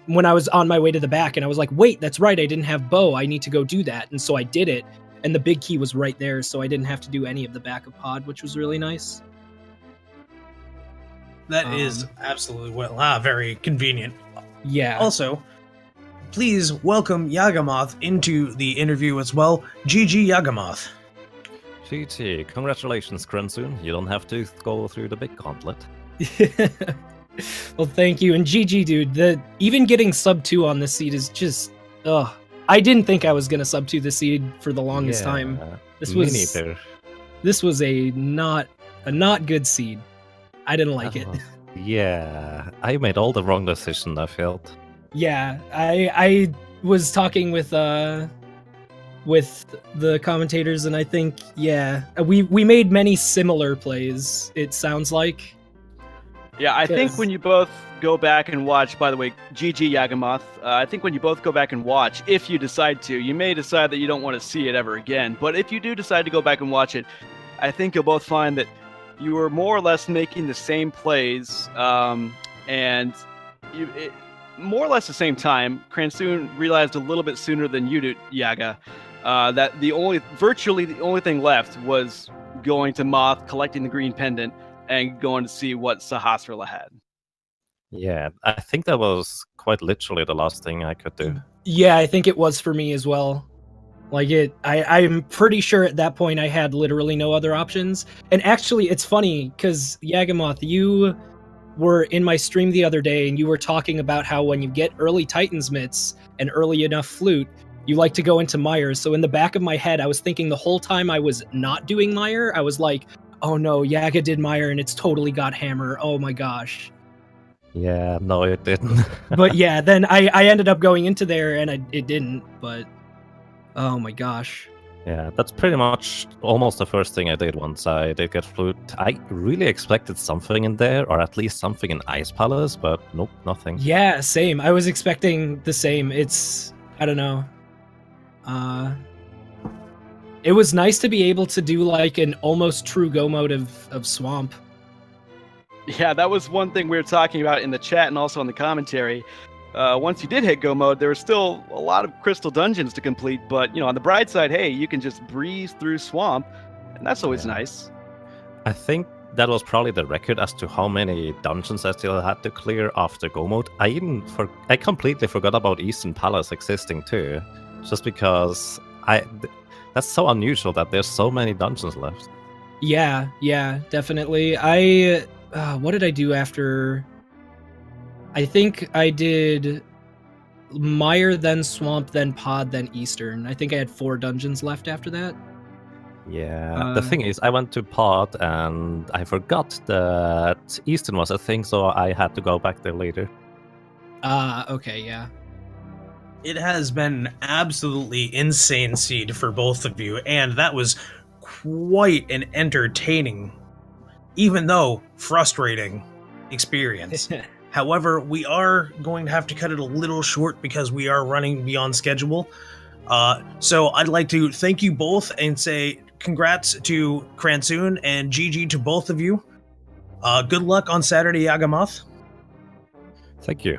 Speaker 3: when I was on my way to the back, and I was like, wait, that's right, I didn't have bow. I need to go do that. And so I did it, and the big key was right there, so I didn't have to do any of the back of pod, which was really nice.
Speaker 2: That is absolutely very convenient.
Speaker 3: Yeah.
Speaker 2: Also, please welcome Yagamoth into the interview as well. GG Yagamoth.
Speaker 4: GG, congratulations, Cransoon. You don't have to go through the big gauntlet.
Speaker 3: Well, thank you. And GG, dude, even getting sub 2 on this seed is just, I didn't think I was going to sub 2 the seed for the longest time. This
Speaker 4: me
Speaker 3: was
Speaker 4: neither.
Speaker 3: This was a not good seed. I didn't like it.
Speaker 4: Yeah, I made all the wrong decisions, I felt.
Speaker 3: Yeah, I was talking with the commentators, and I think, yeah, we made many similar plays, it sounds like.
Speaker 1: Yeah, I think when you both go back and watch, by the way, GG Yagamoth, I think when you both go back and watch, if you decide to, you may decide that you don't want to see it ever again, but if you do decide to go back and watch it, I think you'll both find that you were more or less making the same plays, and more or less the same time. Cransoon realized a little bit sooner than you did, Yaga, that virtually the only thing left was going to Moth, collecting the green pendant, and going to see what Sahasrara had.
Speaker 4: Yeah, I think that was quite literally the last thing I could do.
Speaker 3: Yeah, I think it was for me as well. Like I'm pretty sure at that point I had literally no other options. And actually, it's funny because Yagamoth, you were in my stream the other day, and you were talking about how when you get early Titan's mitts and early enough flute, you like to go into Mire. So in the back of my head, I was thinking the whole time I was not doing Mire, I was like, oh no, Yaga did Mire and it's totally got Hammer. Oh my gosh.
Speaker 4: Yeah, no, it didn't.
Speaker 3: But yeah, then I ended up going into there and it didn't, but oh my gosh.
Speaker 4: Yeah, that's pretty much almost the first thing I did once I did get flute. I really expected something in there, or at least something in Ice Palace, but nope, nothing.
Speaker 3: Yeah, same. I was expecting the same. It's, I don't know. It was nice to be able to do like an almost true go mode of Swamp.
Speaker 1: Yeah, that was one thing we were talking about in the chat and also in the commentary. Once you did hit go mode, there were still a lot of crystal dungeons to complete, but on the bright side, hey, you can just breeze through Swamp, and that's always nice.
Speaker 4: I think that was probably the record as to how many dungeons I still had to clear after go mode. I completely forgot about Eastern Palace existing too, just because that's so unusual that there's so many dungeons left.
Speaker 3: Yeah, definitely. What did I do after? I think I did Mire, then Swamp, then Pod, then Eastern. I think I had 4 dungeons left after that.
Speaker 4: Yeah, the thing is, I went to Pod and I forgot that Eastern was a thing, so I had to go back there later.
Speaker 3: Okay, yeah.
Speaker 2: It has been absolutely insane seed for both of you, and that was quite an entertaining, even though frustrating, experience. However, we are going to have to cut it a little short because we are running beyond schedule. So I'd like to thank you both and say congrats to Cransoon and GG to both of you. Good luck on Saturday, Yagamoth.
Speaker 4: Thank you.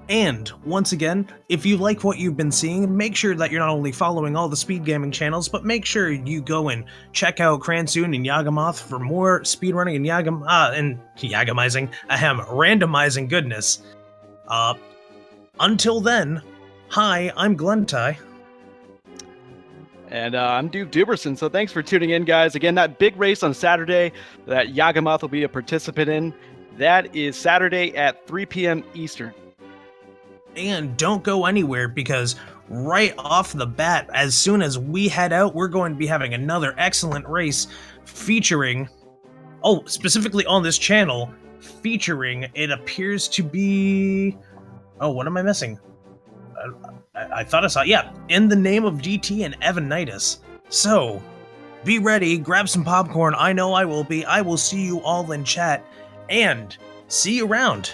Speaker 2: And once again, if you like what you've been seeing, make sure that you're not only following all the speed gaming channels, but make sure you go and check out Cransoon and Yagamoth for more speedrunning and Yagamizing, randomizing goodness. Until then, hi, I'm Glentai.
Speaker 1: And I'm Duke Duberson, so thanks for tuning in, guys. Again, that big race on Saturday that Yagamoth will be a participant in, that is Saturday at 3 p.m. Eastern.
Speaker 2: And don't go anywhere, because right off the bat, as soon as we head out, we're going to be having another excellent race featuring, specifically on this channel, featuring, it appears to be, what am I missing? I thought I saw, In the Name of DT and Evanitis. So, be ready, grab some popcorn, I know I will be, I will see you all in chat, and see you around.